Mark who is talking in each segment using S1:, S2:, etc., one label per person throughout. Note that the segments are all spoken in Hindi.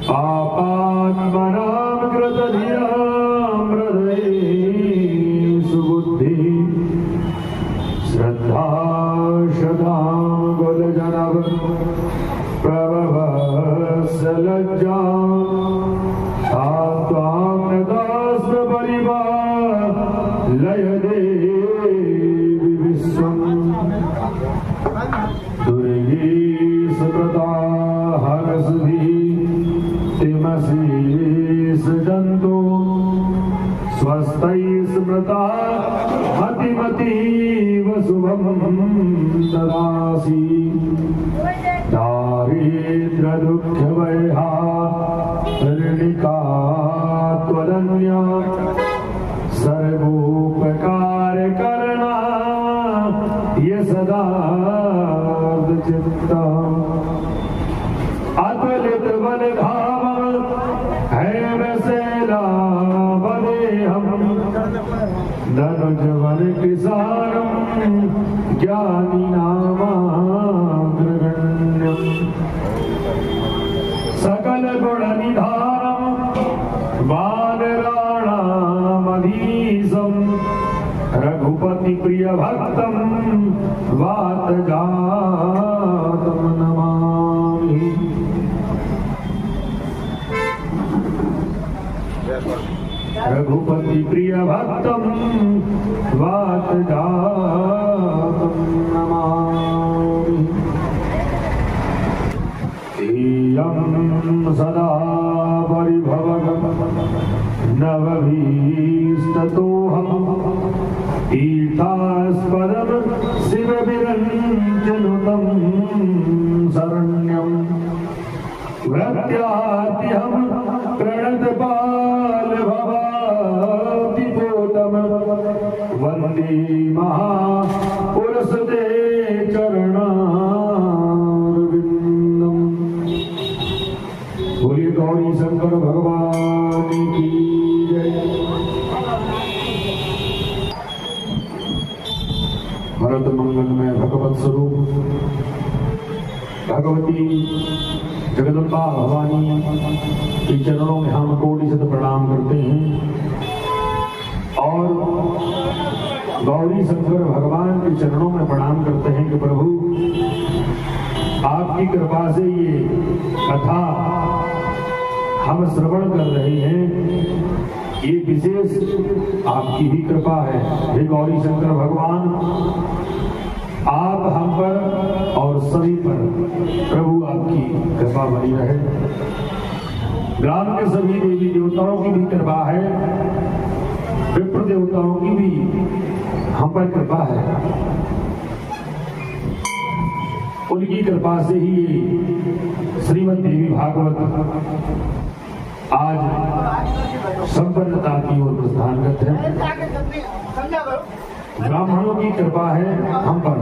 S1: पापात्मनां कृतधियां हृदये सुबुद्धि श्रद्धा शतां कुलजनव प्रभवस्य लज्जां तां नतास्म परिवालय देवि विश्वम् दुर्गे सुकृता हरसुधि तिमसीस जन्तु स्वस्तै स्मृता मतिमतीव शुभं ददासि दारिद्र्यदुःखवैहा ऋणिका त्वदन्या सर्वोपकारकरणा ये सदा चित्ता अतुलित बलधाम हैमशैला बदेहम् धनुजवन किसारं ज्ञानिनामाग्रगण्यम् सकल गुण निधारं वानराणामधीशं रघुपति प्रिय भक्तं वातजातं नमामि। रघुपति प्रिय भक्तं वातजातं नमामि। तेयं सदा परिभवगं नवभीष्टतोऽहं तीर्थास्पदं शिवविरञ्जनुतं शरण्यं व्रत्याद्यं प्रणतपालभवातिपोतं वन्दे महापुरुषते चरणारविन्दम्। बोलिए गौरी शंकर भगवान की जय। भरत मंगल में भगवत स्वरूप भगवती जगदम्बा भवानी के चरणों में हम कोटि शत प्रणाम करते हैं और गौरी शंकर भगवान के चरणों में प्रणाम करते हैं कि प्रभु आपकी कृपा से ये कथा हम श्रवण कर रहे हैं, ये विशेष आपकी ही कृपा है। हे गौरी शंकर भगवान, आप हम पर और सभी पर प्रभु आपकी कृपा बनी रहे। ग्राम के सभी देवी देवताओं की भी कृपा है, विप्र देवताओं की भी हम पर कृपा है। उनकी कृपा से ही ये श्रीमद् देवी भागवत आज संपन्नता की ओर प्रस्थानगत है। ब्राह्मणों की कृपा है हम पर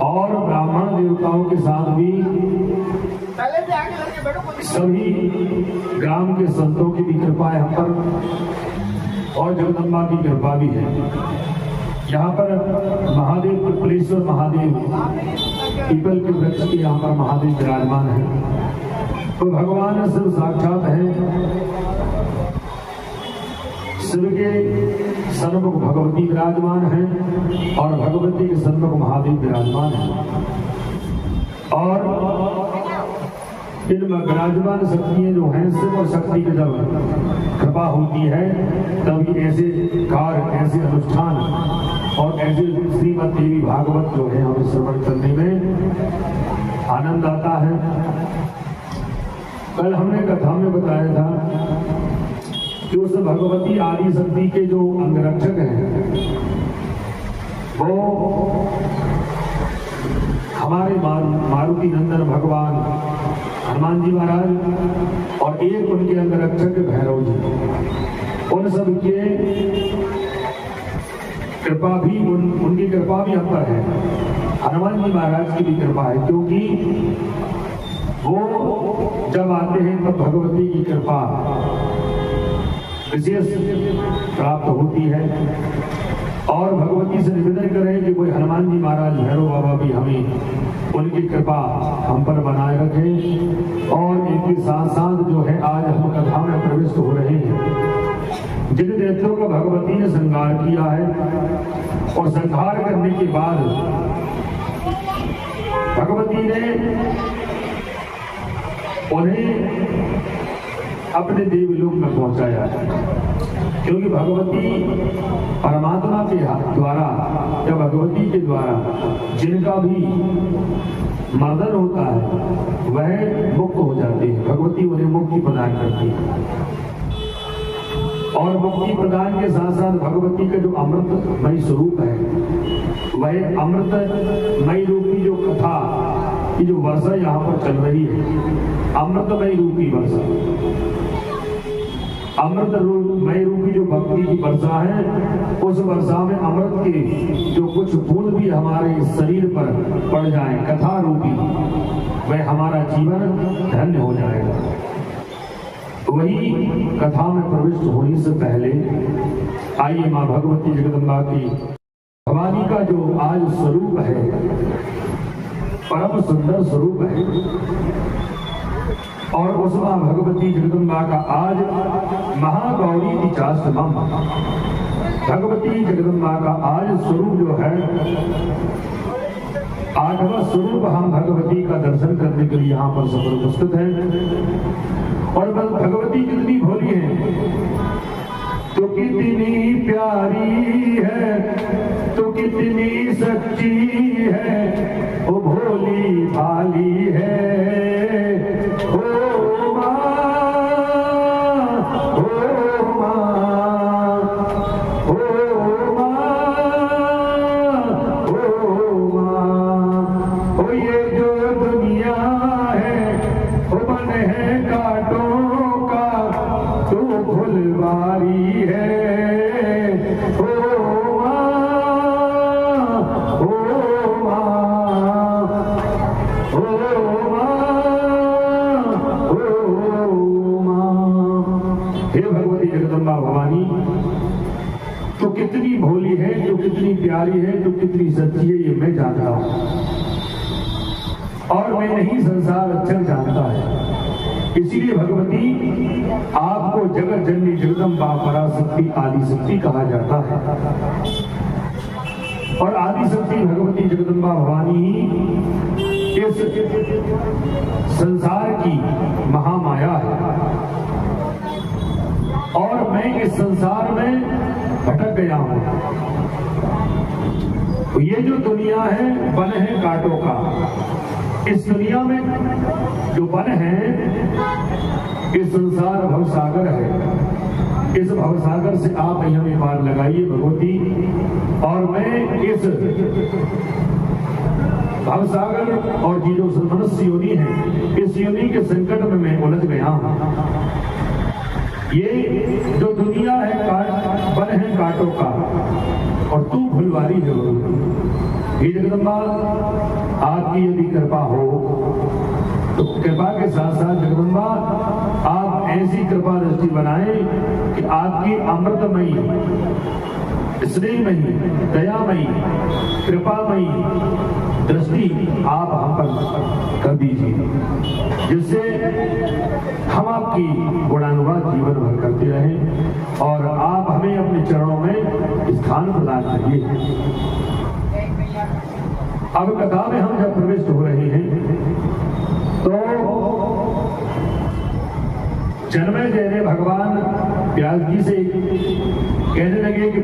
S1: और ब्राह्मण देवताओं के साथ भी सभी ग्राम के संतों की भी कृपा है हम पर और जगदम्बा की कृपा भी है। यहाँ पर महादेव पिपलेश्वर महादेव पीपल के वृक्ष के यहाँ पर महादेव विराजमान है। तो भगवान शिव साक्षात है। शिव के सन्मुख भगवती विराजमान है और भगवती के सन्मुख महादेव विराजमान है और इन विराजमान शक्तियां जो हैं, शिव और शक्ति की जब कृपा होती है तभी ऐसे कार्य, ऐसे अनुष्ठान और ऐसे श्रीमद् देवी भागवत जो है हमें श्रवण करने में आनंद आता है। कल हमने कथा में बताया था कि उस भगवती आदि शक्ति के जो अंगरक्षक हैं वो हमारे मारुति नंदन भगवान हनुमान जी महाराज और एक उनके अंगरक्षक भैरव जी, उन सब के कृपा भी उनकी कृपा भी हम पर है। हनुमान जी महाराज की भी कृपा है क्योंकि वो जब आते हैं तब भगवती की कृपा विशेष प्राप्त होती है। और भगवती से निवेदन करें कि कोई हनुमान जी महाराज भैरव बाबा भी हमें उनकी कृपा हम पर बनाए रखें। और इनके साथ साथ जो है आज हम कथा में प्रविष्ट हो रहे हैं, जिन दैत्यों का भगवती ने संहार किया है और संहार करने के बाद भगवती ने उन्हें अपने देवलोक में पहुंचाया है, क्योंकि भगवती परमात्मा के द्वारा या भगवती के द्वारा जिनका भी मर्दन होता है वह मुक्त हो जाते हैं। भगवती उन्हें मुक्ति प्रदान करती है और मुक्ति प्रदान के साथ साथ भगवती का जो अमृतमय स्वरूप है वह अमृतमय रूपी जो कथा की जो वर्षा यहाँ पर चल रही है, अमृतमय रूपी वर्षा, अमृतमय रूपी जो भक्ति की वर्षा है, उस वर्षा में अमृत के जो कुछ बूंद भी हमारे शरीर पर पड़ जाए कथा रूपी, वह हमारा जीवन धन्य हो जाएगा। वही कथा में प्रविष्ट होने से पहले आइए माँ भगवती जगदम्बा की भवानी का जो आज स्वरूप है, परम सुंदर स्वरूप है, और उस माँ भगवती जगदम्बा का आज महागौरी की चाष्टमम भगवती जगदम्बा का आज स्वरूप जो है, आठवां स्वरूप हम भगवती का दर्शन करने के लिए यहाँ पर सब उपस्थित हैं। और बस भगवती कितनी भोली है तो कितनी प्यारी है, तो कितनी सच्ची है, ओ भोली भाली है, ओ माँ, ओ माँ, ओ माँ, ओ माँ, ओ ये जो दुनिया है ओ मन है कांटों का, तू फुलवारी है, ओ माँ, ओ माँ, ओ माँ, ओ माँ। हे भगवती जगदम्बा भवानी, तो कितनी भोली है, तो कितनी प्यारी है, तो कितनी सच्ची है, ये मैं जानता हूँ और मैं नहीं संसार अक्षर जानता है। इसीलिए भगवती आपको जगत जननी जगदम्बा पराशक्ति आदि शक्ति कहा जाता है। और आदि शक्ति भगवती जगदम्बा भवानी ही इस संसार की महामाया है और मैं इस संसार में भटक गया हूं। ये जो दुनिया है वन है कांटों का, इस दुनिया में जो वन है, इस संसार भवसागर है, इस भवसागर से आप हमें पार लगाइए भगवती। और मैं इस भवसागर और की जो मनुष्य योनि है, इस योनि के संकट में मैं उलझ गया हूं। ये जो दुनिया है वन है कांटों का और तू फुलवारी है भगवती। हे जगदम्बा, आपकी यदि कृपा हो तो कृपा के साथ साथ जगदम्बा आप ऐसी कृपा दृष्टि बनाएं कि आपकी अमृतमयी, स्नेहमयी, दयामयी, कृपामयी दृष्टि आप हम पर कर दीजिए, जिससे हम आपकी गुणानुवाद जीवन भर करते रहें और आप हमें अपने चरणों में स्थान प्रदान करिए। अब कथा में हम जब प्रविष्ट हो रहे हैं तो जन्मेजय ने भगवान व्यास जी से कहने लगे कि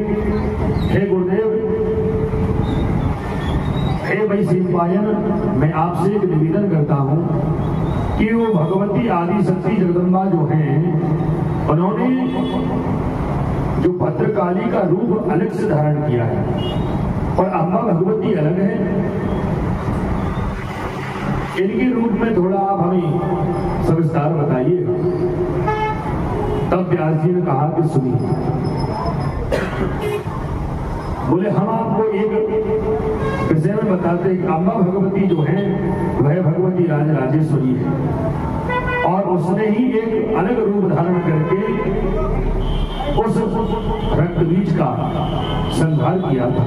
S1: हे गुरुदेव, हे वैशंपायन, मैं आपसे एक निवेदन करता हूं कि वो भगवती आदि शक्ति जगदम्बा जो हैं, उन्होंने जो भद्रकाली का रूप अलग से धारण किया है और अम्बा भगवती अलग है। इनके रूप में थोड़ा आप हमें सविस्तार बताइए। तब व्यास जी ने कहा कि सुनिए, बोले हम आपको एक विषय में बताते हैं कि अम्बा भगवती जो है वह भगवती राजराजेश्वरी है और उसने ही एक अलग रूप धारण करके उस रक्त बीज का संहार किया था।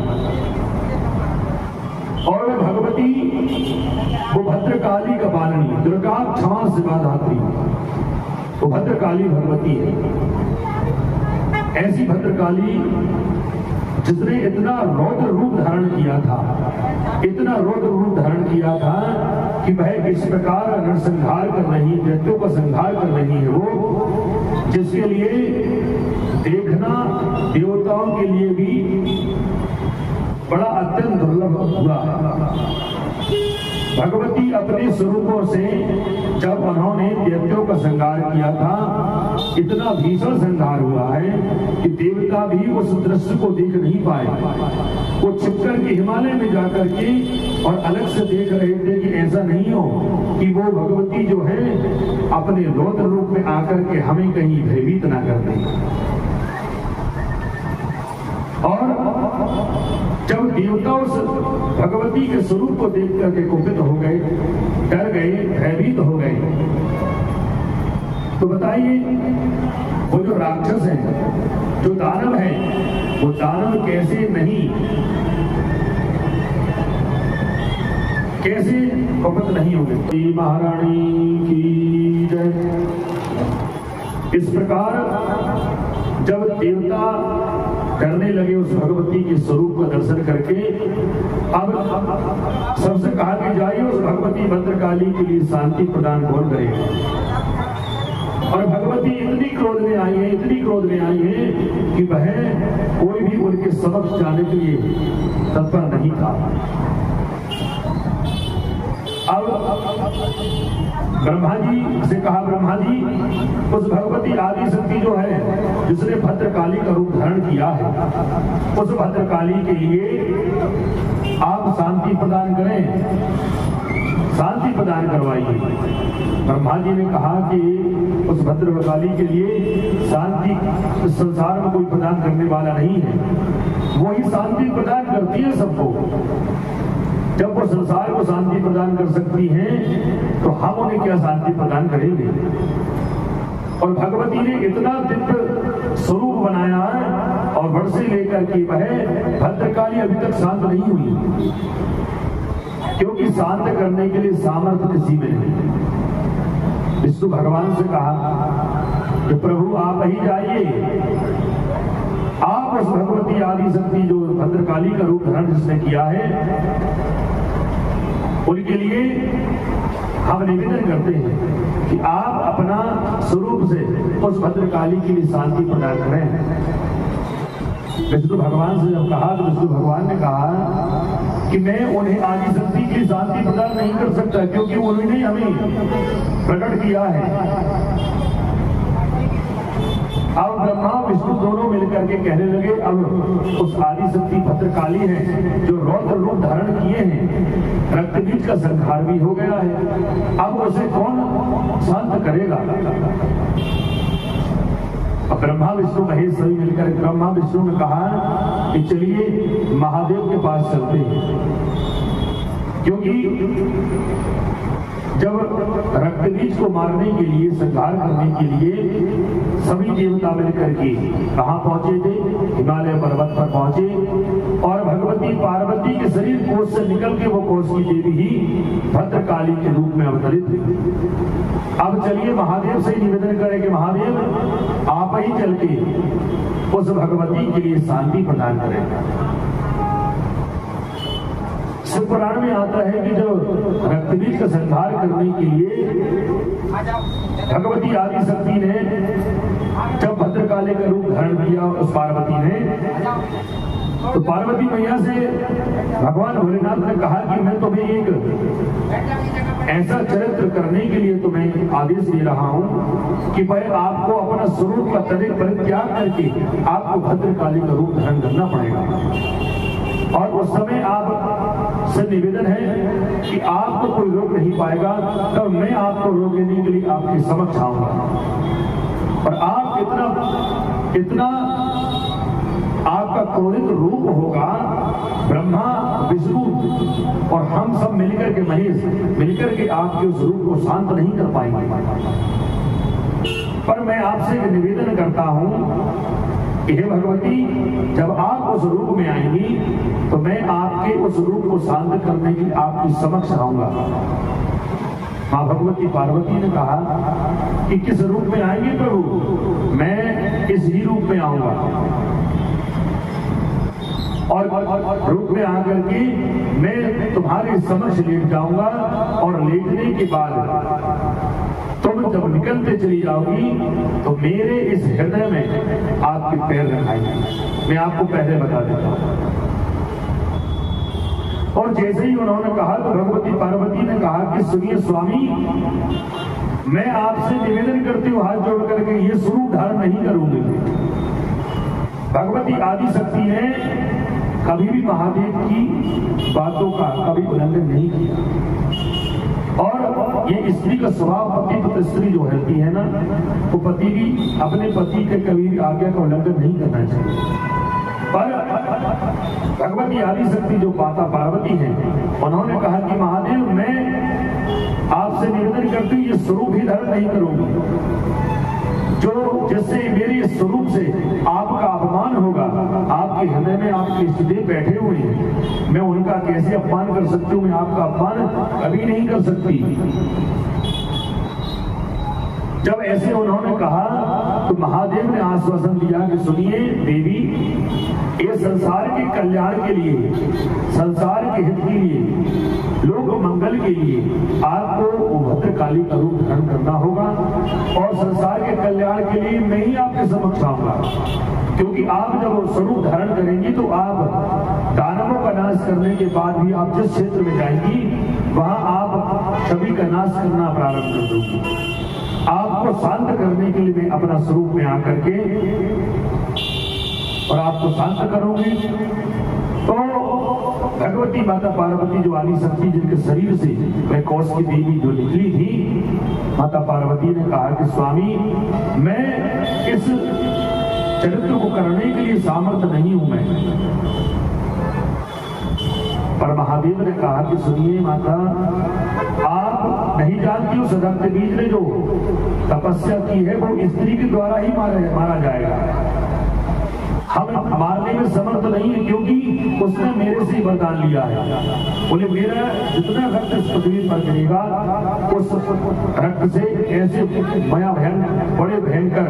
S1: और वे भगवती वो भद्रकाली का पालनी, दुर्गा क्षमा शिवा धात्री, वो भद्रकाली भगवती है। ऐसी भद्रकाली जिसने इतना रौद्र रूप धारण किया था, इतना रौद्र रूप धारण किया था कि वह इस प्रकार नरसंहार कर रही, दैत्यों का संहार कर रही है वो, जिसके लिए देखना देवताओं के लिए भी बड़ा अत्यंत दुर्लभ हुआ। भगवती अपने स्वरूपों से जब उन्होंने दैत्यों का संहार किया था, इतना भीषण संहार हुआ है कि देवता भी उस दृश्य को देख नहीं पाए। वो छिपकर के हिमालय में जाकर के और अलग से देख रहे थे कि ऐसा नहीं हो कि वो भगवती जो है अपने रौद्र रूप में आकर के हमें कहीं भयभीत ना कर दे। और जब देवता उस भगवती के स्वरूप को देख करके कुपित हो गए, डर गए, भयभीत हो गए, तो बताइए वो जो राक्षस है, जो दानव है, वो दानव कैसे कुपित नहीं हो गए। महारानी की जय। इस प्रकार जब देवता डरने लगे उस भगवती के स्वरूप का दर्शन करके, अब सबसे कहा कि जाइए उस भगवती भद्रकाली के लिए शांति प्रदान कौन करेगा। और भगवती इतनी क्रोध में आई है, इतनी क्रोध में आई है कि वह कोई भी उनके समक्ष जाने के लिए तत्पर नहीं था। अब ब्रह्मा जी से कहा, ब्रह्मा जी उस भगवती आदि शक्ति जो है जिसने भद्रकाली का रूप धारण किया है, उस भद्रकाली के लिए आप शांति प्रदान करें, शांति प्रदान करवाइए। ब्रह्मा जी ने कहा कि उस भद्रकाली के लिए शांति इस संसार में कोई प्रदान करने वाला नहीं है, वही शांति प्रदान करती है सबको। जब वो संसार को शांति प्रदान कर सकती हैं तो हम उन्हें क्या शांति प्रदान करेंगे। और भगवती ने इतना दिव्य स्वरूप बनाया है और वर्ष से लेकर के वह भद्रकाली अभी तक शांत नहीं हुई, क्योंकि शांत करने के लिए सामर्थ्य किसी में नहीं। विष्णु भगवान से कहा कि प्रभु आप ही जाइए, आप उस भगवती आदि शक्ति जो भद्रकाली का रूप धारण जिसने किया है उनके लिए हम निवेदन करते हैं कि आप अपना स्वरूप से उस भद्रकाली के लिए शांति प्रदान करें। विष्णु भगवान से जब कहा तो विष्णु भगवान ने कहा कि मैं उन्हें आदि शक्ति की शांति प्रदान नहीं कर सकता, क्योंकि उन्होंने हमें प्रकट किया है। अब ब्रह्मा विष्णु दोनों मिलकर के कहने लगे, अब उस आदि शक्ति भद्रकाली है जो रौद्र रूप धारण किए हैं, रक्तबीज का संहार भी हो गया है, अब उसे कौन शांत करेगा। अब ब्रह्मा विष्णु महेश सभी मिलकर ब्रह्मा विष्णु ने कहा कि चलिए महादेव के पास चलते हैं, क्योंकि जब रक्तबीज को मारने के लिए, संहार करने के लिए सभी देवता मिलकर के कहाँ पहुंचे थे, हिमालय पर्वत पर पहुंचे और भगवती पार्वती के शरीर कोष से निकल के वो कोष की देवी ही भद्रकाली के रूप में अवतरित हुई। अब चलिए महादेव से निवेदन करें कि महादेव आप ही चल के उस भगवती के लिए शांति प्रदान करें। शिव पुराण में आता है कि जब रक्तबीज का संहार करने के लिए भगवती आदि शक्ति ने जब भद्रकाली का रूप धारण किया उस पार्वती ने, तो पार्वती मैया से भगवान भोलेनाथ ने कहा कि मैं तुम्हें एक ऐसा चरित्र करने के लिए तुम्हें आदेश दे रहा हूं कि भाई आपको अपना स्वरूप का परित्याग करके आपको भद्रकाली का रूप धारण करना पड़ेगा। और उस समय आप से निवेदन है कि आपको कोई रोक नहीं पाएगा, तब मैं आपको रोक लेने के लिए आपके समक्ष आऊंगा। और आप इतना आपका क्रोधित रूप होगा, ब्रह्मा विष्णु और हम सब मिलकर के महेश मिलकर के आपके उस रूप को शांत नहीं कर पाएंगे। पर मैं आपसे निवेदन करता हूं कि हे भगवती, जब आप उस रूप में आएंगी तो मैं आपके उस रूप को शांत करने के लिए आपकी समक्ष आऊंगा। मां भगवती पार्वती ने कहा कि किस रूप में आएंगे प्रभु? मैं इस ही रूप में आऊंगा और रूप में आकर के मैं तुम्हारे समक्ष लेट जाऊंगा और लेटने के बाद तुम जब निकलते चली जाओगी तो मेरे इस हृदय में आपके पैर रखाएंगे। मैं आपको पहले बता देता हूं। और जैसे ही उन्होंने कहा तो भगवती पार्वती ने कहा कि सुनिए स्वामी, मैं आपसे निवेदन करती हूँ हाथ जोड़ करके, ये स्वरूप धारण नहीं करूंगी। भगवती आदि शक्ति ने कभी भी महादेव की बातों का कभी उल्लंघन नहीं किया। और ये स्त्री का स्वभाव, पति स्त्री जो रहती है ना, वो पति भी अपने पति के कभी भी आज्ञा का उल्लंघन नहीं करना चाहिए। पर भगवती आदि शक्ति जो माता पार्वती है, उन्होंने कहा कि महादेव, मैं आपसे निवेदन करती हूँ ये स्वरूप ही धारण नहीं करूंगी। जो जिससे मेरे स्वरूप से आपका अपमान होगा, आपके हृदय में आपके इष्टदेव बैठे हुए हैं, मैं उनका कैसे अपमान कर सकती हूँ? मैं आपका अपमान कभी नहीं कर सकती। जब ऐसे उन्होंने कहा तो महादेव ने आश्वासन दिया कि सुनिए देवी, ये संसार के कल्याण के लिए, संसार के हित के लिए, लोक मंगल के लिए आपको भद्रकाली का रूप धारण करना होगा और संसार के कल्याण के लिए मैं ही आपके समक्ष आऊंगा। क्योंकि आप जब स्वरूप धारण करेंगी तो आप दानवों का नाश करने के बाद भी आप जिस क्षेत्र में जाएंगी वहां आप सभी का नाश करना प्रारंभ कर दोगी। आपको शांत करने के लिए मैं अपना स्वरूप में आकर के और आपको शांत करूंगी। तो भगवती माता पार्वती जो आदि शक्ति, जिनके शरीर से वह कौश की देवी जो निकली थी, माता पार्वती ने कहा कि स्वामी, मैं इस चरित्र को करने के लिए सामर्थ्य नहीं हूं मैं। पर महादेव ने कहा कि सुनिए माता, आप नहीं जानती उस रक्त बीज ने जो तपस्या की है वो स्त्री के द्वारा ही मारा जाएगा। हम मारने में समर्थ नहीं है, क्योंकि उसने मेरे से ही वरदान लिया है। बोले मेरा जितना रक्त इस पृथ्वी पर गिरेगा उस रक्त से ऐसे बड़ा बड़े भयंकर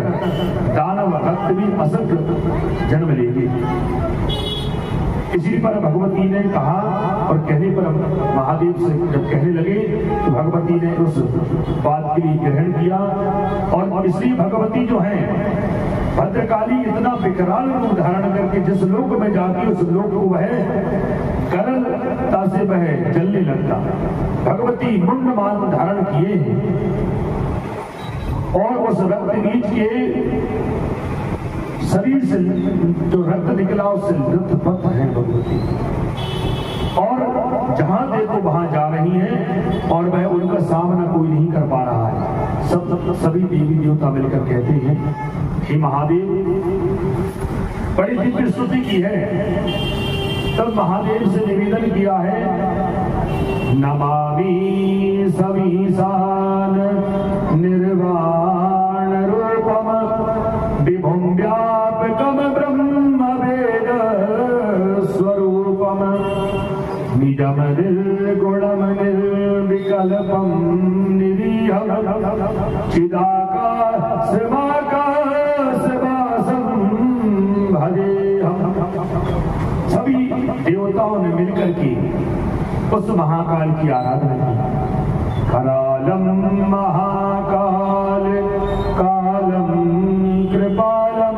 S1: दानव रक्त भी असंख्य जन्म लेगी। इसी पर भगवती ने कहा और कहने पर महादेव से जब कहने लगे तो भगवती ने उस बात के लिए ग्रहण किया। और इसलिए भगवती जो है भद्रकाली इतना विकराल रूप धारण करके जिस लोक में जाती उस लोक को वह करलता से वह जलने लगता। भगवती मुंड मान धारण किए और उस रक्त बीज के शरीर से जो रक्त निकला उससे रक्तपथ है भगवती, और जहां देखो वहां जा रही है और वह उनका सामना कोई नहीं कर पा रहा है। सभी देवी देवता मिलकर कहते हैं, हे महादेव, बड़ी दिव्य स्तुति की है। तब महादेव से निवेदन किया है, नमामि समीसान निर्वाण रूपम विभुं व्यापकम ब्रह्म वेद स्वरूपम निजम निर्गुणम निर्विकल्पम निरीहम चिदाकाशवासं भजेहम्। सभी देवताओं ने मिलकर के उस महाकाल की आराधना की। करालम महाकाल कालम कृपालम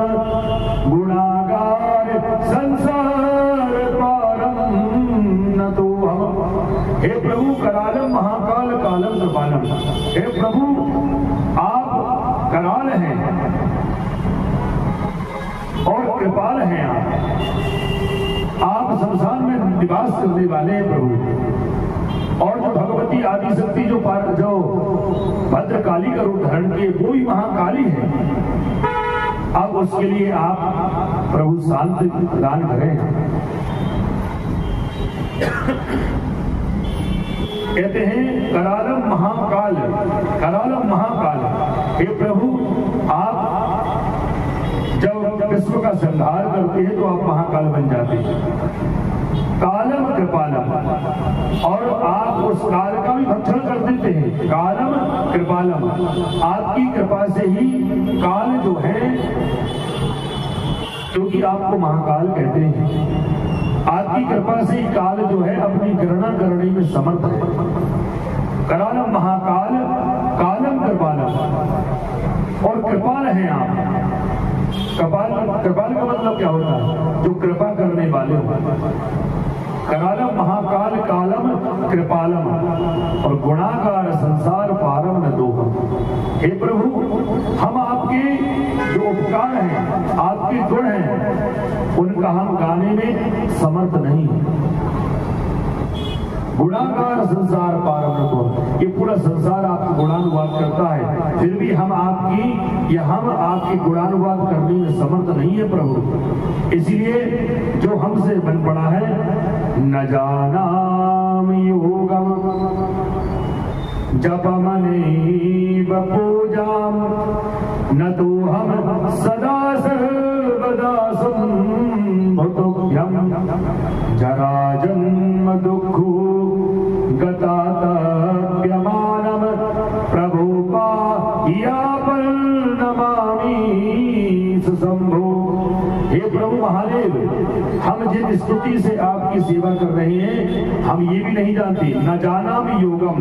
S1: गुणागार संसार पारम नतो हम। हे प्रभु करालम महाकाल कालम कृपालम, हे प्रभु आप कराल हैं और कृपाल हैं। आप संसार में निवास करने वाले हैं प्रभु। और जो भगवती आदि शक्ति जो भद्रकाली का रूप धारण किए वो ही महाकाली है। अब उसके लिए आप प्रभु शांति प्रदान करें। कहते हैं करालम महाकाल, करालम महाकाल, हे प्रभु आप जब विश्व का संहार करते हैं तो आप महाकाल बन जाते हैं। कालम कृपालम, और आप उस काल का भी भक्षण कर देते हैं। कालम कृपालम, आपकी कृपा से ही काल जो है, क्योंकि आपको महाकाल कहते हैं, आपकी कृपा से ही काल जो है अपनी गणना करने में समर्थ है। करालम महाकाल, कालम कृपालम, और कृपाल हैं आप। कृपाल का मतलब क्या होता है? जो कृपा करने वाले हो। करालम महाकाल, कालम कृपालम, और गुणाकार संसार पारम न दोहम। हे प्रभु, हम आपके जो उपकार हैं, आपके गुण हैं, उनका हम गाने में समर्थ नहीं है। गुणाकार संसार पारम न दोहम, ये पूरा संसार आपका गुणानुवाद करता है, फिर भी हम आपके गुणानुवाद करने में समर्थ नहीं है प्रभु। इसलिए जो हमसे बन पड़ा है, न जानाम योगम जपमनेव पूजाम, न तो हम सदा सर्वदा संभुतुभ्यम, जरा जन्म दुःखो गतातप्यमानम, प्रभु पायापल नमामि सुशंभो। हे प्रभु महादेव, हम जिस स्तुति से आपकी सेवा कर रहे हैं, हम ये भी नहीं जानते। न जाना भी योगम,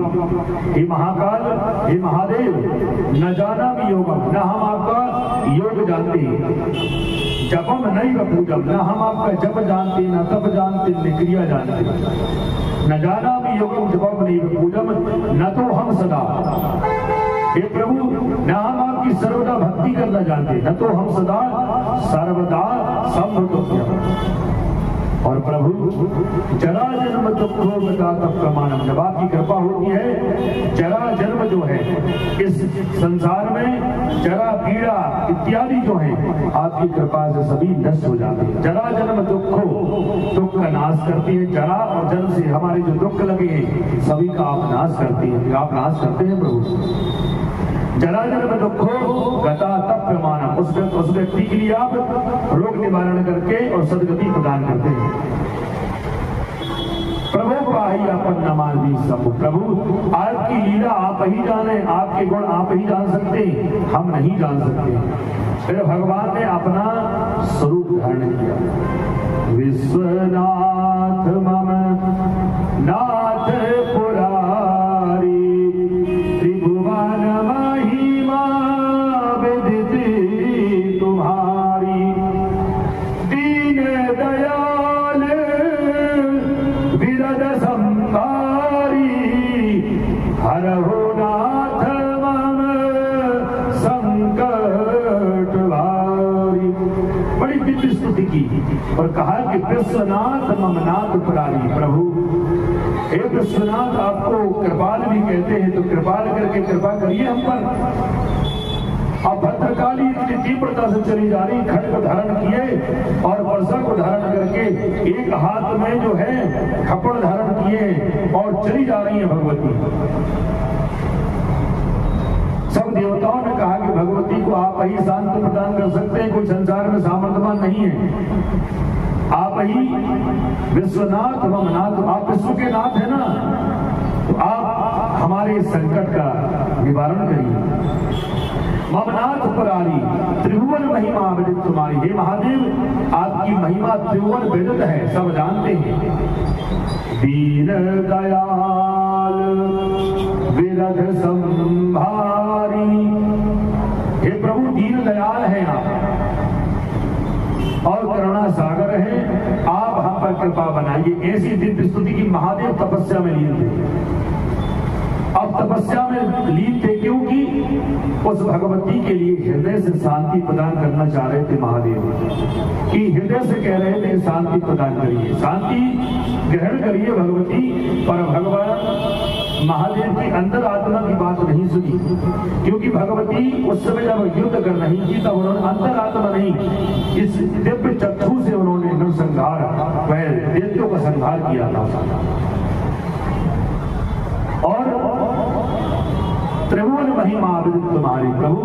S1: हे महाकाल, हे महादेव, न जाना भी योगम, न हम आपका योग जानते। जपम नहीं व पूजम, न हम आपका जप जानते, न तप जानते, न क्रिया जानते। न जाना भी योगम जपम नहीं व पूजम, न तो हम सदा, हे प्रभु, न हम आपकी सर्वदा भक्ति करना जानते, न तो हम सदा सर्वदा संभुतुभ्यम। और प्रभु, जरा जन्म दुःखो गतात प्रमाणम, जब आपकी कृपा होती है, जरा जन्म जो है इस संसार में, जरा पीड़ा इत्यादि जो है आपकी कृपा से सभी नष्ट हो जाते हैं। जरा जन्म दुःखो, दुख का नाश करती है। जरा और जन्म से हमारे जो दुख लगे हैं, सभी का आप नाश करते हैं। आप नाश करते हैं प्रभु। जरा जन्म दुःखो गता तप प्रमाणम, उस व्यक्ति के लिए आप रोग निवारण करके और सदगति प्रदान करते हैं। प्रभु पाही अपन नमामि सब, प्रभु आपकी लीला आप ही जाने, आपके गुण आप ही जान सकते, हम नहीं जान सकते। फिर भगवान ने अपना स्वरूप धारण किया। विश्वनाथ मम नाथ पुरारी, त्रिभुवन महिमा विदित तुम्हारी, दीन दयाल विरद संभारी, हरहु नाथ मम संकट भारी। बड़ी दिव्य स्तुति की और कहा कि विश्वनाथ मम नाथ पुरारी। प्रभु, हे विश्वनाथ, आपको कृपाल भी कहते हैं, तो कृपाल करके कृपा करिए हम पर। अब भद्रकाली इतनी तीव्रता से चली जा रही, खड्ग धारण किए और वर्षा को धारण करके एक हाथ में जो है खपड़ धारण किए और चली जा रही है भगवती। सब देवताओं ने कहा कि भगवती को आप ही शांति प्रदान कर सकते हैं, कोई संसार में सामर्थ्यवान नहीं है। आप ही विश्वनाथ मम नाथ, आप विश्व के नाथ है ना, तो आप हमारे संकट का निवारण करिए। ममनाथ परारी, त्रिभुवन महिमा विदित तुम्हारी। हे महादेव, आपकी महिमा त्रिभुवन विदित है, सब जानते हैं। दीन दयाल विरध संभारी, हे प्रभु दीन दयाल हैं आप और करुणा सागर है, आप हम पर कृपा बनाइए। ऐसी दिव्य स्तुति की महादेव तपस्या में लीन थे। अब तपस्या में लीन थे क्योंकि उस भगवती के लिए हृदय से शांति प्रदान करना चाह रहे थे महादेव, कि हृदय से कह रहे थे शांति प्रदान करिए, शांति ग्रहण करिए भगवती। पर भगवान महादेव की अंदर आत्मा की बात नहीं सुनी, क्योंकि भगवती उस समय जब युद्ध कर रही थी तब उन्होंने अंतर आत्मा नहीं, इस दिव्य चक्षु से उन्होंने नरसंहार वह दैत्यों का संहार किया था। और त्रिभुवन महिमा विदित तुम्हारी प्रभु,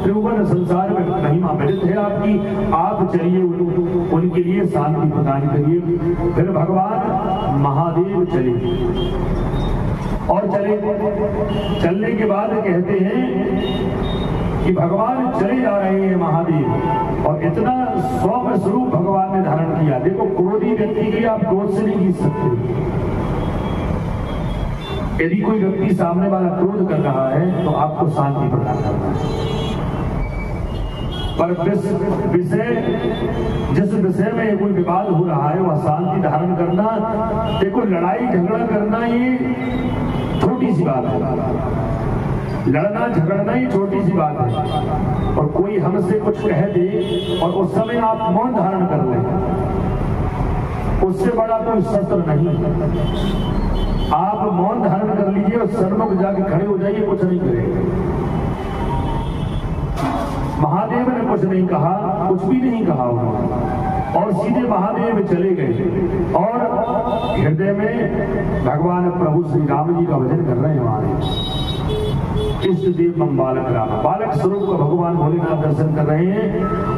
S1: त्रिभुवन संसार में महिमा विदित है आपकी। आप चलिए उनके लिए शांति प्रदान करिए। फिर भगवान महादेव चले और चलने के बाद कहते हैं कि भगवान चले जा रहे हैं महादेव, और इतना सौम्य स्वरूप भगवान ने धारण किया। देखो, क्रोधी व्यक्ति के आप क्रोध से नहीं जीत सकते। यदि कोई व्यक्ति सामने वाला क्रोध कर रहा है तो आपको शांति प्रदान करना है, पर जिस विषय में कोई विवाद हो रहा है वह शांति धारण करना, देखो लड़ाई झगड़ा करना ये छोटी सी बात है, लड़ना झगड़ना ही छोटी सी बात है। और कोई हमसे कुछ कह दे और उस समय आप मौन धारण कर लें, उससे बड़ा कोई शस्त्र नहीं। आप मौन धारण कर लीजिए और सन्मुख जाके खड़े हो जाइए, कुछ नहीं करेंगे। महादेव ने कुछ नहीं कहा, कुछ भी नहीं कहा उन्होंने, और सीधे महादेव चले गए और हृदय में भगवान प्रभु श्री राम जी का भजन कर रहे हैं। हमारे इष्ट देव मम बालक राम, बालक स्वरूप का भगवान भोलेनाथ दर्शन कर रहे हैं।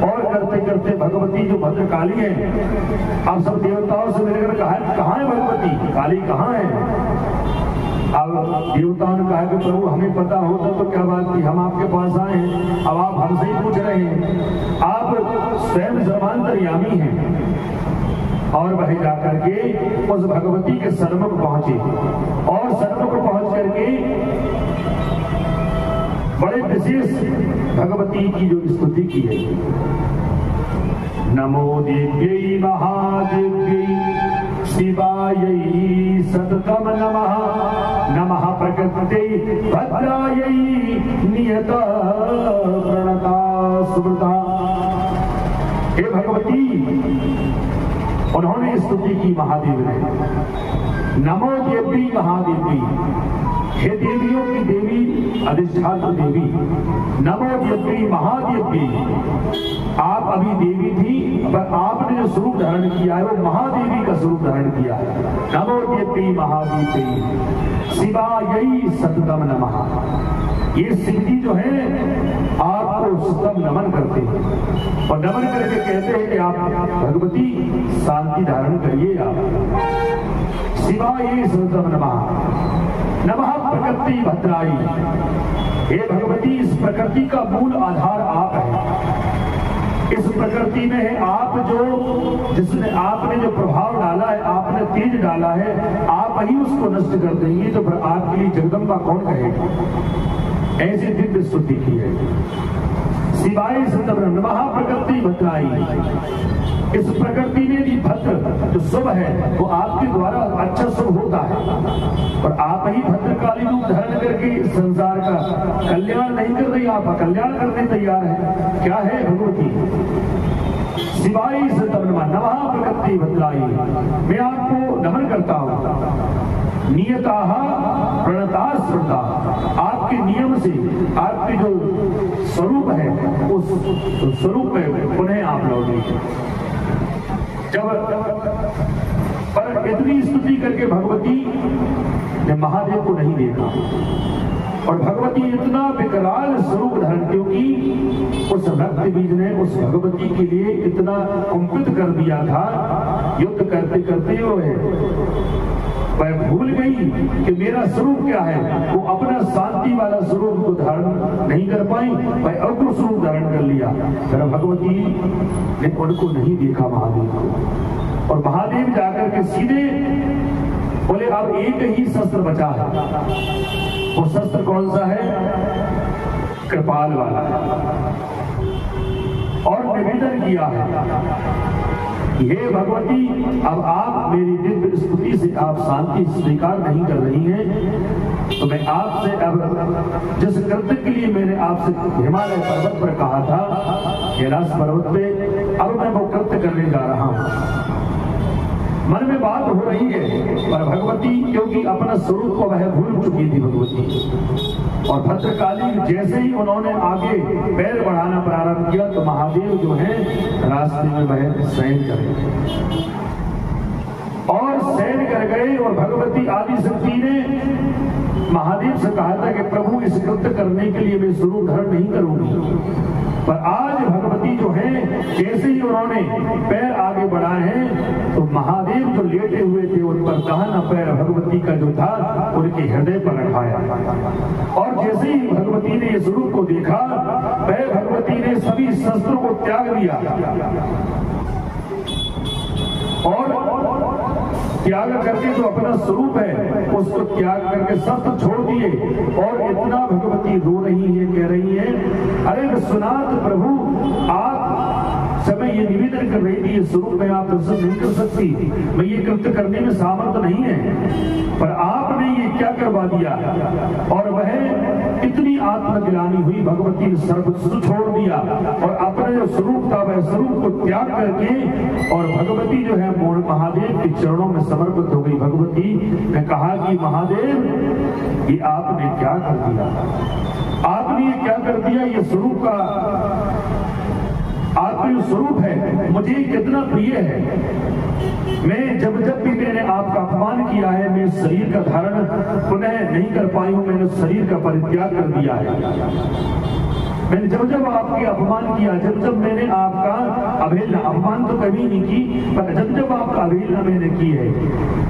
S1: और करते करते भगवती जो भद्रकाली है, अब सब देवताओं से मिलकर कहाँ है भगवती, काली कहाँ है। अब देवताओं ने कहा कि प्रभु हमें पता होता तो क्या बात थी, हम आपके पास आए हैं, अब आप हमसे ही पूछ रहे हैं। आप स्वयं सर्वांतर्यामी हैं। और वह जाकर के उस भगवती के सन्मुख पहुंचे और सन्मुख पहुंच करके बड़े विशेष भगवती की जो स्तुति की है। नमो देव्यै महादेव्यै शिवायै सततम नमः, नमः प्रकृत्यै भद्रायै नियत प्रणता सुमृता। हे भगवती, उन्होंने स्तुति की महादेव ने। नमो देवी महादेवी, हे देवियों की देवी, अधिष्ठात्र देवी। नमो देवी महादेवी, आप अभी देवी थी पर आपने जो स्वरूप धारण किया है वो महादेवी का स्वरूप धारण किया है। नमो देवी महादेवी शिवायै सततम नमः। ये शिव जी जो है आपको सतम नमन करते हैं और नमन करके कहते हैं कि आप भगवती शांति धारण करिए। आप शिवायै सततम नमः, नमः प्रकृति भद्राई। हे भगवती, इस प्रकृति का मूल आधार आप है। इस प्रकृति में है आप, जो जिसने आपने जो प्रभाव डाला है, आपने तेज डाला है, आप ही उसको नष्ट कर देंगे तो फिर आपके लिए जगदम्बा कौन कहेगा। ऐसी दिव्य स्तुति की है। शिवाय सतम नमः प्रकृति भद्राई। इस प्रकृति में भी भद्र जो शुभ है वो आपके द्वारा अच्छा शुभ होता है, और आप ही भद्रकाली रूप धारण करके संसार का कल्याण नहीं कर रही, आप कल्याण करने तैयार है। क्या है भगवती? शिवाय सतम नमः प्रकृति भद्राई। मैं आपको नमन करता हूँ। नियता प्रणता स्मृता, आपके नियम से आपके जो स्वरूप है उस स्वरूप में पुनः आप लौटेंगे। जब पर इतनी स्तुति करके भगवती ने महादेव को नहीं देखा, और भगवती इतना विकराल स्वरूप धारण, क्योंकि उस भक्त बीज ने उस भगवती के लिए इतना कुंपित कर दिया था। युद्ध करते करते वह भूल गई कि मेरा स्वरूप क्या है। वो अपना शांति वाला स्वरूप को धारण नहीं कर पाई, वह अग्र स्वरूप धारण कर लिया। फिर भगवती ने उनको नहीं देखा महादेव को, और महादेव जाकर के सीधे बोले अब एक ही शस्त्र बचा है। वो शस्त्र कौन सा है? कृपाल वाला। और निवेदन किया है, हे भगवती, अब आप मेरी दिव्य स्तुति से आप शांति स्वीकार नहीं कर रही हैं, तो मैं आपसे अब जिस कृत्य के लिए मैंने आपसे हिमालय पर्वत पर कहा था, कैलाश पर्वत पे, अब मैं वो कृत्य करने जा रहा हूँ। मन में बात हो रही है, पर भगवती क्योंकि अपना स्वरूप को वह भूल चुकी थी भगवती, और भद्रकाली जैसे ही उन्होंने आगे पैर बढ़ाना प्रारंभ किया तो महादेव जो है रास्ते में वह शयन कर गए, और शयन कर गए। और भगवती आदि शक्ति ने महादेव से कहा था कि प्रभु इस कृत्य करने के लिए मैं स्वरूप धारण नहीं करूंगी, पर आज भगवती जो है जैसे ही उन्होंने पैर आगे बढ़ाए हैं तो महादेव जो लेटे हुए थे उन पर दाहिना पैर भगवती का जो था उनके हृदय पर रखाया, और जैसे ही भगवती ने इस रूप को देखा, पैर भगवती ने सभी शस्त्रों को त्याग दिया और त्याग करके जो अपना स्वरूप है उसको त्याग करके शस्त्र छोड़ दिए, और इतना भगवती रो रही है, कह रही है, अरे विश्वनाथ प्रभु आप समय ये निवेदन कर रही थी, ये स्वरूप में आप दर्शन नहीं कर सकती, मैं ये कृत्य करने में सामर्थ्य नहीं है, पर आपने ये क्या करवा दिया। और वह इतनी आत्मग्लानि हुई, भगवती ने सर्वस्व छोड़ दिया और अपना जो स्वरूप था वह स्वरूप को त्याग करके और भगवती जो है महादेव के चरणों में समर्पित हो गई। भगवती ने कहा कि महादेव ये आपने क्या कर दिया, आपने ये क्या कर दिया, ये स्वरूप का आपका जो स्वरूप है मुझे कितना प्रिय है, मैं जब जब भी मैंने आपका अपमान किया है, मैं शरीर का धारण पुनः नहीं कर पाई हूं, मैंने शरीर का परित्याग कर दिया है, मैंने जब जब आपके अपमान किया, जब जब मैंने आपका अवहेलना, अपमान तो कभी नहीं की, पर जब जब आपका अवहेलना मैंने की है,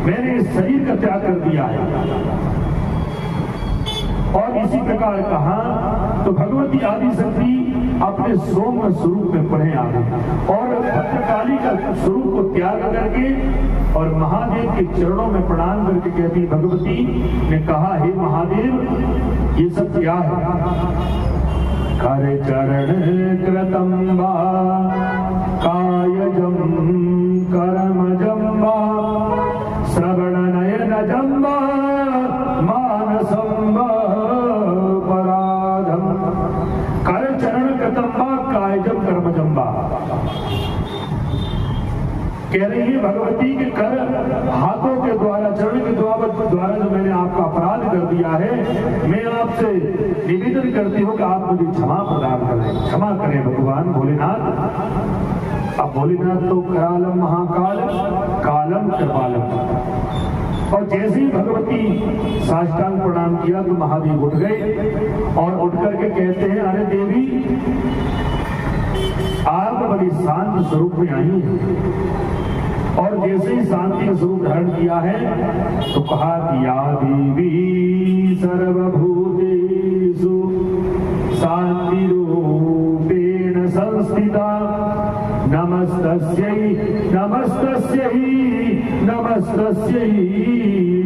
S1: मैंने इस शरीर का त्याग कर दिया है। और इसी प्रकार कहा तो भगवती आदि शक्ति अपने सोम स्वरूप में पढ़े आ गए और भद्रकाली का स्वरूप को त्याग करके और महादेव के चरणों में प्रणाम करके कहती, भगवती ने कहा, हे महादेव ये सब क्या है। कर चरण कृतम वा कायजम कर्मजम वा श्रवण नयन जम्बा मानसम पराधम। कर चरण कृतम वा कायजम कर्मजम्बा, कह रही है भगवती के कर हाथों के द्वारा, चरण के द्वारा जो मैंने आपका अपराध कर दिया है, मैं आपसे निवेदन करती हूँ कि आप मुझे क्षमा प्रदान करें, क्षमा करें भगवान भोलेनाथ। अब भोलेनाथ तो करालम महाकाल कालम कृपालम। और जैसे ही भगवती साष्टांग प्रणाम किया तो महादेव उठ गए और उठ करके कहते हैं, अरे देवी आप बड़ी शांत स्वरूप में आई हैं। और जैसे ही शांति का स्वरूप धारण किया है तो कहा कि या देवी सर्वभूतेषु शांति रूपेण संस्थिता नमस्तस्यै नमस्तस्यै नमस्तस्यै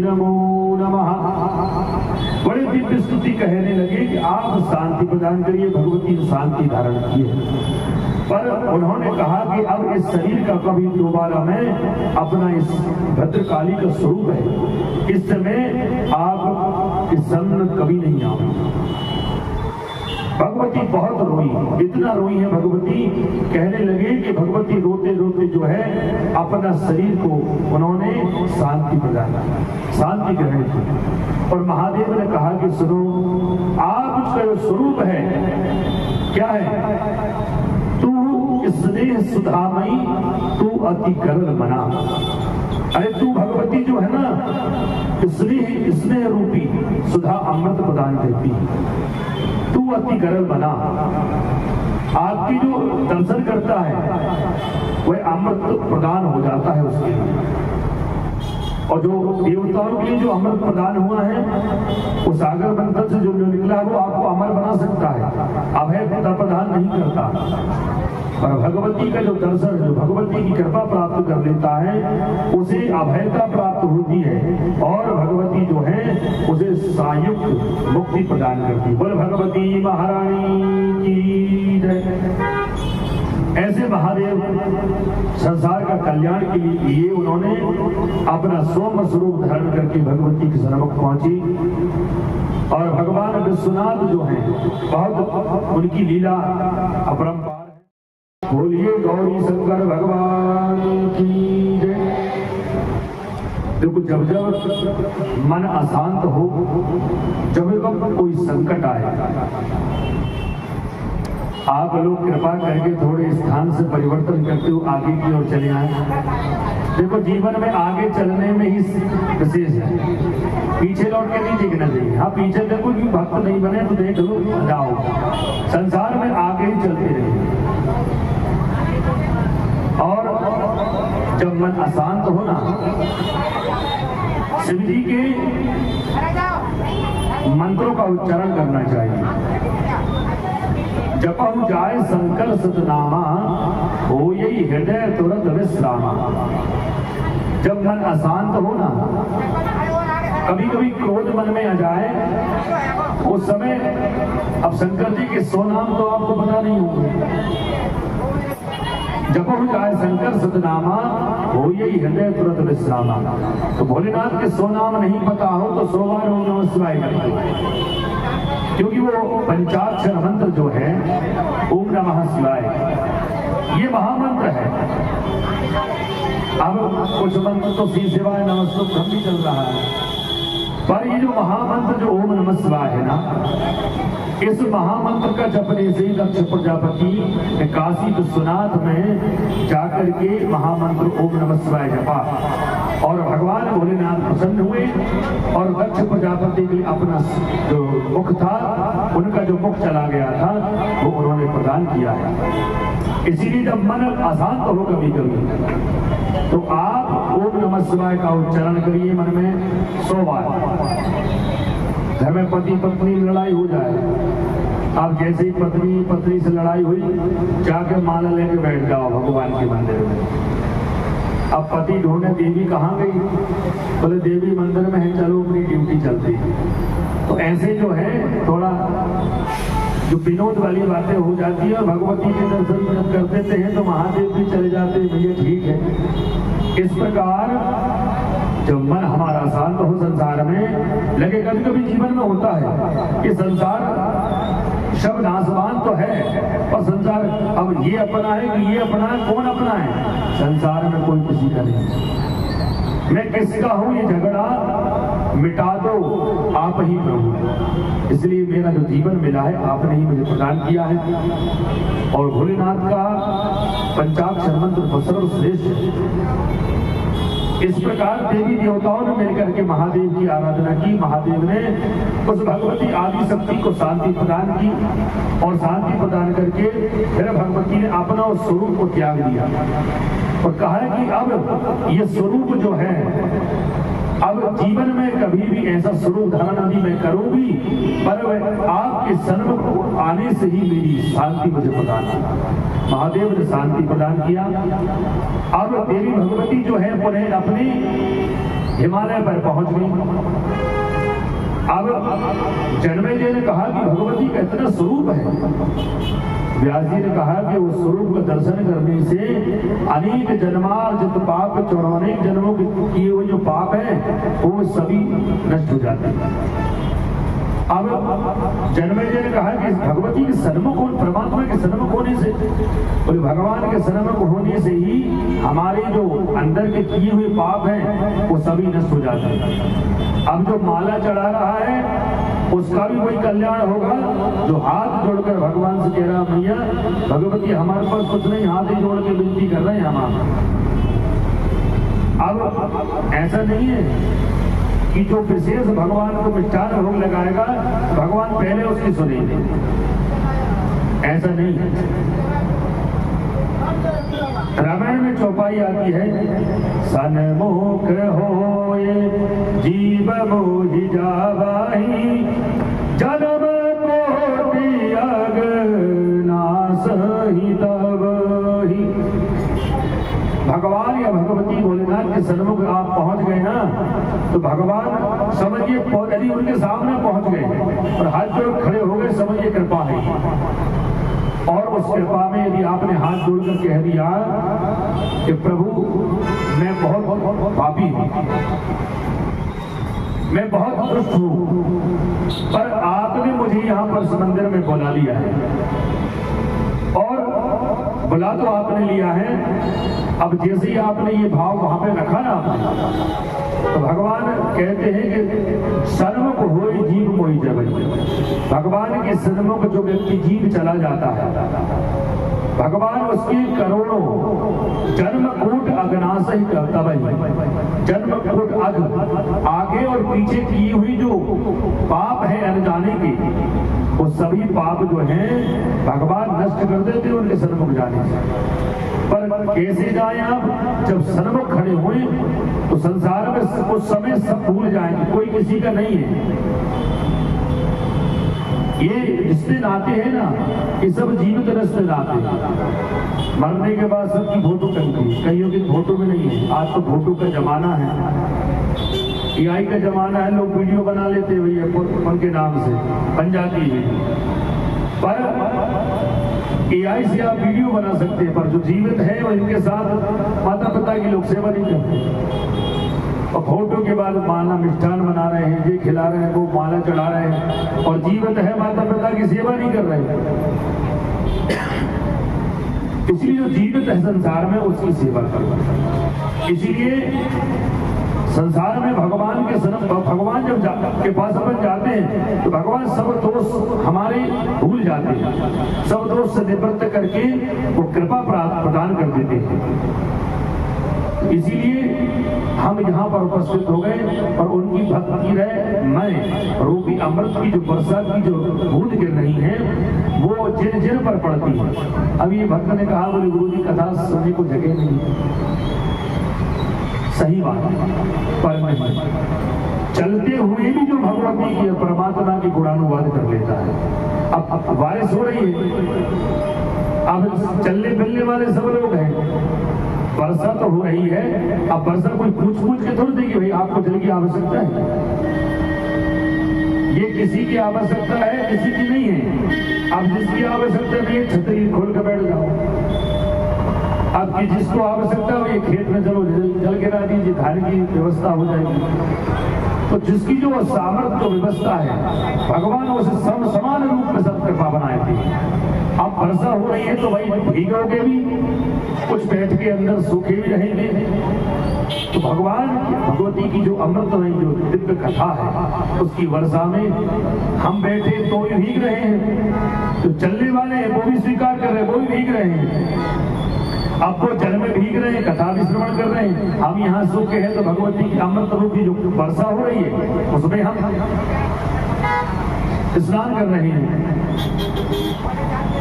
S1: नमो नमः। बड़ी दिव्य स्तुति कहने लगे कि आप शांति प्रदान करिए। भगवती ने शांति धारण की है, पर उन्होंने कहा कि अब इस शरीर का कभी दोबारा मैं अपना इस भद्रकाली का स्वरूप है, इस समय आप इस सन्नत कभी नहीं आओगे। भगवती बहुत रोई, इतना रोई है भगवती, कहने लगे कि भगवती रोते रोते जो है अपना शरीर को उन्होंने शांति प्रदान की, शांति ग्रहण की। और महादेव ने कहा कि सुनो, आप उसका जो स्वरूप है क्या है, तू स्नेह सुधामयी तू अति करल मना। अरे तू भगवती जो है ना, स्नेह रूपी सुधा अमृत प्रदान करती है, तू अति करल बना। आपकी जो दर्शन करता है वह अमृत प्रदान हो जाता है उसके लिए। और जो देवताओं के लिए जो अमृत प्रदान हुआ है वो सागर मंथन से जो निकला वो आपको अमर बना सकता है, अभय प्रदान नहीं करता। पर भगवती का जो दर्शन, जो भगवती की कृपा प्राप्त कर लेता है उसे अभयता प्राप्त होती है और भगवती जो है उसे सायुक्त मुक्ति प्रदान करती है। बोल भगवती महारानी की जय। ऐसे महादेव संसार का कल्याण के लिए उन्होंने अपना सोम स्वरूप धारण करके भगवती के सन्मुख पहुंची। और भगवान विश्वनाथ जो है बहुत उनकी लीला अपरंपार है। बोलिए गौरी शंकर भगवान की जय। देखो, जब जब मन अशांत हो, जब जब कोई संकट आए, आप लोग कृपा करके थोड़े स्थान से परिवर्तन करते हो आगे की ओर चले आए। देखो जीवन में आगे चलने में ही विशेष है, पीछे लौट के नहीं देखना चाहिए। हाँ पीछे देखो कि भक्त नहीं बने तो देख लो जाओ, संसार में आगे ही चलते रहिए। और जब मन अशांत हो ना, शिव जी के मंत्रों का उच्चारण करना चाहिए। जपहु जाय संकल सतनामा, हो यही हृदय तुरंत विश्रामा। जब मन अशांत हो ना, कभी कभी क्रोध मन में आ जाए, उस समय अब शंकर जी के 100 नाम तो आपको पता नहीं होंगे। जपहु जाय शंकर सतनामा, हो यही हृदय तुरंत विश्रामा। तो भोलेनाथ के 100 नाम नहीं पता हो तो 100 बार ओम नमः शिवाय करते, क्योंकि वो पंचाक्षर मंत्र जो है ओम नमः शिवाय, ये महामंत्र है। अब कुछ मंत्र तो श्री शिवाय नमस्तुभ्यं भी चल रहा है, पर ये जो महामंत्र जो ओम नमः शिवाय है ना, इस महामंत्र का जपने से दक्ष प्रजापति काशी विश्वनाथ में जाकर के महामंत्र ओम नमः शिवाय जपा और भगवान भोलेनाथ प्रसन्न हुए और दक्ष प्रजापति के अपना जो मुख था, उनका जो मुख चला गया था वो उन्होंने प्रदान किया है। इसीलिए जब मन अशांत हो कभी कभी तो आप ओम नमः शिवाय का उच्चारण करिए मन में 100 बार। घर में पति पत्नी में लड़ाई हो जाए, अब जैसे ही पत्नी से लड़ाई हुई, जाकर माला लेके बैठ जाओ भगवान के मंदिर में। अब पति ढूंढे देवी कहाँ गई, बोले देवी मंदिर में है, चलो अपनी ड्यूटी चलती। तो ऐसे जो है थोड़ा जो विनोद वाली बातें हो जाती है, और भगवती के दर्शन जब कर देते हैं तो महादेव भी चले जाते हैं, भैया ठीक है। इस प्रकार जब मन हमारा शांत हो संसार में लगे, कभी कभी जीवन में होता है कि संसार शब्द नाशवान तो है, और संसार अब ये अपना है कि ये अपना है, कौन अपना है? संसार में कोई किसी का नहीं। मैं किसका हूं ये झगड़ा मिटा दो आप ही प्रभु। इसलिए मेरा जो जीवन मिला है आपने ही मुझे प्रदान किया है। और भोलेनाथ का पंचाक्षर मंत्र सर्वश्रेष्ठ है। इस प्रकार देवी देवताओं ने मिलकर के महादेव की आराधना की। महादेव ने उस भगवती आदि शक्ति को शांति प्रदान की, और शांति प्रदान करके फिर भगवती ने अपना उस स्वरूप को त्याग दिया और कहा कि अब ये स्वरूप जो है, अब जीवन में कभी भी ऐसा स्वरूप धारण नहीं मैं करूंगी, पर आपके सन्मुख आने से ही मेरी शांति मुझे प्रदान की। महादेव ने शांति प्रदान किया। अब देवी भगवती जो है पुनः अपनी हिमालय पर पहुंच गई। अब जन्मेजय ने कहा कि भगवती का इतना स्वरूप है। व्यास जी ने कहा कि उस स्वरूप का दर्शन करने से अनेक जन्मार्जित पाप, 94 जन्मों के किए हुए जो पाप है वो सभी नष्ट हो जाते हैं। अब जन्मेजय ने कहा कि भगवती के सन्मुख, परमात्मा के सन्मुख होने से, और भगवान के सन्मुख होने से ही हमारे जो अंदर के किए हुए पाप हैं वो सभी नष्ट हो जाते हैं। अब जो माला चढ़ा रहा है उसका भी वही कल्याण होगा जो हाथ जोड़कर भगवान से कह रहा भैया भगवती हमारे पास कुछ नहीं, हाथ ही जोड़ के विनती कर रहे हैं हम। अब ऐसा नहीं है कि जो विशेष भगवान को मिष्ठान भोग लगाएगा भगवान पहले उसकी सुनेंगे, ऐसा नहीं है। रामायण में चौपाई आती है, सन्मुख होए जीव मोहि जावाहि, जन्म कोटि अगनासहि तबहि। भगवान या भगवती भोलेनाथ के सन्मुख आप पहुंच गए ना, तो भगवान समझिए यदि उनके सामने पहुंच गए और हाथ जोड़ खड़े हो गए, समझिए कृपा है। और उस कृपा में यदि आपने हाथ जोड़कर कह दिया कि प्रभु मैं बहुत पापी हूं, मैं बहुत दुष्ट हूं, पर आपने मुझे यहां पर इस मंदिर में बुला लिया है, और बुला तो आपने लिया है। अब जैसे ही आपने ये भाव वहां पे रखा ना आपने, तो भगवान कहते हैं कि सन्मुख होए जीव मोहि जावहि। भगवान के सन्मुख जो व्यक्ति जीव चला जाता है, भगवान उसके करोड़ों जन्म कूट अघनाशय तबई, जन्म कोट अघ, आगे और पीछे की हुई जो पाप है अनजाने के, वो सभी पाप जो हैं भगवान नष्ट कर देते उनके सन्मुख जाने से। पर कैसे जाए आप? जब सन्मुख खड़े हुए तो संसार में उस समय सब भूल जाएंगे, कोई किसी का नहीं है। ये रिश्ते नाते हैं ना, ये सब जीवित रिश्ते नाते हैं। मरने के बाद सबकी फोटो कईयों की फोटो में नहीं है। आज तो फोटो का जमाना है, AI का जमाना है, लोग वीडियो बना लेते हैं भैया उनके नाम से बन जाती है। पर AI से आप वीडियो बना सकते हैं, पर जो जीवित है वो इनके साथ माता पिता की लोग सेवा नहीं करते। और फोटो के बाद माला मिष्ठान बना रहे हैं, ये खिला रहे हैं, वो माला चढ़ा रहे हैं, और जीवित है माता पिता की सेवा नहीं कर रहे हैं। इसलिए जो जीवित है संसार में उसकी सेवा करना। इसीलिए संसार में भगवान के भगवान जब के पास अपन जाते हैं तो भगवान सब दोष हमारे भूल जाते हैं, सब दोष से निवृत्त करके वो कृपा प्रदान कर देते हैं। इसीलिए हम यहाँ पर उपस्थित हो गए और उनकी भक्ति रहे मैं रूपी अमृत की जो वर्षा की जो बूंद गिर रही है वो जिन जिन पर पड़ती है। अब ये भक्त ने कहा बोले गुरु जी कथा सुनने को जगह नहीं, सही बात है, पर नहीं चलते हुए भी जो भगवती की परमात्मा की गुणानुवाद कर लेता है। अब बारिश हो रही है, अब चलने फिरने वाले सब लोग हैं, वर्षा तो हो रही है, अब वर्षा कोई पूछ के थोड़ी देगी भाई आपको जल की आवश्यकता है। ये किसी की आवश्यकता है, किसी की नहीं है। अब जिसकी आवश्यकता नहीं है छतरी खोल कर बैठ जाओ। अब जिसको आवश्यकता हो ये खेत में चलो जल गिरा दीजिए, धान की व्यवस्था हो जाएगी। तो जिसकी जो सामर्थ्य जो व्यवस्था है भगवान उसे समान रूप में सब कृपा बनाए थे। अब वर्षा हो रही है तो भाई भीगोगे भी, कुछ बैठ के अंदर सूखे भी रहेंगे। तो भगवान भगवती की जो अमृतमयी जो दिव्य कथा है उसकी वर्षा में हम बैठे तो भी भीग रहे हैं, तो चलने वाले हैं वो भी स्वीकार कर रहे हैं, वो भी भीग रहे हैं। अब वो जल में भीग रहे हैं, कथा भी श्रवण कर रहे हैं। हम यहाँ सूखे हैं तो भगवती की अमृत रूपी जो वर्षा हो रही है उसमें हम स्नान कर रहे हैं।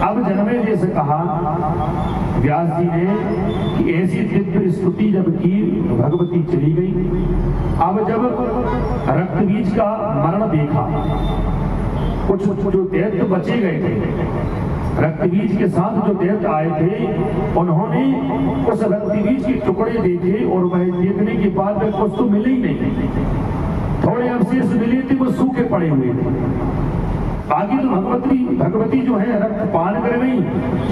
S1: अब जनमेजय से कहा व्यास जी ने कि ऐसी दिव्य स्तुति जब की भगवती चली गई। अब जब रक्त बीज का मरण देखा, कुछ जो दैत्य बचे गए थे रक्त बीज के साथ जो दैत्य आए थे उन्होंने उस रक्त बीज के टुकड़े देखे और वह देखने के बाद में कुछ तो मिले ही नहीं, थोड़े अवशेष मिले थे, वो सूखे पड़े हुए थे। बाकी तो भगवती जो है रक्त पान कर गई,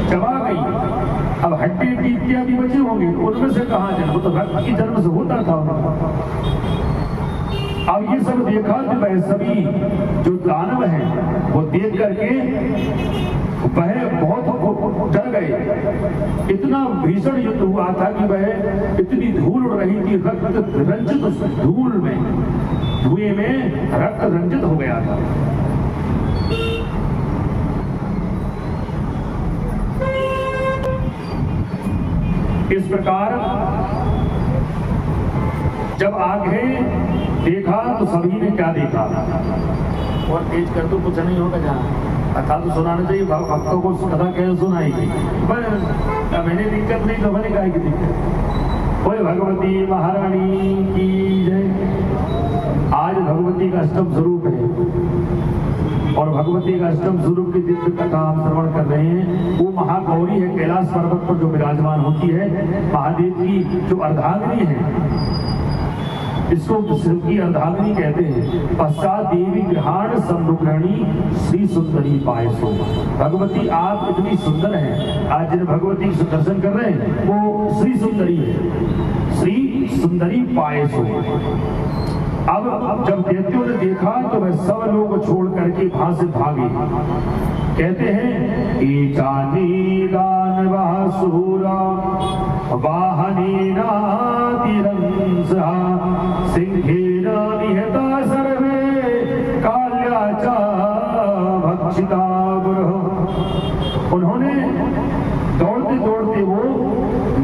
S1: चबा गई। अब हड्डी इत्यादि बचे होंगे उनमें से कहाँ जन्म, तो रक्त की जन्म से होता था। अब ये सब देखा कि वह सभी जो दानव हैं वो देख करके वह बहुत डर गए। इतना भीषण युद्ध हुआ था कि वह इतनी धूल उड़ रही थी, रक्त रंजित धूल में धुएं में रक्त रंजित हो गया था। इस प्रकार जब आगे देखा तो सभी ने क्या देखा, और तेज कर तो कुछ नहीं होगा, जहाँ कथा तो सुनाना चाहिए, भक्तों को कथा कैसे सुनाएगी। पर मैंने दिक्कत नहीं तो मैंने कहा कि दिक्कत। कोई भगवती महारानी की जय। आज भगवती का अष्टम स्वरूप है और भगवती का अष्टम स्वरूप की दिव्य कथा हम श्रवण कर रहे हैं। वो महागौरी है, कैलाश पर्वत पर जो विराजमान होती है, महादेव की जो अर्धांगिनी है, इसको शिव की अर्धांगिनी कहते हैं। पश्चात देवी ग्रहाण संभुग्रहणी श्री सुंदरी पायसो। भगवती आप इतनी सुंदर हैं, आज जिन भगवती के दर्शन कर रहे हैं वो श्री सुंदरी है, श्री सुंदरी पायसो। अब जब दैत्यों ने देखा तो वह सब लोग छोड़ करके वहां से भागे। कहते हैं ईचानी दानवा सूरा वाहनेना तिरंसा सिंहेना निहता सर्वे काल्याचा भक्षिता गुरु। उन्होंने दौड़ते दौड़ते वो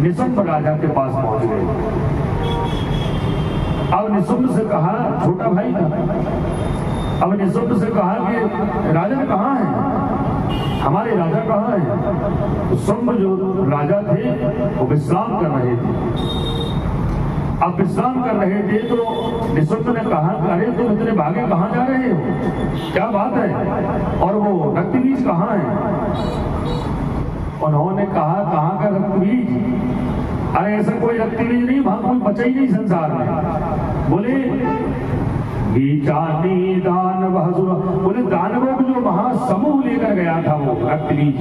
S1: निशंभ निशुम्भ राजा के पास पहुंच गए। अब निशुम्भ से कहा, छोटा भाई था, अब निशुम्भ से कहा कि राजा कहाँ है, हमारे राजा कहाँ है। तो शुम्भ जो राजा थे वो विश्राम कर रहे थे। अब विश्राम कर रहे थे तो निशुम्भ ने कहा, अरे तुम इतने भागे कहाँ जा रहे हो, क्या बात है, और वो रक्तबीज कहाँ है। उन्होंने कहा, कहाँ का रक्तबीज, अरे ऐसा कोई रक्तबीज नहीं, वहां कोई बचा ही नहीं संसार में। बोले बोले दानवों को जो महासमूह लेकर गया था वो रक्तबीज,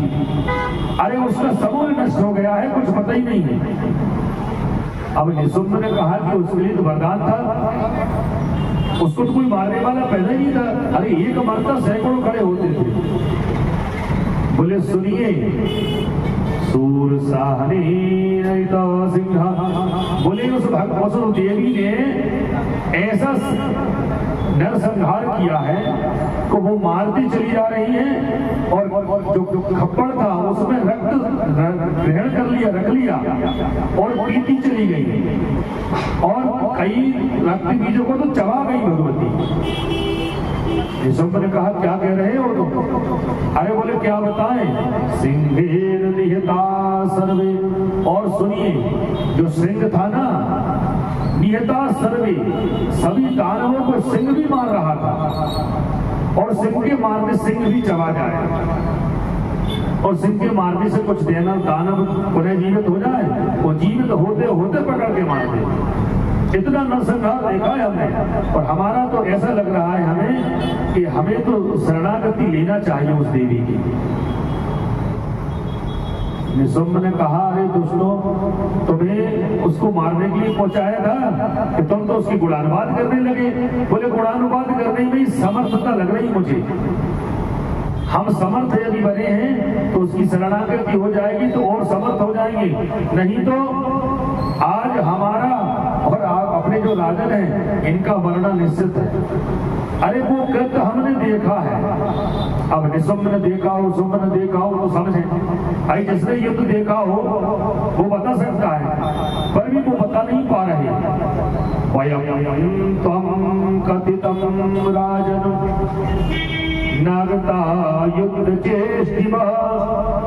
S1: अरे उसका समूह नष्ट हो गया है, कुछ पता ही नहीं है। अब निशुम्भ ने कहा कि उसके लिए तो वरदान था, उसको तो कोई मारने वाला पैदा ही नहीं था, अरे एक मरता सैकड़ों खड़े होते थे। बोले सुनिए, सूर साहनी सिंह, बोले उस देवी ने ऐसा नरसंहार किया है कि वो मारती चली जा रही है और जो खप्पड़ था उसमें रक्त ग्रहण कर लिया, रख लिया और पीती चली गई और कई रक्त बीजों को तो चबा गई भगवती। निशुम्भ ने कहा, क्या कह रहे हो तुम। अरे बोले क्या बताएं, सिंहेर निहता सर्वे, और सुनिए जो सिंह था ना, निहता सर्वे, सभी दानवों को सिंह भी मार रहा था और सिंह के मारने सिंह भी चबा जाए और सिंह के मारने से कुछ देना दानव पुनः जीवित हो जाए, वो जीवित होते होते पकड़ के मारते। इतना नरसंहार देखा है हमने, और हमारा तो ऐसा लग रहा है हमें कि हमें तो शरणागति लेना चाहिए उस देवी की। निशुम्भ ने कहा, अरे दुष्टों, तुम्हें उसको मारने के लिए पहुंचाया था कि तुम तो उसकी गुणानुवाद करने लगे। बोले गुणानुवाद करने में समर्थता लग रही मुझे, हम समर्थ यदि बने हैं तो उसकी शरणागति हो जाएगी तो और समर्थ हो जाएंगे, नहीं तो आज हमारा और आप अपने जो राजन हैं इनका मरना निश्चित है। अरे वो कृत हमने देखा है, अब निशुम्भ ने देखा हो, शुम्भ ने देखा हो तो समझे, भाई जिसने युद्ध देखा हो वो बता सकता है, पर भी वो बता नहीं पा रहे। वयम त्वं कथितम राजन नागता युद्ध चेष्टिमा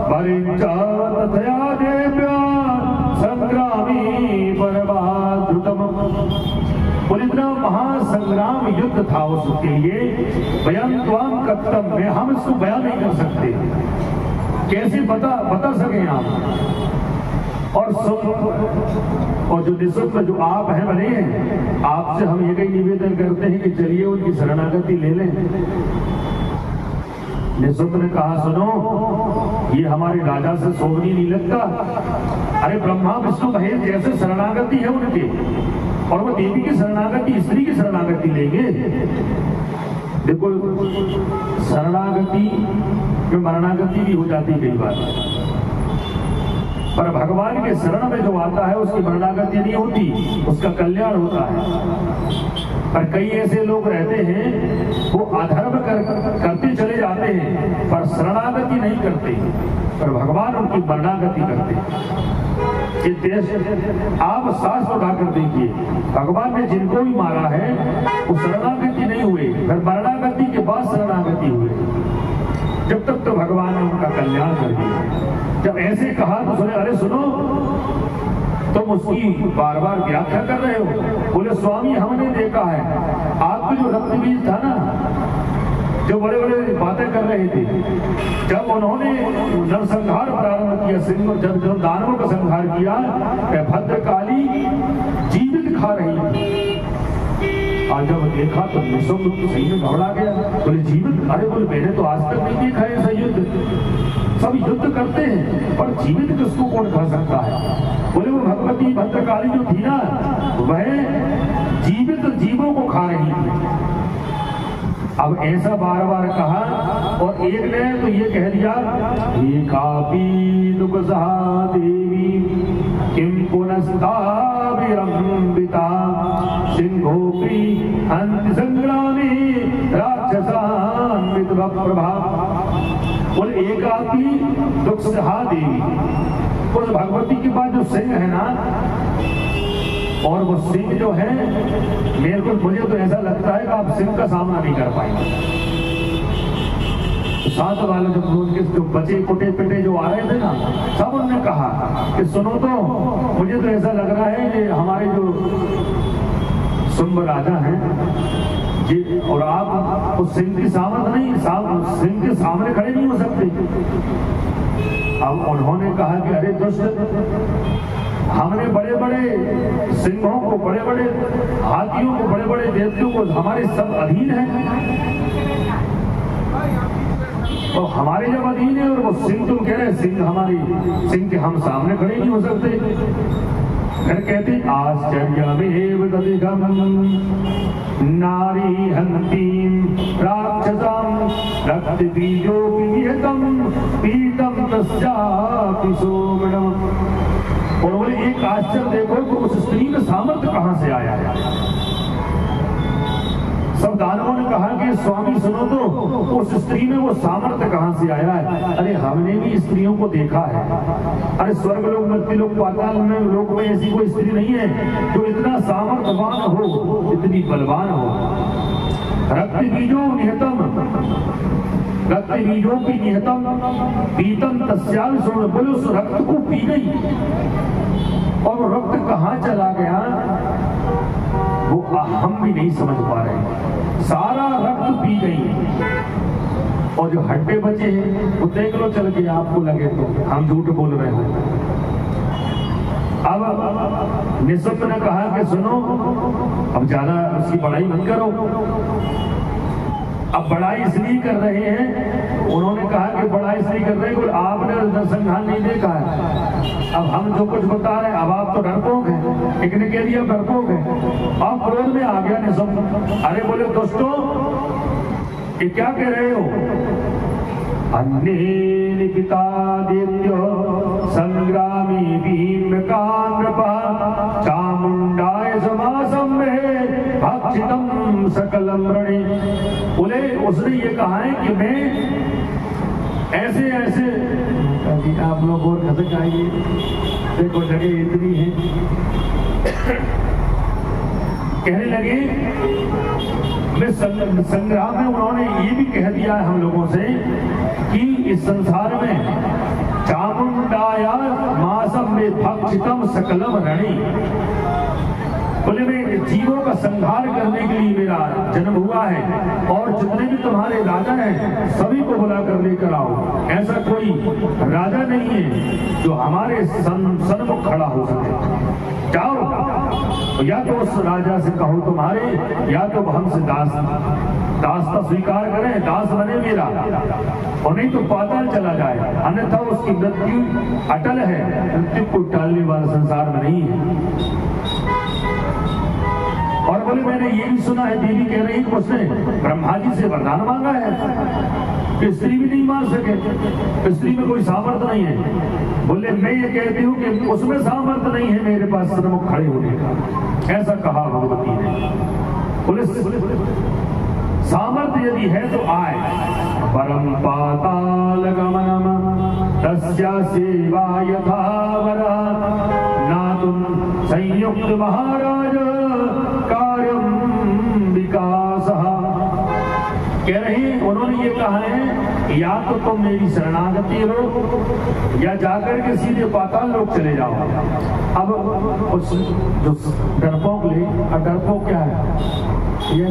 S1: परिचा तथया देव्या संग्रामी परमाद्रुतम। बोले इतना महासंग्राम युद्ध था उसके लिए, बयान त्वाम कत्तम में हम इसको बयान नहीं कर सकते, कैसे बता सके आप। और जो निशुम्भ जो आप हैं बने हैं, आपसे हम ये निवेदन करते हैं कि चलिए उनकी शरणागति ले लें। निशुम्भ ने कहा, सुनो ये हमारे राजा से शोभनीय नहीं लगता, अरे ब्रह्मा विष्णु महेश जैसे शरणागति है उनके, और वो देवी की शरणागति स्त्री की शरणागति लेंगे। देखो शरणागति में मरणागति भी हो जाती है कई बार, पर भगवान के शरण में जो आता है उसकी मरणागति नहीं होती, उसका कल्याण होता है। पर कई ऐसे लोग रहते हैं वो अधर्म करते चले जाते हैं पर शरणागति नहीं करते, पर भगवान उनकी मरणागति करते। इस देश आप सांस उठाकर देखिए, भगवान ने जिनको भी मारा है वो शरणागति नहीं हुए, फिर मरणागति के बाद शरणागति हुए, जब तक तो भगवान ने उनका कल्याण कर दिया। जब ऐसे कहा तो सुने, अरे सुनो तुम उसकी बार बार व्याख्या कर रहे हो। बोले स्वामी हमने देखा है, आपको जो रक्तबीज था ना, जो बड़े बड़े बातें कर रहे थे, जब उन्होंने नरसंहार प्रारंभ किया, सिंह जब दानवों का संहार किया, भद्रकाली जीवित खा रही थी। आज जब देखा तो निशुम्भ सही में घबरा गया, बोले जीवित, अरे बोले मैंने तो आज तक नहीं देखा ऐसा युद्ध, सब युद्ध करते हैं पर जीवित किसको कौन खा सकता है। बोले वो भगवती भद्रकाली जो थी ना, वह जीवित जीवों को खा रही थी। अब ऐसा बार बार कहा, और एक ने तो ये कह दिया, दुखसहा देवी किम पुनस्ताभिरंबिता सिंहोपि अंत संग्रामी राक्षसान्वित प्रभा। बोले एक आपकी दुख सहा देवी, उस भगवती के पास जो सिंह है ना, और वो सिंह जो है मुझे तो ऐसा लगता है कि आप सिंह का सामना नहीं कर पाएंगे। साथ वाले जो बचे कुटे पिटे जो आ रहे थे ना, सब उन्होंने कहा कि सुनो तो, मुझे तो ऐसा लग रहा है कि हमारे जो शुंभ राजा हैं जी, और आप उस सिंह की सामर्थ नहीं, सिंह के सामने खड़े नहीं हो सकते। अब उन्होंने कहा कि अरे दुष्ट, हमने बड़े बड़े सिंहों को, बड़े बड़े हाथियों को, बड़े बड़े देवताओं को हमारे सब अधीन है, तो हमारे जब अधीन है और वो सिंह तुम कह रहे सिंह के हम सामने खड़े नहीं हो सकते। फिर कहते आश्चर्यमेव तदिदं नारी हन्तीं राक्षसां रक्तबीजोपनिहतं पीतं तस्यापि सोमणम्। और बोले एक आश्चर्य देखो कि उस स्त्री में सामर्थ्य कहां से आया है। सब दानवों ने कहा कि स्वामी सुनो तो, उस स्त्री में वो सामर्थ्य कहां से आया है। अरे हमने भी स्त्रियों को देखा है, अरे स्वर्ग लोक, मृत्यु लोक, पाताल में लोक में ऐसी कोई स्त्री नहीं है जो इतना सामर्थ्यवान हो, इतनी बलवान हो। रक्त बीजों निहतम, रक्त बीजों की निहतम पीतम तस्याल सोन, बोले उस रक्त को पी गई, और वो रक्त कहां चला गया वो हम भी नहीं समझ पा रहे। सारा रक्त पी गई, और जो हड्डे बचे हैं वो देख लो चल के, आपको लगे तो हम झूठ बोल रहे हैं। अब निशुम्भ ने कहा कि सुनो, अब ज्यादा उसकी बड़ाई मत करो। अब बड़ाई इसलिए कर रहे हैं, उन्होंने कहा कि बड़ाई इसलिए कर रहे हैं, आपने नरसंहार नहीं देखा है। अब हम जो कुछ बता रहे हैं, अब आप तो डरपोक हैं, एक ने कह दिया डरपोक है। अब क्रोध में आ गया निशुम्भ। अरे बोले दोस्तों, ये क्या कह रहे हो? अन्ये निपिता देव्यो संग्रामी भीमकानृपः चामुंडाय समासं में भक्षितम सकलम रणे। बोले उसने ये कहा है कि मैं ऐसे ऐसे, आप लोग और खसक आइए, देखो जगह इतनी है। कहने लगे मैं संग्राम में, उन्होंने ये भी कह दिया है हम लोगों से कि इस संसार में चामुंडाया मासम में भक्षितम सकलम रणी, बोले मैं जीवों का संहार करने के लिए मेरा जन्म हुआ है, और जितने भी तुम्हारे राजा हैं सभी को बुला कर लेकर आओ। ऐसा कोई राजा नहीं है जो हमारे सन्मुख खड़ा हो सके। जाओ, या तो उस राजा से कहो तुम्हारे, या तो हमसे दासता स्वीकार करें, दास बने मेरा, और नहीं तो पाताल चला जाए, अन्यथा उसकी मृत्यु अटल है, मृत्यु को टालने वाला संसार में नहीं है। और बोले मैंने ये भी सुना है, देवी कह रही कि उसने ब्रह्मा जी से वरदान मांगा है कि स्त्री भी नहीं मार सके, स्त्री में कोई सामर्थ्य नहीं है। बोले मैं ये कहती हूँ कि उसमें सामर्थ्य नहीं है मेरे पास सन्मुख खड़े होने का, ऐसा कहा भगवती ने। बोले सामर्थ्य यदि है तो आए। परम पाताल गमनम तस्या सेवा यथावरा नातुम संयुक्त महाराज कार्यम विकासः। कह रही, उन्होंने ये कहा है या तो तुम मेरी शरणागति लो, या जाकर के सीधे पाताल लोक चले जाओ। अब उस जो डरपोक ले, और डरपोक क्या है, ये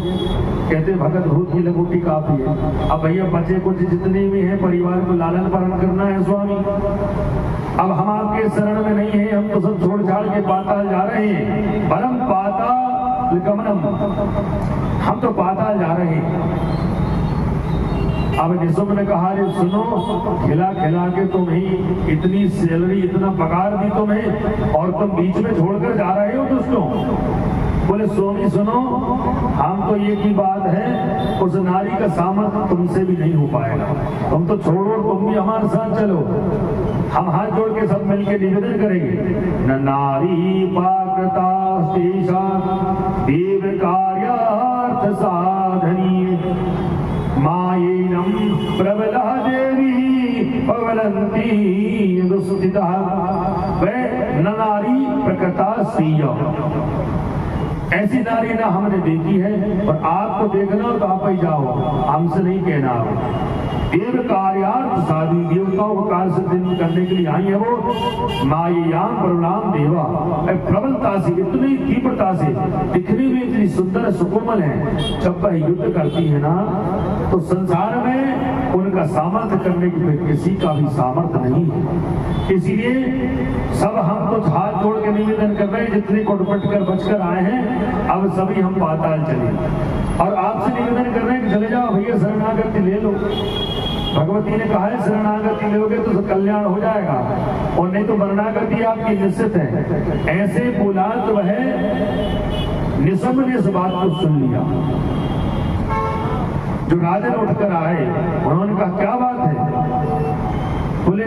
S1: कहते भगत भूत की लंगोटी काफी है। अब भैया बचे कुछ जितने भी हैं, परिवार को लालन पालन करना है स्वामी। अब हम आपके शरण में नहीं है, हम तो सब छोड़ छाड़ के पाताल जा रहे हैं। परम पाताल गमनम, हम तो पाताल जा रहे हैं। अब निशुम्भ ने कहा रे सुनो, खिला खिला के तुम्हें इतनी सैलरी, इतना पगार दी तुम्हें, और तुम बीच में छोड़कर जा रहे हो दोस्तों। बोले स्वामी सुनो, हम तो ये की बात है, उस नारी का सामर्थ्य तुमसे भी नहीं हो पाएगा, तुम तो छोड़ो, तुम भी हमारे साथ चलो। हम हाथ जोड़ के सब मिलके निवेदन करेंगे, न नारी पात्रता देव कार्यार्थ साधनी मायेनम प्रबला देवी पवलंती दुस्थिता वह नारी प्रकृता स्त्रीय। ऐसी नारी ना हमने देखी है, और आपको देखना हो तो आप ही जाओ, हमसे नहीं कहना। देव कार्यार्थ साधी देवताओं को कार्य सिद्ध करने के लिए आई है वो मायाम प्रणाम देवा। प्रबलता से, इतनी तीव्रता से, दिखने में इतनी सुंदर सुकोमल है। जब वह युद्ध करती है ना तो संसार में उनका सामर्थ्य करने के किसी का भी सामर्थ्य नहीं है। इसीलिए सब हम तो हाथ जोड़ के निवेदन कर रहे हैं, जितने कोटपट कर बचकर आए हैं अब सभी हम पाताल चले, और आपसे निवेदन कर रहे हैं कि चले जाओ भैया शरणागति ले लो। भगवती ने कहा है शरणागति लोगे तो कल्याण हो जाएगा, और नहीं तो शरणागति आपकी निश्चित है। ऐसे बोला तो वह निशम्भ ने इस बात को सुन लिया। जो राजन उठकर आए उन्होंने कहा क्या बात है? बोले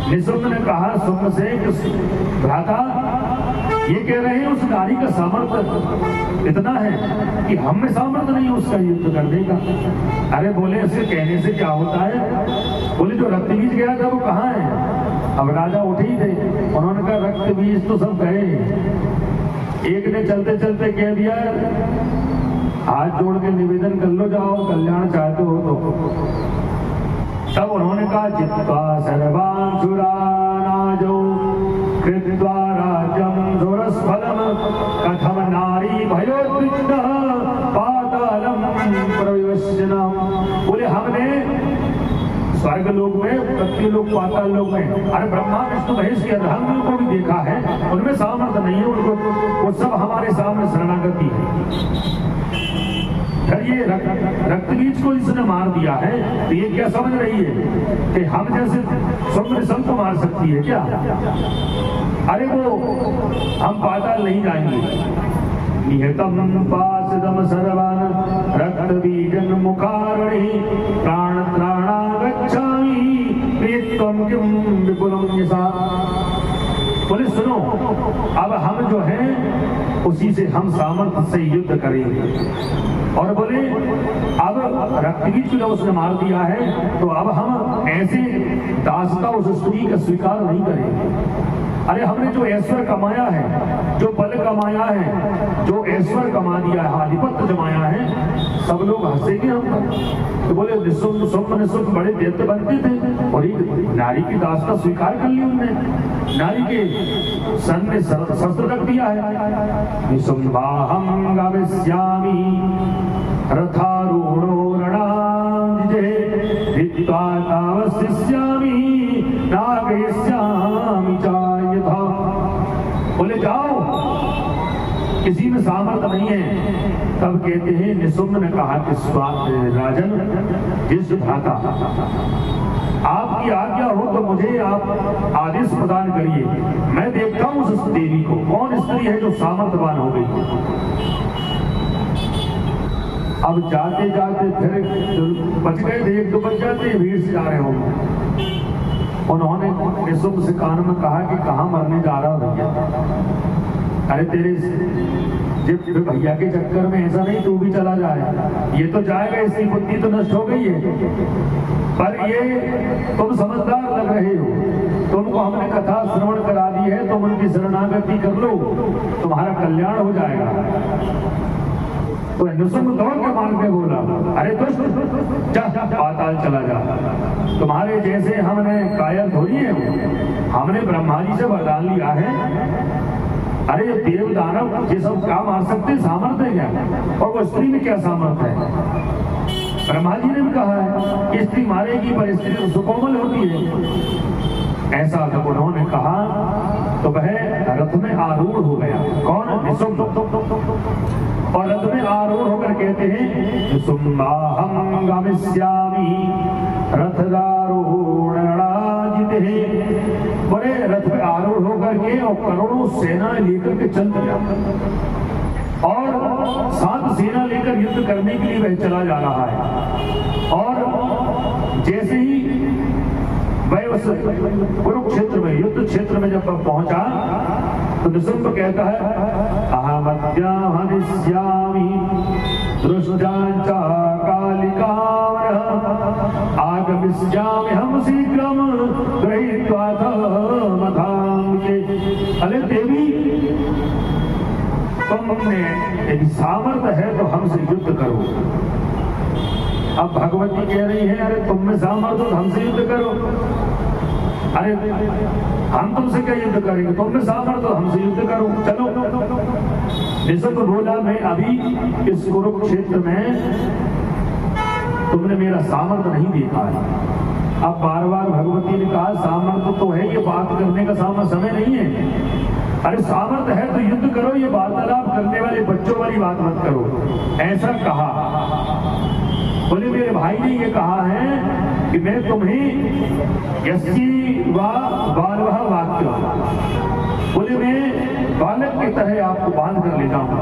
S1: निशम्भ ने कहा सुम्भ से कि भ्राता ये कह रहे हैं उस नारी का सामर्थ्य इतना है कि हम में सामर्थ्य नहीं उसका युद्ध करने का। अरे बोले इसके कहने से क्या होता है? बोले जो रक्त बीज गया था वो कहाँ है? अब राजा उठे ही थे, उन्होंने कहा रक्त बीज तो सब गए। एक ने चलते चलते कह दिया हाथ जोड़ के निवेदन कर लो, जाओ कल्याण चाहते हो तो। तब उन्होंने कहा जित्वा सर्वान् सुरानाजौ कृत्वा राज्यं सुरस्फलम् कथम नारी भयोद्विग्नः पातालम् प्रविवस्यनम्। बोले हमने स्वर्ग लोक में, पृथ्वी लोक, पाताल लोक में, अरे ब्रह्मा विष्णु महेश के अधर्मियों को भी देखा है, उनमें सामर्थ्य नहीं है, उनको वो सब हमारे सामने शरणागति है। फिर ये रक्त बीज को इसने मार दिया है तो ये क्या समझ रही है कि हम जैसे सुम्भ को मार सकती है क्या? अरे वो हम पाताल नहीं जाएंगे। निहतम पासदम सर्वान रक्त बीजन मुखारणी प्राण त्राणा गच्छामि प्रियत्वम किम विपुलम यसा। बोले सुनो, अब हम जो हैं उसी से हम सामर्थ्य से युद्ध करेंगे। और बोले अब रक्तबीज को उसने मार दिया है तो अब हम ऐसे दासता उस स्त्री का स्वीकार नहीं करेंगे। अरे हमने जो ऐश्वर्य कमाया है, जो बल कमाया है, जो ऐश्वर्य कमा दिया है, आधिपत्य जमाया है, सब लोग हंसेंगे हम पर। तो बोले निशुम्भ बड़े दैत्य बनते थे और एक नारी की दासता स्वीकार कर ली उन्होंने, नारी के सन में शस्त्र रख दिया है। निशुम्भाहं गमिष्यामि रथारूढ़ो रणांजिजे हित्वा तावस्यामि नागयिष्यामि चायथा। बोले जाओ, किसी में सामर्थ्य नहीं है। तब कहते हैं निशुम्भ ने कहा कि राजन जिस भ्राता आपकी आज्ञा हो तो मुझे आप आदेश प्रदान करिए, मैं देखता हूं उस देवी को, कौन स्त्री है जो सामर्थ्यवान हो गई। अब जाते जाते फिर बच गए थे, एक दो बच जाते, भीड़ से जा रहे होंगे। उन्होंने निशुम्भ से कान में कहा कि कहाँ मरने जा रहा भैया? अरे तेरे जब भैया के चक्कर में ऐसा नहीं तू भी चला जाए, ये तो जाएगा, इसकी बुद्धि तो नष्ट हो गई है। पर ये तुम समझदार लग रहे हो, तुमको हमने कथा श्रवण करा दी है, तुम उनकी शरणागति कर लो, तुम्हारा कल्याण हो जाएगा। तो निशुम्भ दौड़ के मार्ग में बोला, अरे दुष्ट जा पाताल चला जा, तुम्हारे जैसे हमने कायल थोड़ी है, हमने ब्रह्मा जी से वरदान लिया है। अरे ये देव दानव ये सब क्या मार सकते, सामर्थ्य क्या? और वो स्त्री में क्या सामर्थ्य है? ब्रह्मा जी ने भी कहा है कि स्त्री मारेगी पर स्त्री तो सुकोमल होती है। ऐसा जब उन्होंने कहा तो वह रथ में आरूढ़ हो गया। कौन? निशुम्भ। और रथ में आरूढ़ होकर कहते हैं निशुम्भाहं गमिष्यामि रथारूढ़ाजिते। बड़े रथ में आरूढ़ होकर के और करोड़ों सेना लेकर के चल दिया, और 7 सेना लेकर युद्ध करने के लिए वह चला जा रहा है। और जैसे ही वह उस कुरुक्षेत्र में, युद्ध क्षेत्र में जब पहुंचा तो निशुम्भ कहता है अहमद्या हनिष्यामि दृष्टांचा कालिकावरः आगमिष्याम्यहं शीघ्रं गृहीत्वा मधांके। अरे देवी, तुमने यदि सामर्थ्य है तो हमसे युद्ध करो। अब भगवती कह रही है अरे तुम में सामर्थ्य तो हमसे युद्ध करो। अरे हम तुमसे क्या युद्ध करेंगे, तुम में सामर्थ्य तो हमसे युद्ध करो, चलो। निशुम्भ बोला मैं अभी इस कुरुक्षेत्र में तुमने मेरा सामर्थ्य नहीं देखा है। अब बार बार भगवती ने कहा सामर्थ्य तो है, ये बात करने का समय नहीं है। अरे सामर्थ्य है तो युद्ध करो, ये वार्तालाप करने वाले बच्चों वाली बात मत करो। ऐसा कहा। बोले मेरे भाई ने ये कहा है कि मैं तुम्हें यस्सी वा बालवः वाक्य, बोले मैं बालक की तरह आपको बांध कर ले जाऊंगा,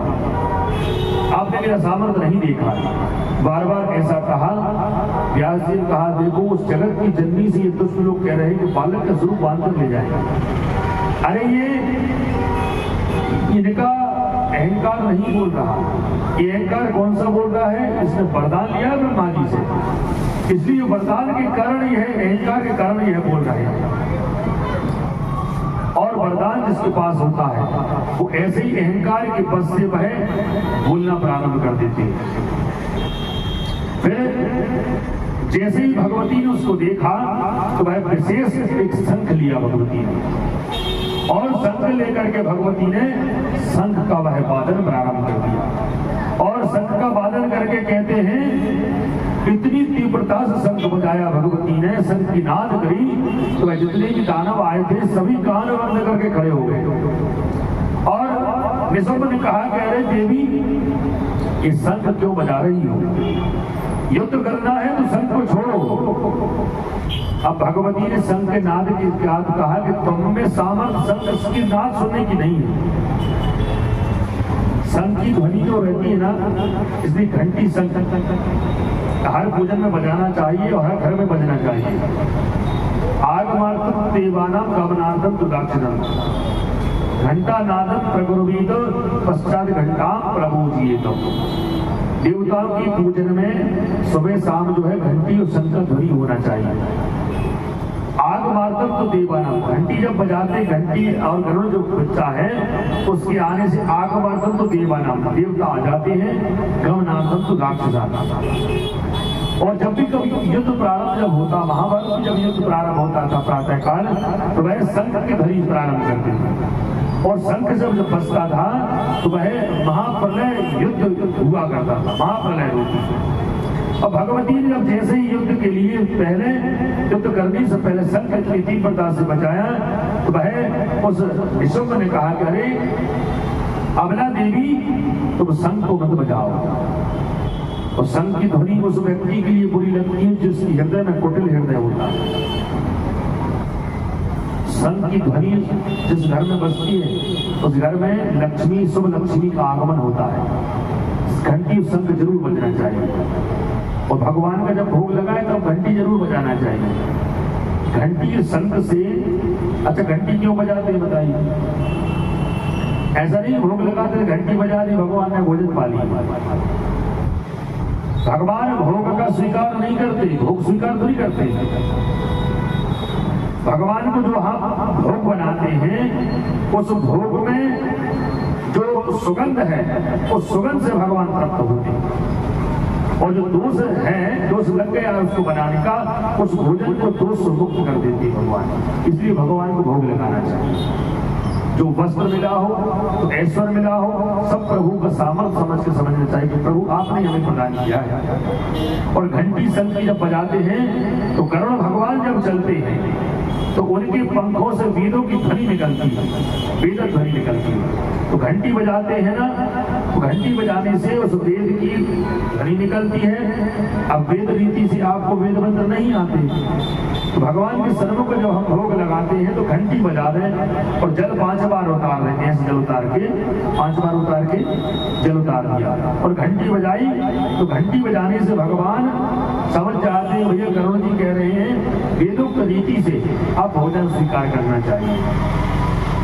S1: आपने मेरा सामर्थ्य नहीं देखा। बार बार ऐसा कहा। व्यास जी ने कहा देखो उस जगत की जननी से ये दुष्ट लोग कह रहे हैं कि बालक का स्वरूप बांध कर ले जाएगा। अरे ये इनका अहंकार नहीं बोल रहा। ये अहंकार कौन सा बोल रहा है, इसने वरदान लिया ब्रह्मा जी से, इसलिए वरदान के कारण यह अहंकार के कारण यह बोल रहे हैं। और वरदान जिसके पास होता है वो ऐसे ही अहंकार के बस से वह बोलना प्रारंभ कर देते हैं। फिर जैसे ही भगवती ने उसको देखा तो वह विशेष एक शंख लिया भगवती ने, और शंख लेकर के भगवती ने शंख का वह वादन प्रारंभ कर दिया। और शंख का वादन करके कहते हैं इतनी तीव्रता से शंख बजाया भगवती ने, शंख की नाद करी तो जितने भी दानव आए थे सभी कान बंद करके खड़े हो गए। और निशुम्भ ने कहा कि अरे देवी ये शंख क्यों बजा रही हो, युद्ध करना है तो शंख को छोड़ो। अब भगवती ने शंख के नाद के बाद कहा कि तुम में सामर्थ्य शंख की नाद सुनने की नहीं है। शंख की ध्वनि जो रहती है ना, इसलिए घंटी शंख हर पूजन में बजाना चाहिए और हर घर में बजना चाहिए। आगमार्थम देवानाम गमनार्थम दुदाक्षिणम घंटा नादम प्रगुरवीत पश्चात घंटा प्रबोधियेत। देवताओं की पूजन में सुबह शाम जो है घंटी और शंख ध्वनि होना चाहिए। आगमार्थम तो देवानाम, घंटी जब बजाते घंटी और गरुड़ जो बच्चा है उसके आने से आगमार्थम तो देवानाम, देवता आ जाते हैं। गमनार्थम तो राक्षस। और जब भी कभी युद्ध प्रारंभ जब होता, महाभारत में जब युद्ध प्रारंभ होता था प्रातः काल, तो वह शंख की ध्वनि प्रारंभ करते थे। और शंख जब बजता था तो वह महाप्रलय युद्ध हुआ करता था, महाप्रलय होती। और भगवती ने जब जैसे ही युद्ध के लिए पहले युद्ध करने से पहले शंख की तीव्रता से बचाया तो वह उस निशुम्भ ने कहा कि अरे अबला देवी तुम शंख को मत बजाओ। और शंख की ध्वनि उस व्यक्ति के लिए बुरी लगती है जिसके हृदय में कुटिल हृदय होता है। शंख की ध्वनि जिस घर में बजती है उस घर में लक्ष्मी, शुभ लक्ष्मी का आगमन होता है। घंटी शंख जरूर बजना चाहिए। और भगवान का जब भोग लगाए तब घंटी जरूर बजाना चाहिए। घंटी शंख से, अच्छा घंटी क्यों बजाते हैं बताइए? ऐसा नहीं भोग लगाते घंटी बजा दी भगवान ने भोजन पा लिया। भगवान भोग का स्वीकार नहीं करते, भोग स्वीकार तो नहीं करते। भगवान को जो हम भोग बनाते हैं उस भोग में जो सुगंध है उस सुगंध से भगवान प्राप्त होते हैं। और जो दोष है, दोष लग गया उसको बनाने का, उस भोजन को दोष से मुक्त कर देते हैं भगवान। इसलिए भगवान को भोग लगाना चाहिए। जो वस्त्र मिला हो, तो ऐश्वर्य मिला हो, सब प्रभु का सामर्थ्य समझ के समझना चाहिए कि प्रभु आपने हमें प्रदान किया है। और घंटी शंख जब बजाते हैं तो गरुड़ भगवान जब चलते हैं तो उनके पंखों से वेदों की ध्वनि निकलती है, वेद ध्वनि निकलती है। तो घंटी बजाते हैं ना, तो घंटी बजाने से उस वेद की ध्वनि निकलती है। अब वेद रीति से आपको वेद मंत्र नहीं आते तो भगवान के सन्मुख जब हम भोग लगाते हैं तो घंटी बजा दें और जल 5 बार उतार देते हैं। जल उतार के 5 बार उतार के जल उतार दिया और घंटी बजाई तो घंटी बजाने से भगवान समझ जाते हैं भैया गरुड़ जी कह रहे हैं वेदोक्त रीति से आप भोजन स्वीकार करना चाहिए।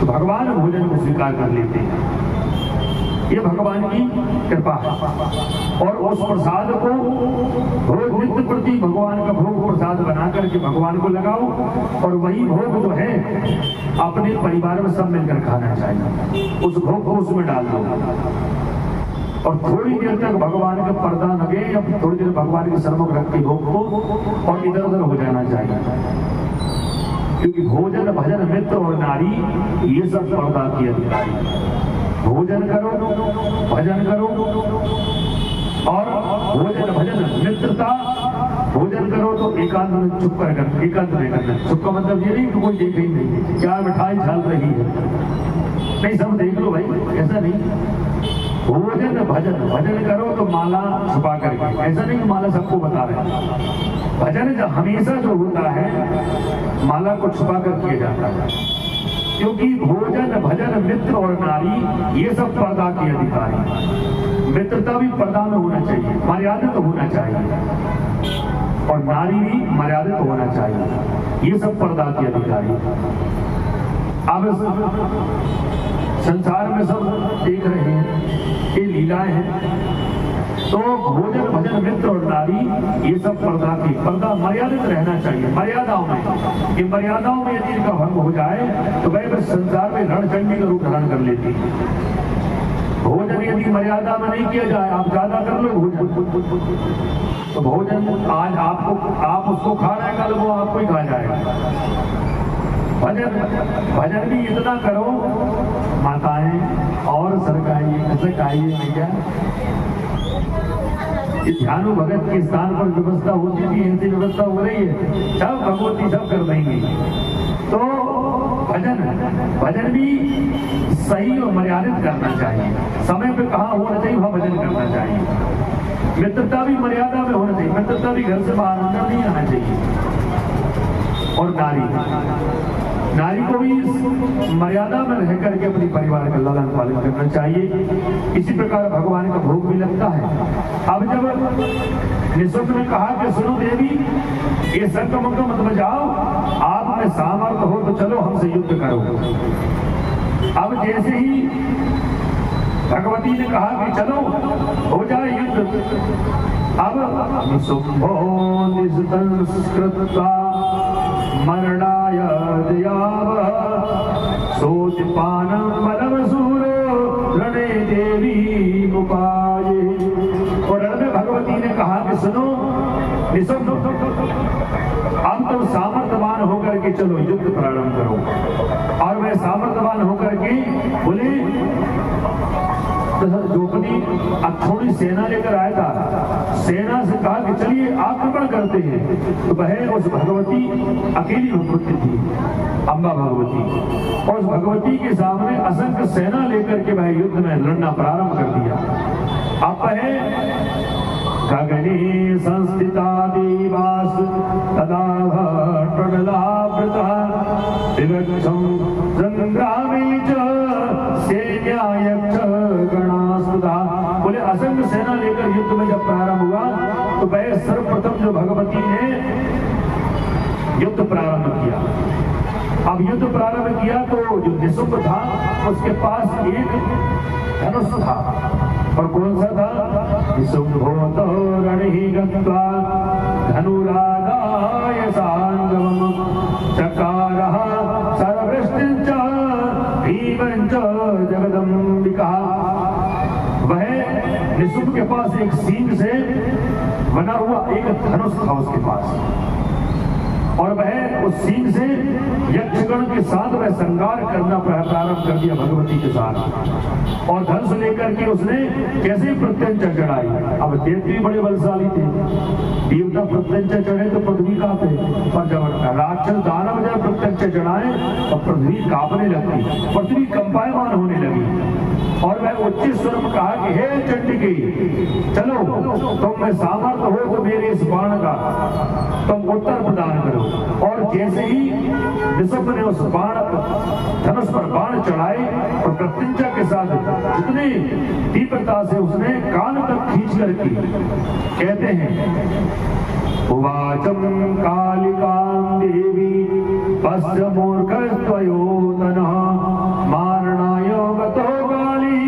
S1: तो भगवान भोजन को स्वीकार कर लेते हैं। ये भगवान की कृपा है। और उस प्रसाद को रोज नित्य प्रति भगवान का भोग प्रसाद बना करके भगवान को लगाओ, और वही भोग जो है अपने परिवार में सब मिलकर खाना चाहिए। उस भोग को उसमें डाल दो और थोड़ी देर तक भगवान का पर्दा लगे या थोड़ी देर भगवान के सम्मुख रख के भोग को और इधर उधर हो जाना चाहिए, क्योंकि भोजन भजन मित्र और नारी ये सब पर्दा की अधिकारी। भोजन करो, भजन करो, और भोजन भजन मित्रता। भोजन करो तो एकांत में चुप कर, एकांत में करना। चुप का मतलब ये नहीं कि कोई देखे ही नहीं क्या मिठाई चल रही है, नहीं सब देख लो भाई, ऐसा नहीं। भोजन भजन, भजन करो तो माला छुपा करके, ऐसा नहीं कि माला सबको बता रहे। भजन जो हमेशा जो होता है माला को छुपा कर किया जाता है, क्योंकि भोजन भजन मित्र और नारी ये सब पर्दा के अधिकारी। मित्रता भी पर्दा में होना चाहिए, मर्यादित होना चाहिए, और नारी भी मर्यादित होना चाहिए, ये सब पर्दा के अधिकारी। अब संसार में सब देख रहे हैं ये लीलाएं हैं, तो भोजन भजन मित्र और नारी ये सब पर्दा की, पर्दा मर्यादित रहना चाहिए, मर्यादाओं में। ये मर्यादाओं में यदि इनका भंग हो जाए तो वह संसार में रणचंडी का रूप धारण कर लेती है। भोजन यदि मर्यादा में नहीं किया जाए, आप ज्यादा कर लो भोजन, तो भोजन आज आपको, आप उसको खा रहे हैं, कल वो आपको ही खा जाएगा। भजन भी इतना करो, माताएं और सरकाइए भैया। ध्यानु भगत के स्थान पर व्यवस्था होती थी, ऐसी व्यवस्था हो रही है, सब भगवती सब कर देंगे। तो भजन भी सही और मर्यादित करना चाहिए, समय पे कहाँ होना चाहिए वहाँ भजन करना चाहिए। मित्रता भी मर्यादा में होना चाहिए, मित्रता भी घर से बाहर अंदर नहीं आना चाहिए। और नारी को भी इस मर्यादा में रह करके अपने परिवार का लालन पालन करना चाहिए। इसी प्रकार भगवान का भोग भी लगता है। अब जब निशुम्भ ने कहा कि सुनो देवी, ये शंख मत बजाओ, आप में सामर्थ्य हो तो चलो हमसे युद्ध करो। अब जैसे ही भगवती ने कहा कि चलो हो जाए युद्ध, अब निशुम्भो निस्तंस्कृत्वा मरणाय दयाव सोतिपानं बलवसूरो रणे देवी मुपाये। और रण में भगवती ने कहा कि सुनो निशुम्भ, अब तुम सामर्थ्यवान होकर के चलो युद्ध प्रारंभ करो। और वह सामर्थ्यवान होकर के बोले, द्रौपदी अब थोड़ी सेना लेकर आया था, सेना से कहा कि चलिए आक्रमण करते हैं। तो वह उस भगवती अकेली भगवती थी, अम्बा भगवती, और उस भगवती के सामने असंख्य सेना लेकर के वह युद्ध में लड़ना प्रारंभ कर दिया। अब है गगने संस्थिता देवास तदा टडलावृता विवक्षं संग्रामे च सेनायक्ष गणास्तुता। बोले असंख्य सेना लेकर युद्ध में जब प्रारंभ हुआ तो वह सर्वप्रथम जो भगवती ने युद्ध प्रारंभ किया। अब युद्ध प्रारंभ किया तो जो निशुम्भ था उसके पास एक धनुष था, और कौन सा था? निशुम्भो तो रणहि गत्वा धनुरादाय सांगमं चकारः सर्ववृष्टिं च भीमं च जगदम्बिका। वह निशुम्भ के पास एक सींग से बना हुआ एक धनुष था उसके पास, और वह उस सींग से यक्षगण के साथ वह संगार करना प्रारंभ कर दिया भगवती के साथ। और धनुष लेकर के उसने कैसे प्रत्यंचा चढ़ाई। अब देवती बड़े बलशाली थे, देवता प्रत्यंचा चढ़े तो पृथ्वी कांपे, पर जब राक्षस दानव जब प्रत्यंचा चढ़ाए तो पृथ्वी कांपने लगी, पृथ्वी कंपायमान होने लगी। और वह उच्च स्वर में कहा कि हे चंडिके, चलो तुम में सामर्थ्य हो तो मेरे इस बाण का तुम उत्तर प्रदान करो। और जैसे ही निशुम्भ ने उस बाण धनुष पर बाण चढ़ाए और प्रत्यंचा के साथ जितने तीव्रता से उसने कान तक खींच करके, कहते हैं उवाचम कालिकां देवी पश्य मूर्खस्त्वयोतनः मारणाय गतो काली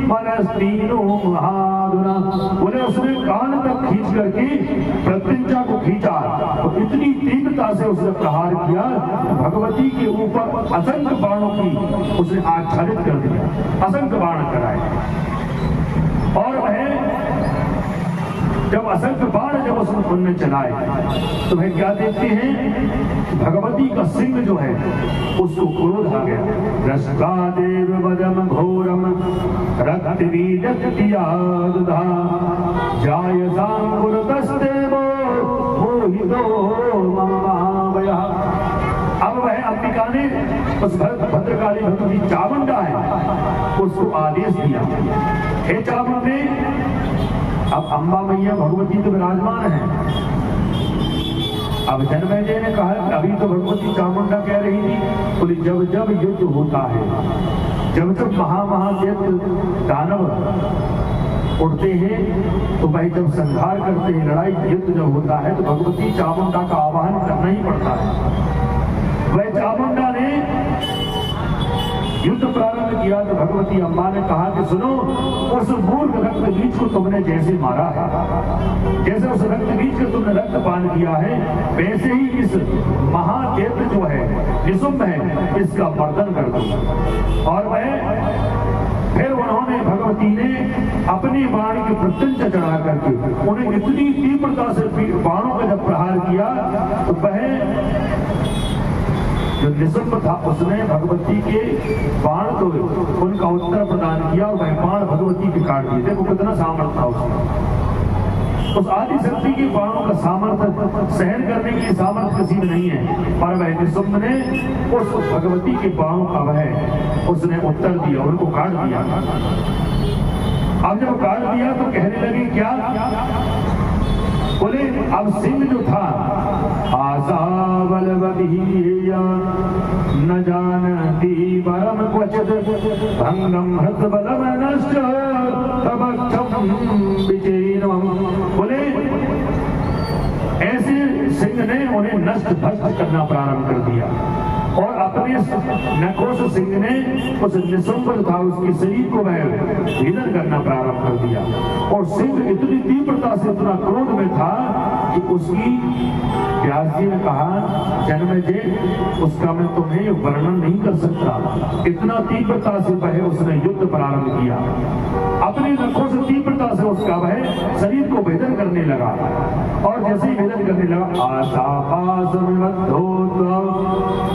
S1: मन तीनों महादुना। बोले उसने कान तक खींच करके प्रत्यंचा को खींचा तो इतनी तीव्रता से उसने प्रहार किया, भगवती के ऊपर असंख्य बाणों की उसने आच्छादित कर दिया, असंख्य बाण कराए। और वह जब असंख्य बाण जब उसने पुण्य चलाए तो वह क्या देखते हैं, भगवती का सिंह जो है उसको क्रोध आ गया। रस्ता देव वदम घोरम रक्त वीरक्तियादुधा जायसांकुरतस्तेवो मोहितो ममावयः। अब वह अंबिका ने उस भद्रकाली भगवती चामुंडा है उसको आदेश दिया, हे चामुंडे, अब अम्बा मैया भगवती तो विराजमान है। अब जन्मेजय ने कहा अभी तो भगवती चामुंडा कह रही थी, बोली जब जब युद्ध होता है, जब जब महादेव दानव उठते हैं तो भाई जब संहार करते हैं, लड़ाई युद्ध जब होता है तो भगवती चामुंडा का आवाहन करना ही पड़ता है। वह चामुंडा ने युद्ध प्रारंभ किया तो भगवती अम्बा ने कहा कि सुनो, उस मूर्ख रक्त बीज को तुमने जैसे मारा है, जैसे उस रक्त बीज का तुमने रक्तपान किया है, वैसे ही इस महादेव जो है निशुंभ है इसका मर्दन कर दो। और वह फिर उन्होंने भगवती ने अपनी बाण की प्रत्यंचा चढ़ा करके उन्हें इतनी तीव्रता से बाणों का जब प्रहार किया तो वह जो निशुंभ था उसने भगवती के बाण को उनका उत्तर प्रदान किया और वह बाण भगवती के काट दिए। देखो कितना सामर्थ्य था उसमें। उस आदि शक्ति के बाणों का सामर्थ्य सहन करने की सामर्थ्य किसी में नहीं है, पर वह निशुंभ ने उस भगवती के बाणों का वह उसने उत्तर दिया, उनको काट दिया। अब जब काट दिया तो कहने लगे क्या, बोले अब सिंह जो था आशा बलवदीया न जानती परम क्वचित भंगम हृत बलम नष्ट तबक्षम विचेनम। बोले ऐसे सिंह ने उन्हें नष्ट भ्रष्ट करना प्रारंभ कर दिया और अपने नखों से सिंह ने उस निशुंभ था उसके शरीर को वह भेदन करना प्रारंभ कर दिया। और सिंह इतनी तीव्रता से इतना क्रोध में था कि उसकी व्यास जी ने कहा, जन्मेजय उसका मैं तुम्हें वर्णन नहीं कर सकता, इतना तीव्रता से वह उसने युद्ध प्रारंभ किया, अपने नखों से तीव्रता से उसका वह शरीर को भेदन करने लगा। और जैसे ही भेदन करने लगा आशा पास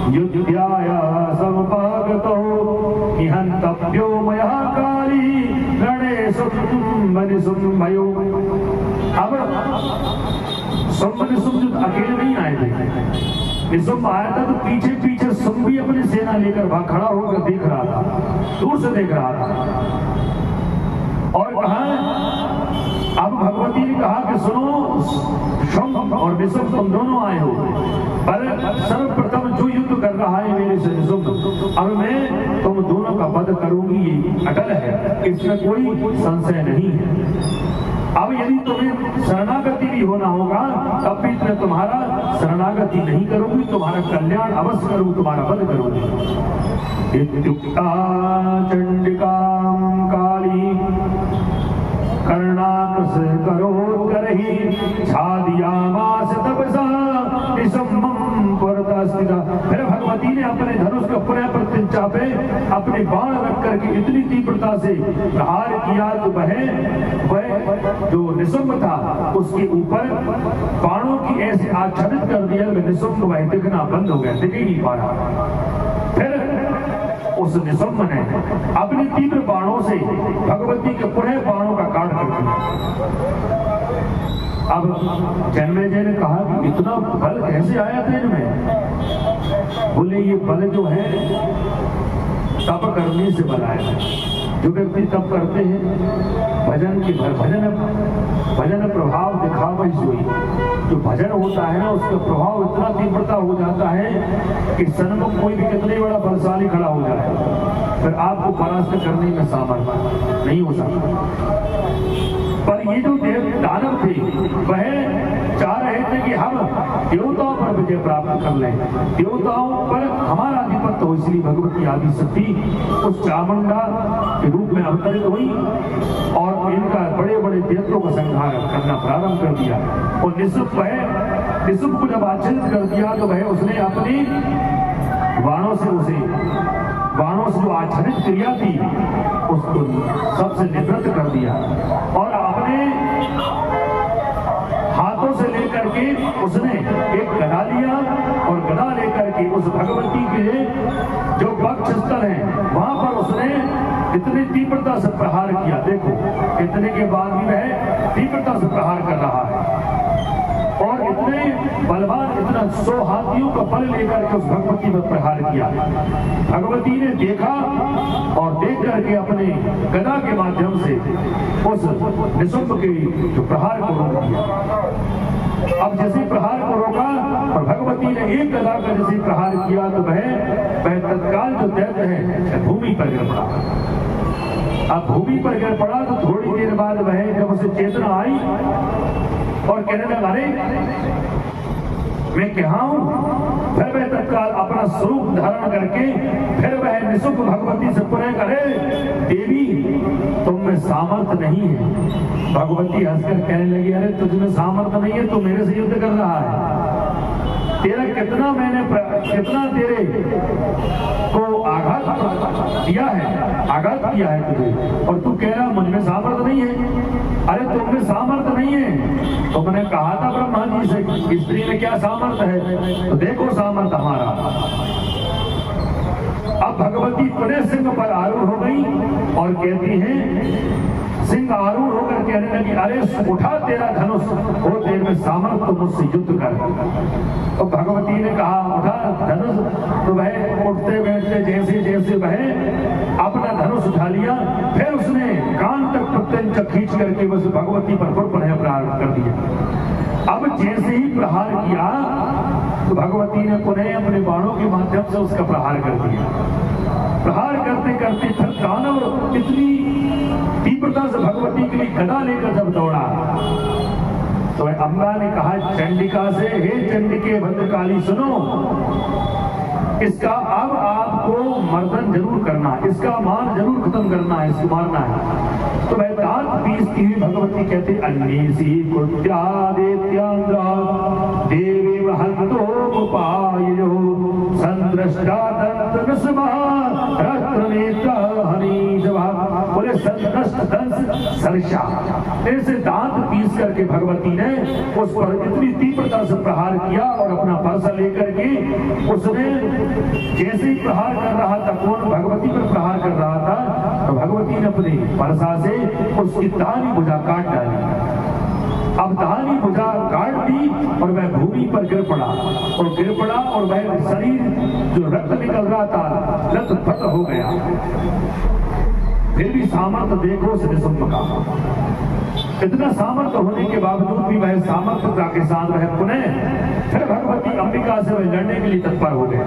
S1: युद्ध्याया समपागतो निहंतव्यो मया काली रणेशुम्भनिशुम्भयो। अब शुंभ अकेले नहीं आए थे, निशुंभ आया था तो पीछे पीछे शुंभ भी अपनी सेना लेकर वहां खड़ा होकर देख रहा था, दूर से देख रहा था। और कहा अब भगवती ने कहा कि सुनो, शुंभ और निशुंभ तुम दोनों आए हो, पर सर्वप्रथम जो युद्ध कर रहा है मेरे से निशुंभ, अब मैं तुम दोनों का वध करूंगी, ये अटल है, इसमें कोई संशय नहीं है। अब यदि तुम्हें शरणागति भी होना होगा तब भी मैं तुम्हारा शरणागति नहीं करूंगी, तुम्हारा कल्याण अवश्य करूंगी, तुम्हारा वध करूंगी। इत्युक्ता चंडिकां काली कर्णाकस करोत्करहि छादयामास तपसा निशुम्भं पुरतः स्थिता। फिर भगवती ने अपने धनुष का पुनः प्रत्यंचा पे अपने बाण रख करके इतनी तीव्रता से प्रहार किया तो वह जो निशुंभ था उसके ऊपर बाणों की ऐसे आच्छादित कर दिया कि निशुंभ वह दिखना बंद हो गया, दिख ही नहीं पा रहा। फिर उस निशुंभ ने अपनी तीव्र बाणों से भगवती के पुनः बाणों का काट कर दिया। अब जन्मेजय ने कहा कि इतना बल कैसे आया था इनमें? बोले ये बल जो है तप करने से बल आया है। जो व्यक्ति तप करते हैं भजन प्रभाव दिखावा ही सोई, जो भजन होता है ना उसका प्रभाव इतना तीव्रता हो जाता है कि सन्मुख कोई भी कितने बड़ा बलशाली खड़ा हो जाए फिर आपको परास्त करने में सामर्थ्य नहीं हो सकता। पर ये जो देव दानव थे वह चाह रहे थे कि हम देवताओं पर विजय प्राप्त कर लें, देवताओं पर हमारा आधिपत्य हो। इसलिए भगवती आदिशक्ति उस चामुंडा के रूप में अवतरित हुई और इनका बड़े बड़े दैत्यों का संहार करना प्रारंभ कर दिया। और निशुंभ को जब आच्छादित कर दिया तो वह उसने अपनी बाणों से जो आच्छादित क्रिया थी उसको सबसे निवृत्त कर दिया और अपने हाथों से लेकर के उसने एक गदा लिया और गदा लेकर के उस भगवती के जो वक्ष स्थल है वहां पर उसने इतनी तीव्रता से प्रहार किया। देखो इतने के बाद भी वह तीव्रता से प्रहार कर रहा है और इतने बलवान, इतना 100 हाथियों का बल लेकर के उस भगवती पर प्रहार किया। भगवती ने देखा और देख करके अपने गदा के माध्यम से उस निशुंभ के जो प्रहार को रोक दिया। अब जैसे प्रहार को रोका और भगवती ने एक गदा का जैसे प्रहार किया तो वह तत्काल जो दैत्य है भूमि पर गिर पड़ा। अब भूमि पर गिर पड़ा तो थोड़ी देर बाद वह जब उसे चेतना आई और कहने लगा अरे मैं क्या हूं, फिर वह तत्काल अपना स्वरूप धारण करके फिर वह निशुंभ भगवती से पुनः करे देवी तुम में सामर्थ्य नहीं है। भगवती हंसकर कहने लगी अरे तुझ में सामर्थ्य नहीं है, तू मेरे से युद्ध कर रहा है। तेरा कितना तेरे को आघात किया है तुझे और तू कह रहा मुझ में सामर्थ्य नहीं है। अरे तुम में सामर्थ्य नहीं है तो मैंने कहा था ब्रह्मा जी से स्त्री में क्या सामर्थ्य है, तो देखो सामर्थ्य हमारा। अब भगवती पुनः सिंह पर आरूढ़ हो गई और कहती है, सिंह आरूढ़ होकर कहने लगी अरे उठा तेरा धनुष, और देर में सामर्थ्य तो मुझसे युद्ध कर। तो भगवती ने कहा उठा धनुष, तो वह उठते बैठते जैसे जैसे वह अपना धनुष उठा लिया, फिर उसने कान तक प्रत्यंच खींच करके बस भगवती पर पुनः प्रहार कर दिया। अब जैसे ही प्रहार किया तो भगवती ने पुनः अपने बाणों के माध्यम से उसका प्रहार कर दिया। प्रहार करते करते फिर दानव इतनी तीव्रता से भगवती के लिए गदा लेकर जब दौड़ा तो अम्बा ने कहा चंडिका से, हे चंडिके भद्रकाली सुनो, इसका अब आपको मर्दन जरूर करना, इसका मान जरूर खत्म करना है, इसको मारना है। तो वह दांत पीसती हुई भगवती कहते अन्येसी कुत्यादित्यांद्रा देवी महंतो उपायो संदृष्टा दंत बोले संदृष्ट दंत सरसा। ऐसे दांत पीस करके भगवती ने उस पर इतनी तीव्रता से प्रहार किया और अपना फरसा लेकर के उसने जैसे ही प्रहार कर रहा था, कौन भगवती पर प्रहार कर रहा था, तो भगवती ने अपने फरसा से उसकी दाहिनी भुजा काट डाली। अब दाहिनी भुजा काट दी और वह भूमि पर गिर पड़ा और वह शरीर जो रक्त निकल रहा था लथपथ हो गया। फिर भी सामर्थ्य देखो उस निशुंभ का, इतना सामर्थ्य होने के बावजूद भी वह सामर्थ्यता के साथ वह पुनः फिर भगवती अंबिका से वह लड़ने के लिए तत्पर हो गए।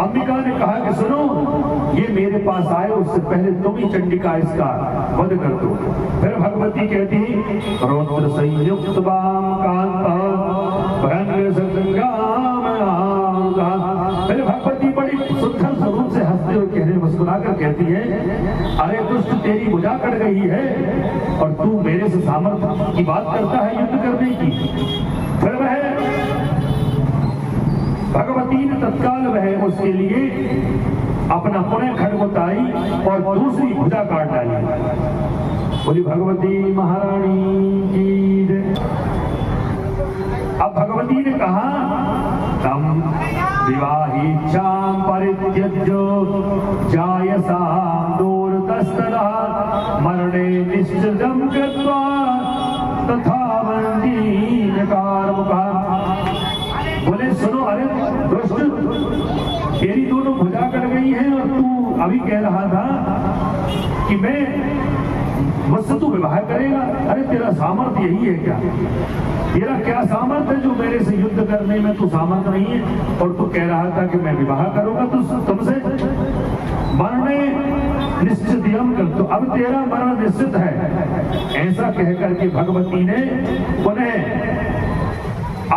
S1: अंबिका ने कहा कि सुनो, ये मेरे पास आए उससे पहले तुम ही चंडिका इसका वध कर दो। फिर भगवती कहती रौद्र संयुक्त फिर भगवती बड़ी सुंदर स्वरूप से हंसते हुए कहने मुस्कुराकर कहती है अरे दुष्ट तेरी भुजा कट गई है और तू मेरे से सामर्थ्य की बात करता है युद्ध करने की। फिर वह भगवती ने तत्काल वह उसके लिए अपना पुनः खड्ग उठाई और दूसरी भुजा काट डाली। बोली भगवती महारानी की जय। अब भगवती ने कहा तम विवाहीच्छां परित्यज्य जायसां दूरतस्तदा मरणे निश्चितं कृत्वा तथा वन्दीनकारमुखा। बोले सुनो, अरे दुष्ट तेरी दोनों भुजा कट गई है और तू अभी कह रहा था कि मैं मुझसे तू विवाह करेगा। अरे तेरा सामर्थ्य यही है क्या? तेरा क्या सामर्थ्य है जो मेरे से युद्ध करने में तू सामर्थ्य नहीं है और तू कह रहा था कि मैं विवाह करूंगा तुमसे। मरने निश्चित कर, तो अब तेरा मरण निश्चित है। ऐसा कहकर के भगवती ने पुनः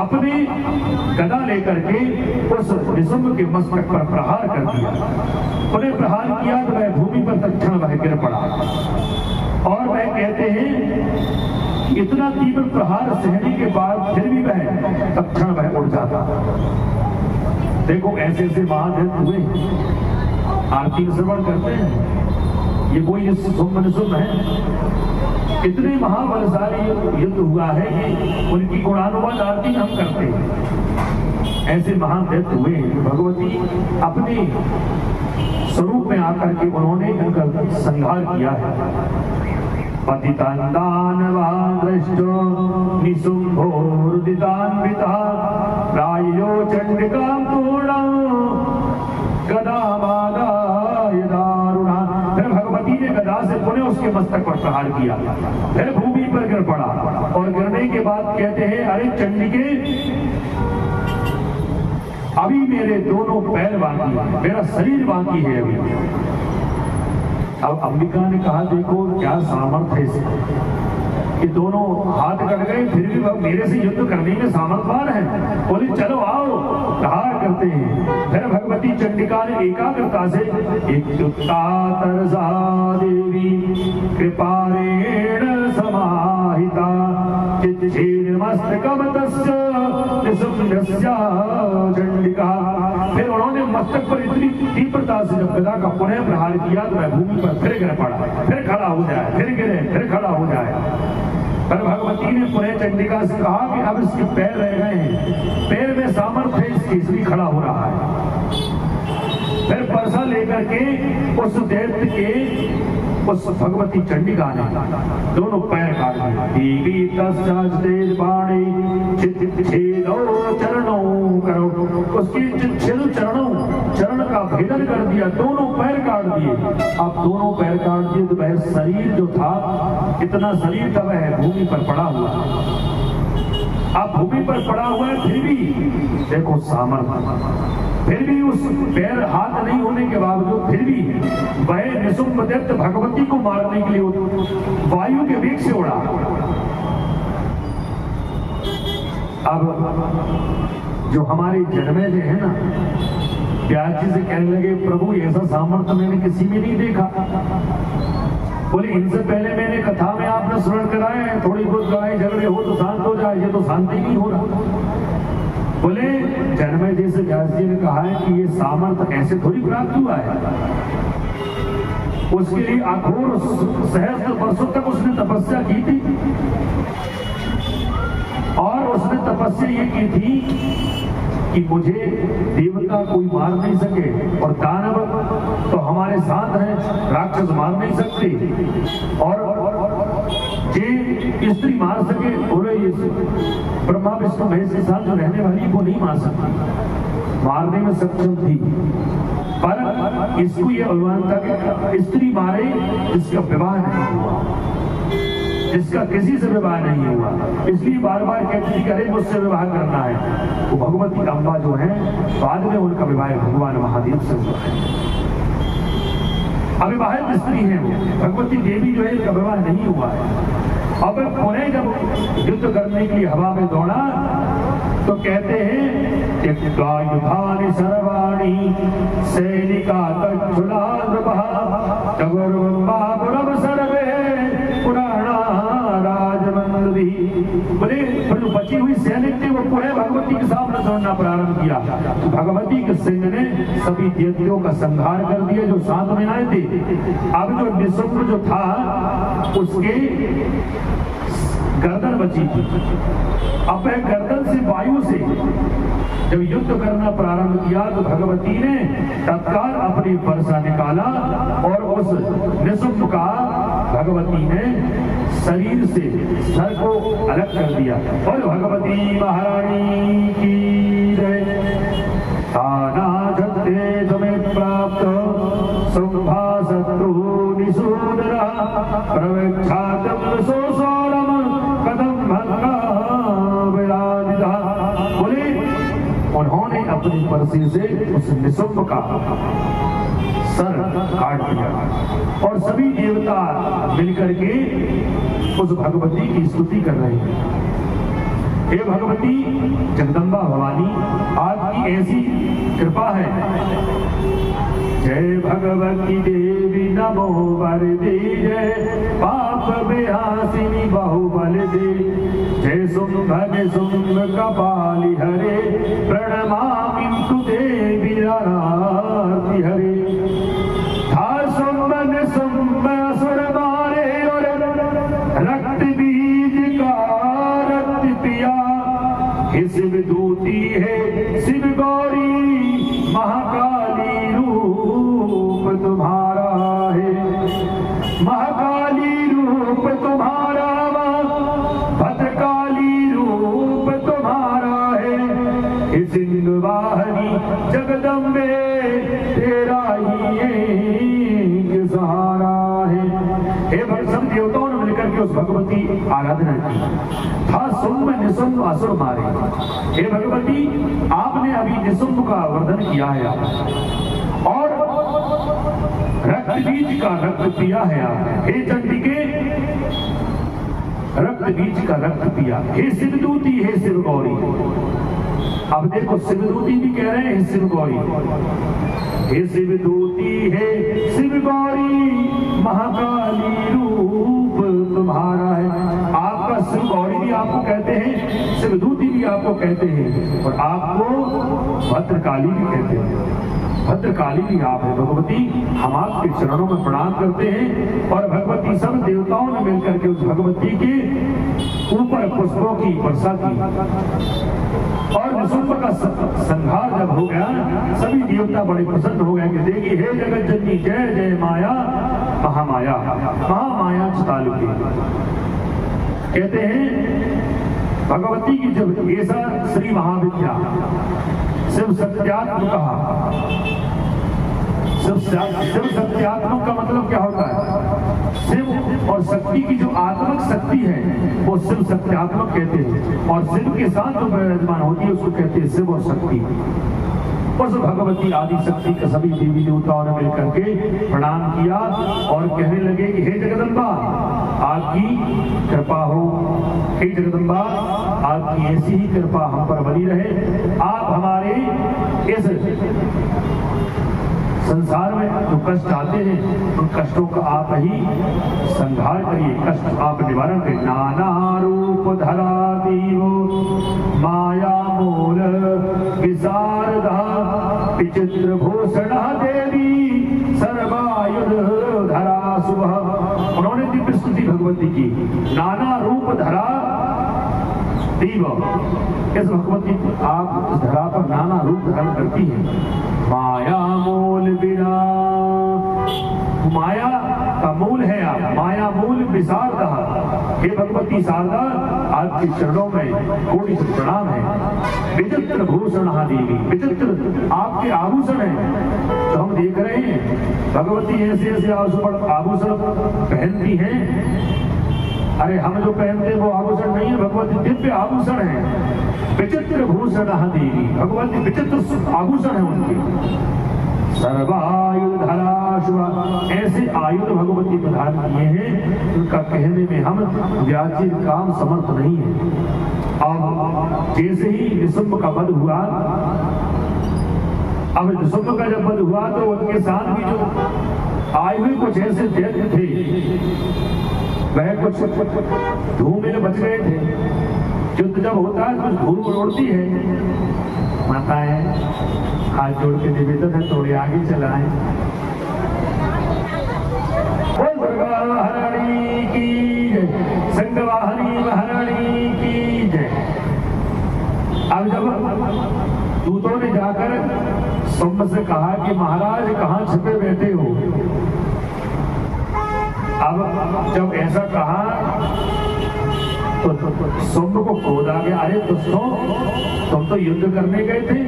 S1: अपने गदा लेकर के उस निशुम्भ के मस्तक पर प्रहार कर दिया। उन्हें प्रहार किया तो वह भूमि पर तत्क्षण वह गिर पड़ा। और वह कहते हैं इतना तीव्र प्रहार सहने के बाद फिर भी वह तत्क्षण वह उड़ जाता। देखो ऐसे ऐसे महादेव हुए, आरती श्रवण करते हैं, ये कोई निशुम्भ है। इतने महाबलशाली युद्ध हुआ है कि उनकी गुणानुवाद आरती हम करते हैं। ऐसे महादेव हुए भगवती अपने स्वरूप में आकर के उन्होंने उनका संहार किया है। पतितान् दानवान् दृष्टो निशुम्भोरुदितान्वितः प्रायो चण्डिकां तूर्णं गदामादाय दारुणा। फिर भगवती ने गदा से पुनः उसके मस्तक पर प्रहार किया, फिर भूमि पर गिर पड़ा और गिरने के बाद कहते हैं अरे चंडिके, अभी मेरे दोनों पैर बाकी है, मेरा शरीर बाकी है अभी। अब अंबिका ने कहा देखो क्या सामर्थ्य है कि दोनों हाथ कट गए फिर भी वह मेरे से युद्ध करने में सामर्थ्यवान है। बोले चलो आओ प्रहार करते हैं। फिर भगवती चंडिका ने एकाग्रता से इत्युक्ता तरसा देवी कृपारेण समाहिता चिच्छेदमस्तकं तस्य निशुम्भस्य चंडिका। फिर उन्होंने मस्तक पर इतनी तीव्रता से जब गदा का पुनः प्रहार किया तो वह भूमि पर फिर गिर पड़ा, फिर खड़ा हो जाए, फिर गिरे, फिर खड़ा हो जाए। पर भगवती ने पुनः चंडिका से कहा कि अब इसके पैर रह गए हैं, पैर में सामर्थ्य है इसकी, इसलिए खड़ा हो रहा है। फिर परसा लेकर के उस दैत्य के उस भगवती चंडिका ने दोनों पैर काट दिए। उसके चरण का भेदन कर दिया, दोनों पैर काट दिए। अब दोनों पैर काट दिए तो वह शरीर जो था, इतना शरीर था वह भूमि पर पड़ा हुआ। अब भूमि पर पड़ा हुआ है फिर भी देखो सामर्थ्य, फिर भी उस पैर हाथ नहीं होने के बावजूद फिर भी वह निशुम्भ दैत्य भगवती को मारने के लिए वायु के वेग से उड़ा। अब जो हमारे जन्मेजय है ना, व्यास जी से कहने लगे प्रभु ऐसा सामर्थ्य मैंने किसी में नहीं देखा। बोले इनसे पहले मैंने कथा में आपने स्मरण कराया है, थोड़ी बहुत लड़ाई झगड़े हो तो शांत हो जाए, ये तो शांति नहीं हो रहा। बोले जन्मेजय से व्यास जी ने कहा है कि ये सामर्थ्य ऐसे थोड़ी प्राप्त हुआ है, उसके लिए अघोर सहस्त्र वर्षों तक उसने तपस्या की थी। और उसने तपस्या ये की थी कि मुझे देवता कोई मार नहीं सके, और दानव तो हमारे साथ हैं, राक्षस मार नहीं सकते, और जे स्त्री मार सके, बोले ब्रह्मा विष्णु महेश के साथ जो रहने वाली वो नहीं मार सकती, मारने में सक्षम थी। पर इसको ये अनुमान था कि स्त्री मारे जिसका विवाह नहीं हुआ, जिसका किसी से विवाह नहीं हुआ, इसलिए बार बार कहती थी अरे मुझसे विवाह करना है। वो भगवती अम्बा जो है बाद में उनका विवाह भगवान महादेव से हुआ है। अविवाहित स्त्री है वो, भगवती देवी जो है इसका विवाह नहीं हुआ है। अब पुणे जब युद्ध करने की हवा में दौड़ा तो कहते हैं युधानि सर्वाणि सैनिका सर्वे पुराणा राजमंदी। बोले जो बची हुई सैनिक थे वो पुणे भगवती के सामने दौड़ना प्रारंभ किया। तो भगवती के सिंह ने सभी दैत्यों का संहार कर दिया जो साथ में आए थे। अब जो निशुम्भ जो था उसके गर्दन बची थी। अब वह गर्दन से वायु से जब युद्ध करना प्रारंभ किया तो भगवती ने तत्काल अपनी वर्षा निकाला और उस निशुम्भ का भगवती ने शरीर से सर को अलग कर दिया। और भगवती महारानी की जय। तुम्हें प्राप्त शुंभा शत्रु निशूदरा प्रवेक्षातम सोसोरम कदम भंगा विराजिता। बोले उन्होंने अपनी परसी से उस निशुम्भ का सर काट दिया और सभी देवता मिलकर के उस भगवती की स्तुति कर रहे हैं। हे भगवती जगदम्बा भवानी आपकी ऐसी कृपा है। जय भगवती देवी नमो वरदे, जय पाप विहासिनी बाहुबल दे, जय शुंभ निशुंभ कपाली हरे, प्रणमामि तु देवी आरती हरे। था शुंभ निशुंभ असुर मारे और रक्त बीज का रक्त पिया, हे शिव दूती है शिव गौरी, महाकाली रूप तुम्हारा है, महाकाली रूप तुम्हारा, भद्रकाली रूप तुम्हारा है, हे सिंह वाहनी जगदम्बे तेरा ही एक सहारा है। हे भक्त सब देवताओं ने मिलकर के उस भगवती आराधना की। था शुंभ निशुंभ असुर मारे, हे भगवती आपने अभी निशुंभ का वर्धन किया है और रक्त बीज का रक्त पिया है आपने। हे चंडिके रक्त बीज का रक्त पिया, हे शिवदूती हे शिव गौरी। अब देखो शिवदूती भी कह रहे हैं शिव गौरी, हे शिवदूती हे शिव गौरी, महाकाली रूप तुम्हारा है। आपका शिव गौरी भी आपको कहते हैं, शिवदूती भी आपको कहते हैं और आपको भद्रकाली भी कहते हैं। भद्रकाली भी आप है भगवती। हम आपके चरणों में प्रणाम करते हैं और भगवती सब देवताओं ने मिलकर के उस भगवती के ऊपर पुष्पों की वर्षा की और निशुंभ का संहार जब हो गया, सभी देवता बड़े प्रसन्न हो गए कि देखिए हे जगत जननी जय जय माया महामाया, महामाया चालुकी। कहते हैं भगवती की जब ऐसा श्री महाविद्या शिव सत्यात्म कहा। शिव सत्यात्मक का मतलब क्या होता है? शिव और शक्ति की जो आत्मक शक्ति है वो शिव सत्यात्मक कहते हैं और शिव के साथ जो विराजमान होती है उसको कहते हैं शिव और शक्ति। उस भगवती आदि शक्ति के सभी देवी देवताओं ने मिलकर के प्रणाम किया और कहने लगे कि हे जगदम्बा आपकी कृपा हो, हे जगदम्बा आपकी ऐसी ही कृपा हम पर बनी रहे। आप हमारे इस संसार में जो कष्ट आते हैं उन कष्टों का आप ही संहार करिए, कष्ट आप निवारण करिए। नाना रूप धरा देवो माया मूल विशारदा, विचित्र भूषणा देवी सर्वायुध धरा सुबह। उन्होंने दिव्य स्तुति भगवती की। नाना रूप धरा देव, इस भगवती आप इस धरा पर नाना रूप धारण करती है। माया मूल बिना, माया का मूल है आप, माया मूल विशारदा। हे भगवती शारदा आपके चरणों में कोटि प्रणाम है। विचित्र भूषण देवी, विचित्र आपके आभूषण हैं जो हम देख रहे हैं। भगवती ऐसे ऐसे आभूषण पहनती हैं। अरे हम जो पहनते वो आभूषण नहीं है, भगवती दिव्य आभूषण है। विचित्र भूषण देवी, भगवती विचित्र आभूषण है उनके। सर्वायुध धरा शुभ, ऐसे आयुध भगवती प्रदान किए हैं उनका कहने में हम व्याचीन काम समर्थ नहीं है। अब जैसे ही निशुंभ का वध हुआ, अब निशुंभ का जब वध हुआ तो उनके साथ भी जो आए हुए कुछ ऐसे दैत्य थे वह कुछ धूम में बच गए थे। युद्ध जब होता है कुछ धूम उड़ती है। माताएं हाथ जोड़ के निवेदन है थोड़े आगे चलाएं। महारानी की जय, संगवाहनी महारानी की जय। अब जब दूतों ने जाकर शुंभ से कहा कि महाराज कहाँ छिपे बैठे हो, अब जब ऐसा कहा तो शुंभ को क्रोध आ गया। अरे दोस्तों तुम तो युद्ध करने गए थे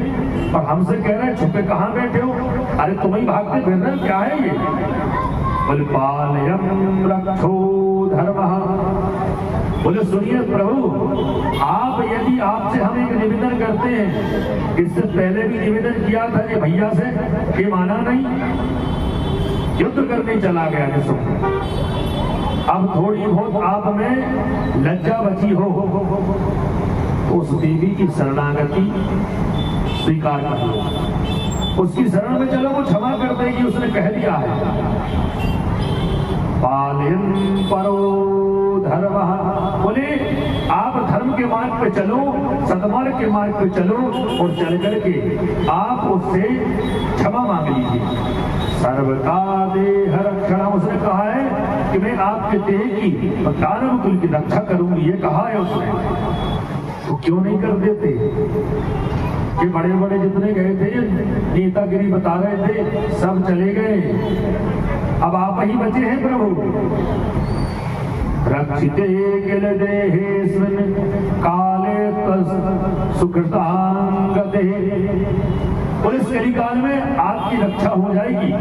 S1: और हमसे कह रहे छुपे कहाँ बैठे हो? अरे तुम ही भागते फिर रहे, क्या है ये? बोले पालयम रक्षो धर्मः। बोले सुनिए प्रभु, आप यदि आपसे हम एक निवेदन करते हैं, इससे पहले भी निवेदन किया था कि भैया से, ये माना नहीं, युद्ध करने चला गया निशुंभ। अब थोड़ी बहुत आप में लज्जा बची हो उस देवी की शरणागति स्वीकार कर लो, उसकी शरण में चलो, वो क्षमा कर देगी, उसने कह दिया है। पालिन परो धर्म, बोले आप धर्म के मार्ग पे चलो, सद्मार्ग के मार्ग पे चलो, और चल करके आप उससे क्षमा मांग लीजिए। सर्वका देह रक्षण, उसने कहा है कि मैं आपके देह की दानव कुल की रक्षा करूंगी, ये कहा है उसने। तो क्यों नहीं कर देते? ये बड़े बड़े जितने गए थे, नेतागिरी बता रहे थे, सब चले गए, अब आप ही बचे हैं प्रभु। रक्षिते किल देहेस्मिन् काले सुकृतांगते, पुलिस कलिकाल में आपकी रक्षा हो जाएगी,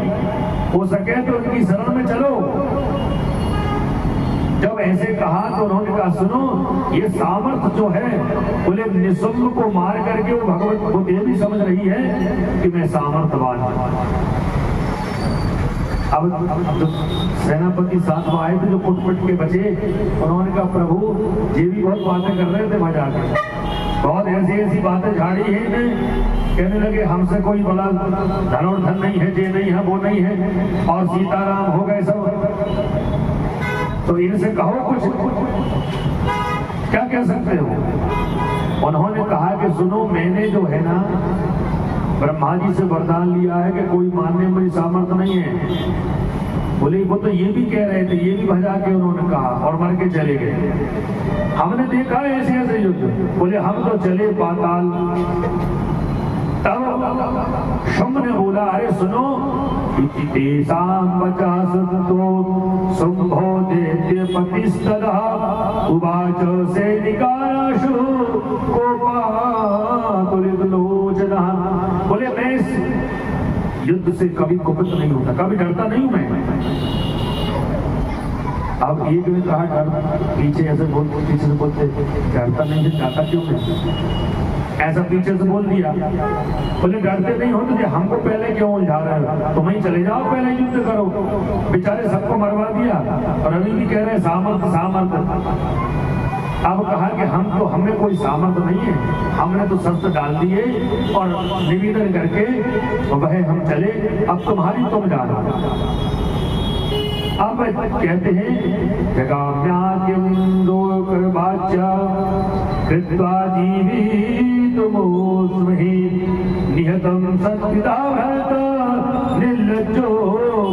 S1: हो सके तो उनकी शरण में चलो। जब ऐसे कहा तो उन्होंने कहा सुनो, ये सामर्थ जो है, बोले निशुम्भ को मार करके वो भगवत को देवी समझ रही है कि मैं सामर्थवान हूं। अब जो सेनापति साथ में आए थे, जो कुट के बचे, उन्होंने कहा प्रभु ये भी बहुत बातें कर रहे थे मजाक में, बहुत ऐसी ऐसी बातें झाड़ी है इन्हें, कहने लगे हमसे कोई बड़ा धनोधन नहीं है, ये नहीं है, वो नहीं है, और सीताराम हो गए सब, तो इनसे कहो कुछ, क्या कह सकते हो? उन्होंने कहा कि सुनो, मैंने जो है ना ब्रह्मा जी से वरदान लिया है कि कोई मानने में मेरी सामर्थ्य नहीं है। बोले वो तो ये भी कह रहे थे, ये भी भजा के उन्होंने कहा और मर के चले गए। हमने देखा है ऐसे ऐसे युद्ध। बोले हम तो चले पाताल। तब शुंभ ने बोला अरे सुनो, शुंभो दैत्यपतिस्तदा उवाच सैनिकाशु कोपातुलितलोचनः। बोले मैं इस युद्ध से कभी कुपित नहीं होता, कभी डरता नहीं हूं मैं। अब एक ने कहा डर, पीछे ऐसे बोलते, पीछे से बोलते डरता नहीं है, जाता क्यों नहीं, ऐसा पीछे से बोल दिया। बोले डरते नहीं हो तो हमको पहले क्यों उलझा रहे हो, तुम ही चले जाओ, पहले युद्ध करो। बेचारे सबको मरवा दिया और अभी भी कह रहे सामर्थ सामर्थ। अब कहा कि हमें कोई सामर्थ नहीं है, हमने तो शस्त्र डाल दिए और निवेदन करके वह हम चले, अब तुम्हारी तुम जाना। अब कहते हैं कृत्वा जीवितुमोऽस्मि निहतं सत्पिता भरत निर्लज्जो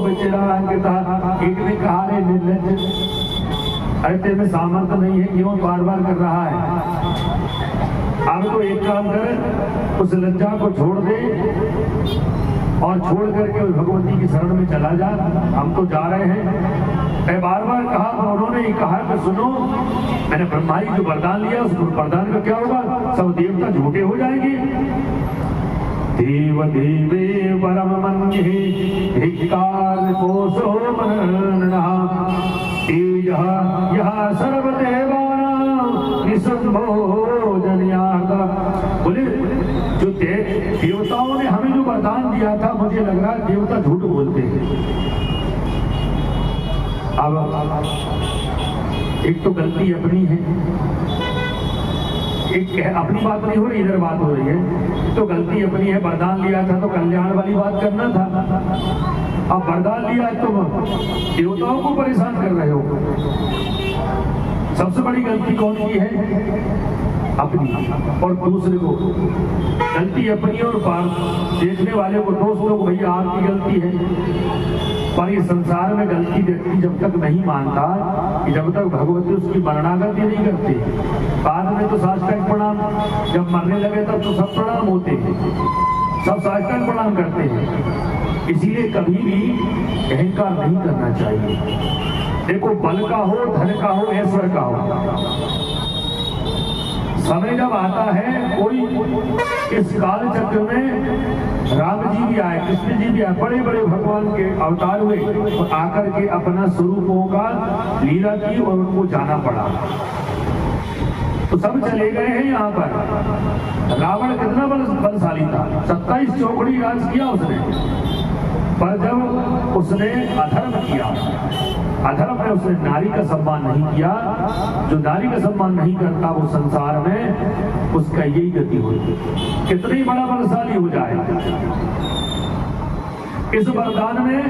S1: विचिरांगतः। एक ने कहा रे निर्लज्ज, अरे तेरे में सामर्थ्य नहीं है, क्यों बार बार कर रहा है? अब तो एक काम कर, उस लज्जा को छोड़ दे और छोड़ करके भगवती की शरण में चला जा, हम तो जा रहे हैं। बार बार कहा तो उन्होंने ही कहा कि सुनो, मैंने ब्रह्मा जी जो वरदान लिया उस वरदान का क्या होगा, सब देवता झूठे हो जाएंगे। देव देवे परम मन्ये धिक्कार कोसो मननः तेजः यः सर्वदेवानां निसंभो जन्यार्थ। बोले जो देवताओं ने हमें जो वरदान दिया था, मुझे लग रहा है देवता झूठ बोलते हैं। अब एक तो गलती अपनी है, एक अपनी बात नहीं हो रही, इधर बात हो रही है। तो गलती अपनी है, वरदान लिया था तो कल्याण वाली बात करना था, अब वरदान लिया तो देवताओं को परेशान कर रहे हो। सबसे बड़ी गलती कौन की है? अपनी, और दूसरे को गलती अपनी और देखने वाले को दोस्त लोग भैया आपकी गलती है। पर ये संसार में गलती व्यक्ति जब तक नहीं मानता, कि जब तक भगवती उसकी मरणागति नहीं करती, बाद में तो साष्टांग प्रणाम, जब मरने लगे तब तो सब प्रणाम होते हैं, सब साष्टांग प्रणाम करते हैं। इसीलिए कभी भी अहंकार नहीं करना चाहिए। देखो बल का हो, धन का हो, ऐश्वर्य का हो, समय जब आता है, कोई इस काल चक्र में राम जी भी आए, कृष्ण जी भी आए, बड़े बड़े भगवान के अवतार हुए और आकर के अपना स्वरूपों का लीला की और उनको जाना पड़ा। तो सब चले गए हैं यहाँ पर। रावण कितना बलशाली था, 27 चौकड़ी राज किया उसने, पर जब उसने अधर्म किया अधर्म में उसने नारी का सम्मान नहीं किया। जो नारी का सम्मान नहीं करता वो संसार में उसका यही गति होती, कितना ही बड़ा बलशाली हो जाए। इस वरदान में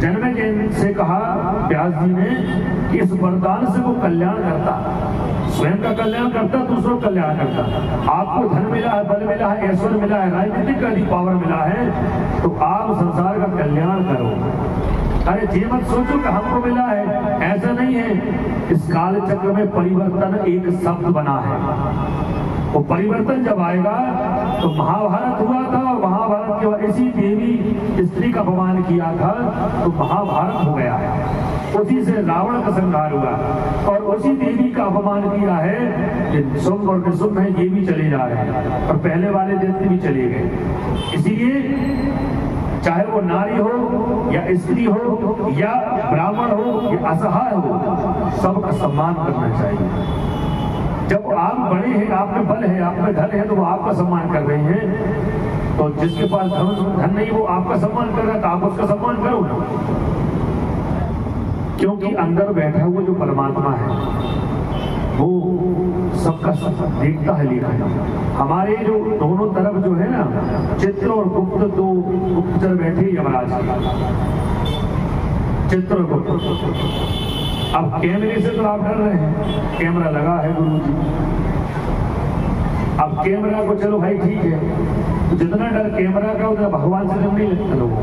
S1: जन्मेजय से कहा व्यास जी ने कि इस वरदान से वो कल्याण करता, स्वयं का कल्याण करता, दूसरों का कल्याण करता। आपको धन मिला है, बल मिला है, ऐश्वर्य मिला है, राजनीतिक अधिक पावर मिला है, तो आप संसार का कल्याण करो। अरे ये मत सोचो कि हमको मिला है, ऐसा नहीं है। इस काल चक्र में परिवर्तन एक शब्द बना है। वो परिवर्तन जब आएगा तो महाभारत हुआ था, और महाभारत के बाद इसी देवी स्त्री का अपमान किया था तो महाभारत हो गया है। उसी से रावण का संहार हुआ, और उसी देवी का अपमान किया है कि शुभ और निशुभ है ये भी चले जा रहे हैं, और पहले वाले दैत्य भी चले गए। इसीलिए चाहे वो नारी हो या स्त्री हो या ब्राह्मण हो या असहाय हो, सबका सम्मान करना चाहिए। जब आप बड़े हैं, आप में बल है, आप में धन है, तो वो आपका सम्मान कर रहे हैं। तो जिसके पास धन नहीं वो आपका सम्मान कर रहा है, तो आप उसका सम्मान करो ना। क्योंकि अंदर बैठा हुआ जो परमात्मा है वो सबका सब देखता है, लिखा है। हमारे जो दोनों तरफ जो है ना, चित्र और गुप्त, दो गुप्तचर बैठे यमराज के, चित्र और गुप्त। अब कैमरे से तो आप डर रहे हैं, कैमरा लगा है गुरु जी। अब कैमरा को चलो भाई ठीक है, तो जितना डर कैमरा का उतना भगवान से डर नहीं लगता लोगों को।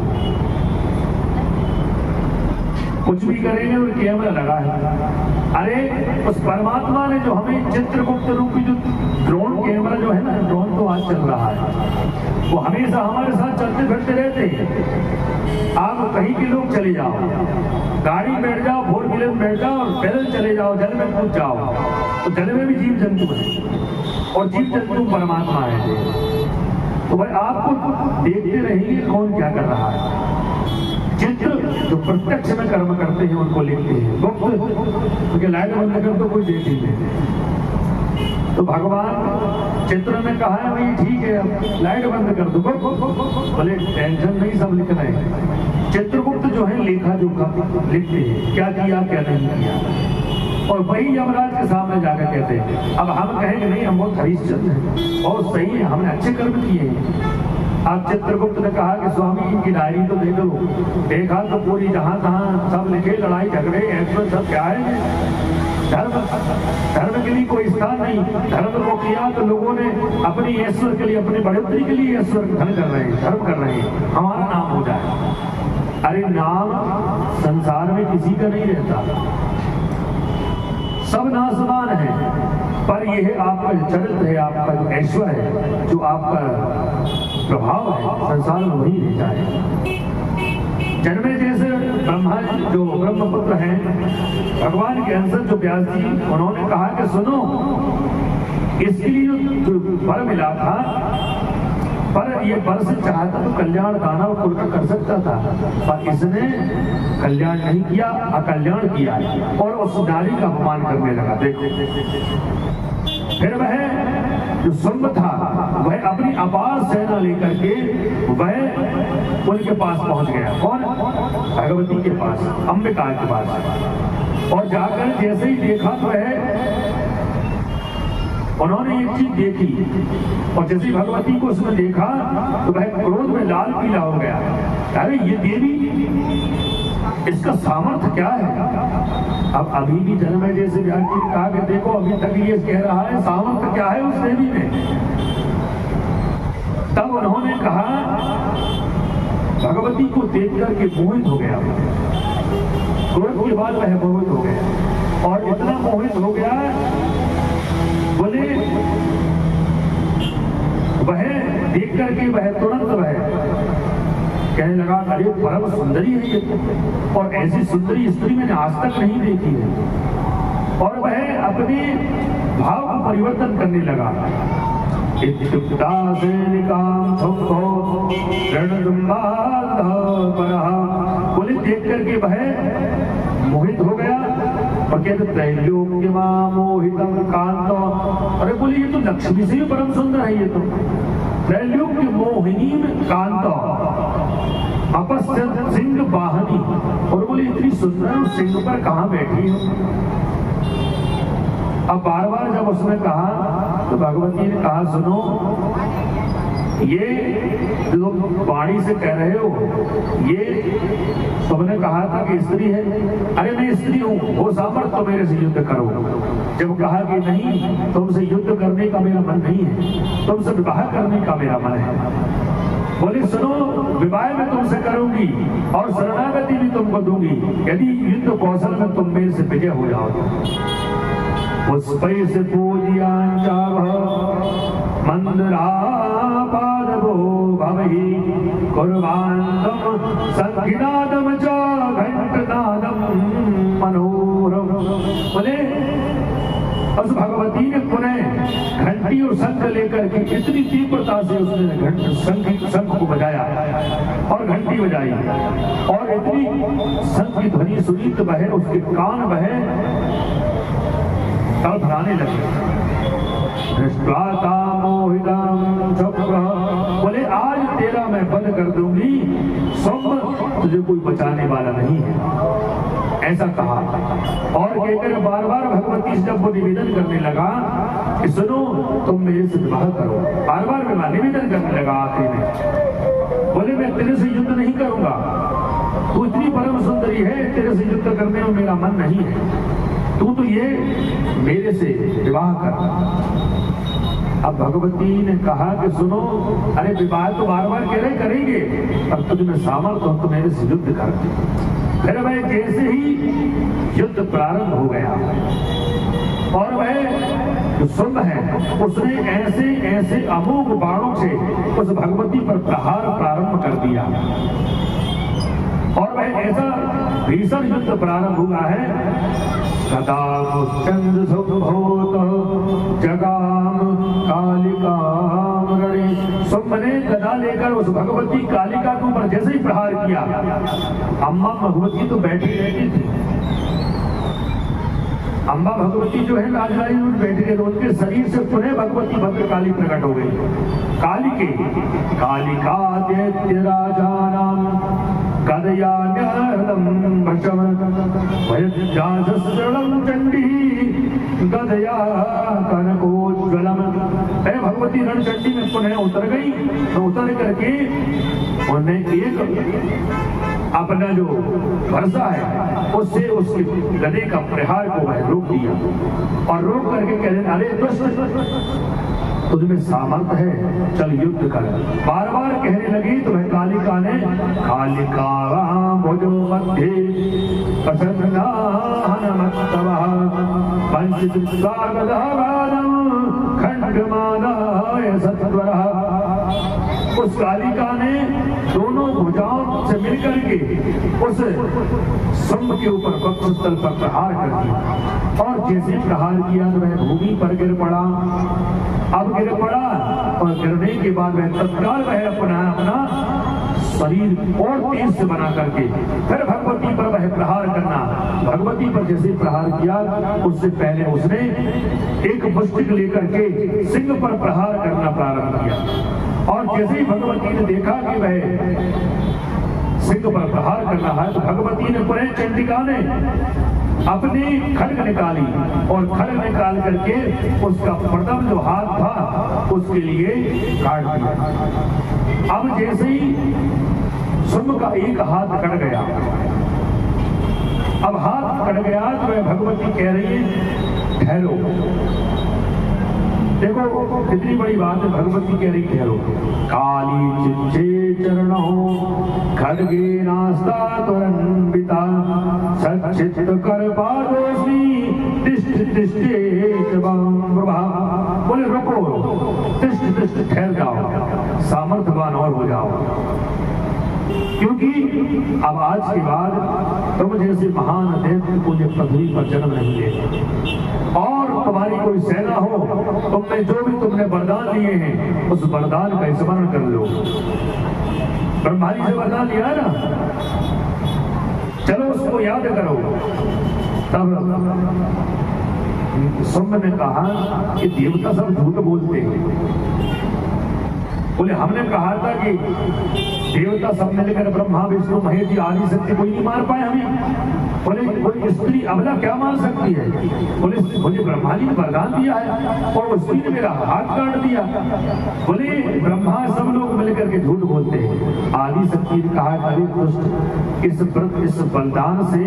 S1: कुछ भी करेंगे और कैमरा लगा है। अरे उस परमात्मा ने जो हमें चित्रगुप्त रूपी जो ड्रोन कैमरा जो है ना, ड्रोन तो आज चल रहा है, वो हमेशा हमारे साथ चलते फिरते रहते हैं। आप कहीं के लोग चले जाओ, गाड़ी बैठ जाओ, फोर व्हीलर में बैठ जाओ और पैदल चले जाओ, जल में कूद जाओ, तो जल में भी जीव जंतु है, और जीव जंतु परमात्मा है। तो भाई आपको देखते रहेंगे कौन क्या कर रहा है। चित्र जो प्रत्यक्ष में कर्म करते हैं उनको लिखते हैं, क्योंकि लाइट बंद कर तो कोई देख ही नहीं। तो भगवान चित्र में कहा है भाई ठीक है, अब लाइट बंद कर दो, भले टेंशन नहीं, सब लिख रहे हैं। चित्रगुप्त जो है लेखा जोखा लिखते हैं, क्या किया क्या नहीं किया, और वही यमराज के सामने जाकर कहते हैं। अब हम कहेंगे नहीं, हम बहुत हरीशचंद्र हैं, बहुत सही है, हमने अच्छे कर्म किए हैं। आप चित्रगुप्त ने कहा कि स्वामी इनकी डायरी तो दे दो, देखा तो पूरी जहां तहां सब लिखे, लड़ाई झगड़े ऐश्वर्य सब क्या है। धर्म के लिए कोई स्थान नहीं। धर्म को किया तो लोगों ने अपनी ऐश्वर्य के लिए, अपनी बढ़ोतरी के लिए ऐश्वर्य धन कर रहे हैं, धर्म कर रहे हैं, हमारा नाम हो जाए। अरे नाम संसार में किसी का नहीं रहता, सब नासमान है, पर यह आपका चरित्र है, आपका जो ऐश्वर्य है, जो आपका प्रभाव है, संसार में वही रहता है। जन्मे जैसे ब्रह्मा जो ब्रह्मपुत्र हैं, भगवान के अंश जो व्यास जी, उन्होंने कहा कि सुनो, इसके लिए जो वर मिला था, पर ये वर से चाहता तो कल्याण दानव कुल का कर सकता था, पर इसने कल्याण नहीं किया, अकल्याण किया, और उस नारी का अपमान करने लगा। देखो फिर वह जो शुंभ था, वह अपनी अपार सेना लेकर के वह उनके पास पहुंच गया। कौन? भगवती के पास, अंबिका के पास। और जाकर जैसे ही देखा तो उन्होंने एक चीज देखी, और जैसे भगवती को उसने देखा तो वह क्रोध में लाल पीला हो गया। अरे ये देवी, इसका सामर्थ्य क्या है? अब अभी भी जन्मे जैसे व्याख्या ने कहा कि देखो अभी तक ये कह रहा है सामर्थ्य क्या है उस देवी में। तब उन्होंने कहा, भगवती को देख करके मोहित हो गया, क्रोध के बाद वह मोहित हो गया, और इतना मोहित हो गया बोले वह देख करके वह तुरंत वह कहने लगा, अरे परम सुंदरी है ये, और ऐसी सुंदरी स्त्री मैंने आज तक नहीं देखी है। और वह अपने भाव को परिवर्तन करने लगा। बोले देख करके वह मोहित हो गया, और कहते त्रैलोक्य मोहितम कांत। अरे बोले ये तो लक्ष्मी से भी परम सुंदर है, ये तो त्रैलोक्य मोहिनी कांत। अपस्थ सिंह वाहनी, और बोले इतनी सुंदर सिंह पर कहां बैठी हो। अब बार बार जब उसने कहा तो भगवती ने कहा सुनो, ये जो वाणी से कह रहे हो, ये तुमने कहा था कि स्त्री है। अरे मैं स्त्री हूँ, वो सामर्थ तो मेरे से युद्ध करो। जब कहा कि नहीं, तुमसे युद्ध करने का मेरा मन नहीं है, तुमसे विवाह करने का मेरा मन है। बोले सुनो, विवाह में तुमसे करूंगी और शरणागति भी तुमको दूंगी यदि युद्ध कौशल में तुम मेरे से विजय हो जाओ। पुष्पै से पूजिया मंदरापादवो भवहि कुर्वान्तम संघिनादम च घंटनादम मनोरम। बोले उस भगवती ने पुनः घंटी और शंख लेकर के इतनी तीव्रता से उसने शंख को बजाया और घंटी बजाई, और इतनी शंख की ध्वनि सुनी तो वह उसके कान वह तड़फड़ाने लगे। बोले आज तेरा मैं बंद कर दूंगी, सब तुझे कोई बचाने वाला नहीं है, ऐसा कहा। और कहकर बार बार भगवती से जब वो निवेदन करने लगा कि सुनो तुम मेरे से विवाह करो, बार बार विवाह निवेदन करने लगा। आखिरी में बोले मैं तेरे से युद्ध नहीं करूंगा, तू इतनी परम सुंदरी है, तेरे से युद्ध करने में मेरा मन नहीं है, तू तो ये मेरे से विवाह कर। अब भगवती ने कहा कि सुनो, अरे विवाह तो बार बार कह रहे करेंगे, अब तुझ में सामर्थ्य हो तो मेरे से युद्ध कर। फिर वह जैसे ही युद्ध प्रारंभ हो गया और वह जो शुंभ है उसने ऐसे ऐसे अमोघ बाणों से उस भगवती पर प्रहार प्रारंभ कर दिया, और वह ऐसा भीषण युद्ध प्रारंभ हुआ है। कदामुश्चंद्र सुभोत जगाम कालिकाम रणे। शुंभ ने गदा लेकर उस भगवती कालिका के ऊपर जैसे ही प्रहार किया, अम्मा भगवती तो बैठी रहती थी। अम्बा भगवती जो है राजरानी में बैठी रहे, उनके शरीर से पुनः भगवती भद्रकाली प्रकट हो गई। कालिके कालिका दैत्य राजानाम कदया भक्षम वयजासस्रणं चंडी गदया कनकोज्ज्वलम। भगवती रणचंडी में पुनः उतर गई, तो उतर करके उन्हें एक अपना जो वर्षा है उससे उसके गदे का प्रहार को वह रोक दिया, और रोक करके कह रहे अरे दुष्ट तुझमें सामर्थ है, चल युद्ध कर। बार बार कहने लगी तो वह कालिका ने कालिका भुजो मध्य उस कालिका ने दोनों भुजाओं से मिलकर के उस शुंभ के ऊपर वक्षस्थल पर प्रहार कर दिया, और जैसे प्रहार किया तो वह भूमि पर गिर पड़ा। अब गिर पड़ा और गिरने के बाद वह तत्काल वह अपना शरीर और तेज से बना करके फिर भगवती पर वह प्रहार करना। भगवती पर जैसे प्रहार किया उससे पहले उसने एक मुष्टिक लेकर के सिंह पर प्रहार करना प्रारंभ किया, और जैसे ही भगवती ने देखा कि वह सिंह पर प्रहार कर रहा है तो भगवती ने पुनः चंडिका ने अपनी खड्ग निकाली, और खड्ग निकाल करके उसका प्रथम जो हाथ था उसके लिए काट दिया। अब जैसे ही शुंभ का एक हाथ कट गया, अब हाथ कट गया तो वह भगवती कह रही है ठहरो। देखो कितनी बड़ी बात है, भगवती कह रही ठहरो। काली चिच्चे चरणों खड्गे नास्ता तुरन्विता सच्चित कर पादोस्मी तिष्ठ तिष्ठेत प्रभा। बोले रुको, तिष्ठ तिष्ठ ठहर जाओ, सामर्थ्यवान और हो जाओ, क्योंकि अब आज के बाद तुम जैसे महान दैत्य को ये पृथ्वी पर जन्म नहीं लेगा, और तुम्हारी कोई सेना हो, तुमने जो भी तुमने वरदान लिए हैं उस वरदान का स्मरण कर लो। ब्रह्मा जी से वरदान लिया ना, चलो उसको याद करो। तब शुंभ ने कहा कि देवता सब झूठ बोलते हैं। बोले हमने कहा था कि देवता सब मिलकर ब्रह्मा विष्णु महेश जी आदि शक्ति कोई नहीं मार पाए हमें। बोले कोई स्त्री अबला क्या मार सकती है? बोले मुझे ब्रह्मा जी ने वरदान दिया है और उस स्त्री ने मेरा हाथ काट दिया। बोले ब्रह्मा सब लोग मिलकर के झूठ बोलते हैं। आदि शक्ति ने कहा, अरे दुष्ट, इस बलिदान से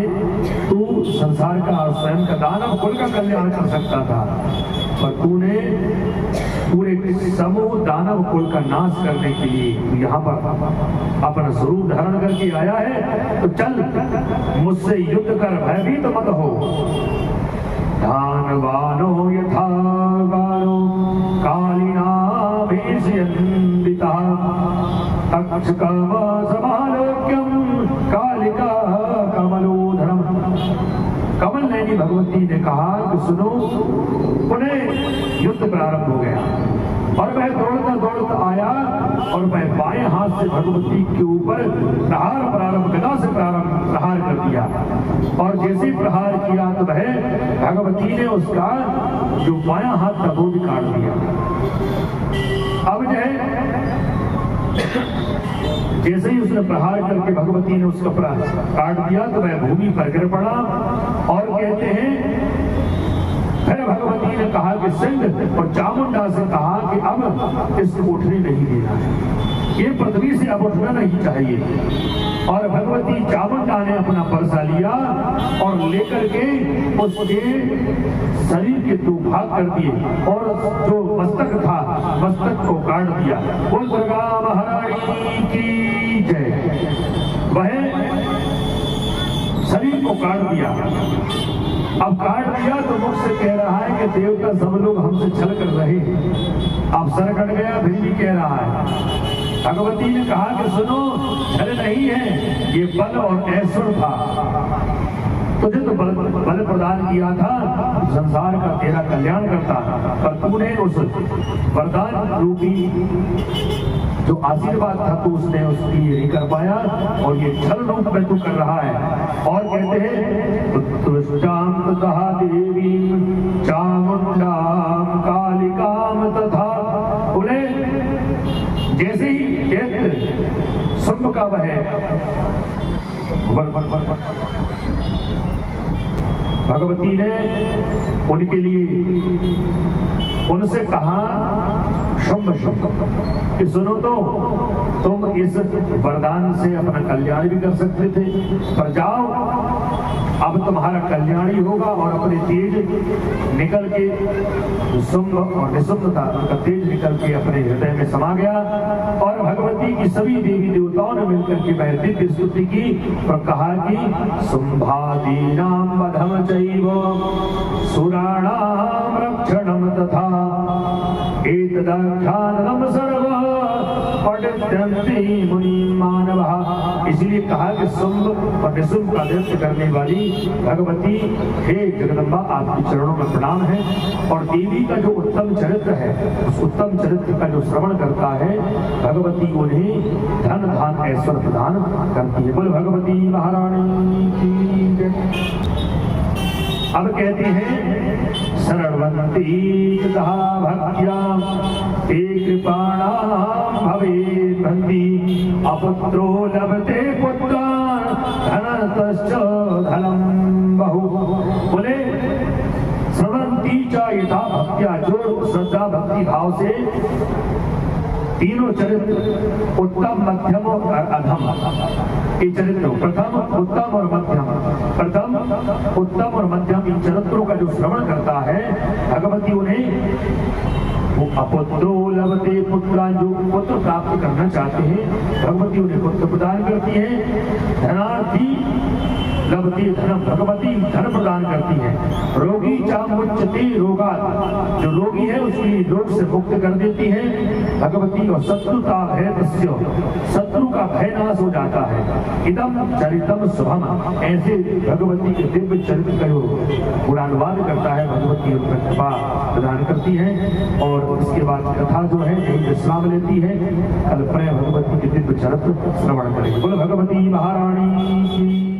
S1: तू संसार का और स्वयं का दानव कुल का कल्याण कर सकता था, पर तूने पूरे समूह दानव कुल का नाश करने के लिए यहाँ पर अपना स्वरूप धारण करके आया है। तो चल मुझसे युद्ध कर, भयभीत मत हो। दानवानो यथा गानो कालिना भेषयन्दिता तक्षकम समालोक्यम कालिका कमलोधरम। कमल नयनी भगवती ने कहा कि सुनो, पुनः युद्ध प्रारंभ हो गया और वह दौड़ता दौड़ता आया और वह बाएं हाथ से भगवती के ऊपर गदा से प्रहार कर दिया। और जैसे प्रहार किया तो वह भगवती ने उसका जो बायां हाथ था वो भी काट दिया। अब जो है जैसे ही उसने प्रहार करके भगवती ने उसका काट दिया तो वह भूमि पर गिर पड़ा। और कहते हैं फिर भगवती ने कहा कि सिंह और चामुंडा से कहा कि अब इसको उठने नहीं देना है, ये पृथ्वी से अब उठना नहीं चाहिए। और भगवती चामुंडा ने अपना परसा लिया और लेकर के उसके शरीर के दो भाग कर दिए और जो मस्तक था मस्तक को काट दिया। बोल दुर्गा महारानी की जय। वह शरीर को काट दिया। अब काट दिया तो मुख से कह रहा है कि देवता सब लोग हमसे छल कर रहे। अब सर कट गया फिर भी कह रहा है। भगवती ने कहा कि सुनो, छल नहीं है, ये बल और ऐश्वर्य था। तुझे तो बल प्रदान किया था संसार का तेरा कल्याण करता, पर तूने उस वरदान रूपी जो आशीर्वाद था तो उसने उसकी नहीं कर पाया और ये छल रूप में तू कर रहा है। और कहते हैं तुष्टाम तथा देवी चामुंडाम कालिकाम तथा। बोले जैसे ही एक शुंभ का वह भगवती ने उनके लिए उनसे कहा शुंभ कि सुनो, तो तुम इस वरदान से अपना कल्याण भी कर सकते थे, पर जाओ अब तुम्हारा कल्याण ही होगा। और अपने तेज निकल के शुंभ और निशुंभ था उनका तेज निकल के अपने हृदय में समा गया। और भगवती की सभी देवी देवताओं ने मिलकर के वह दिव्य स्तुति की और कहा कि शुंभादीनां वधम चैव सुराणां रक्षणं तथा एतदाख्यानं सर्व पठन्ति मुनि मानवः। इसलिए कहा कि शुंभ और निशुंभ का नृत्य करने वाली भगवती, हे जगदम्बा, आपके चरणों में प्रणाम है। और देवी का जो उत्तम चरित्र है उस उत्तम चरित्र का जो श्रवण करता है भगवती उन्हें धन धान ऐश्वर्य प्रदान करती है। बोल भगवती महारानी की जय। अब कहते हैं शरणवंती तथा भक्त्या ते कृपाणां भवेत् बन्दी अपुत्रो लभते पुत्रान् धनतश्च धनं बहु। बोले शरणवंती च यथा भक्त्या, जो श्रद्धा भक्ति भाव से तीनों चरित्र उत्तम मध्यम और अधम ये चरित्र, प्रथम उत्तम और मध्यम, प्रथम उत्तम और मध्यम इन चरित्रों का जो श्रवण करता है भगवती उन्हें वो अपुत्रो लभते पुत्रान्, जो पुत्र प्राप्त करना चाहते हैं भगवती उन्हें पुत्र प्रदान करती है। धनार्थी लभते धनम, भगवती धन प्रदान करती है। रोगी चामुच्यते रोगात्, जो रोगी है उसके लिए रोग से मुक्त कर देती है भगवती। और शत्रुता भय तस्य, शत्रु का भय नाश हो जाता है। इदम चरितम शुभम, ऐसे भगवती के दिव्य चरित्र का जो गुणानुवाद करता है भगवती उन पर कृपा प्रदान करती है। और इसके बाद कथा जो है यही विश्राम लेती है। कल प्रिय भगवती के दिव्य चरित्र श्रवण करेंगे। बोलो भगवती महारानी की।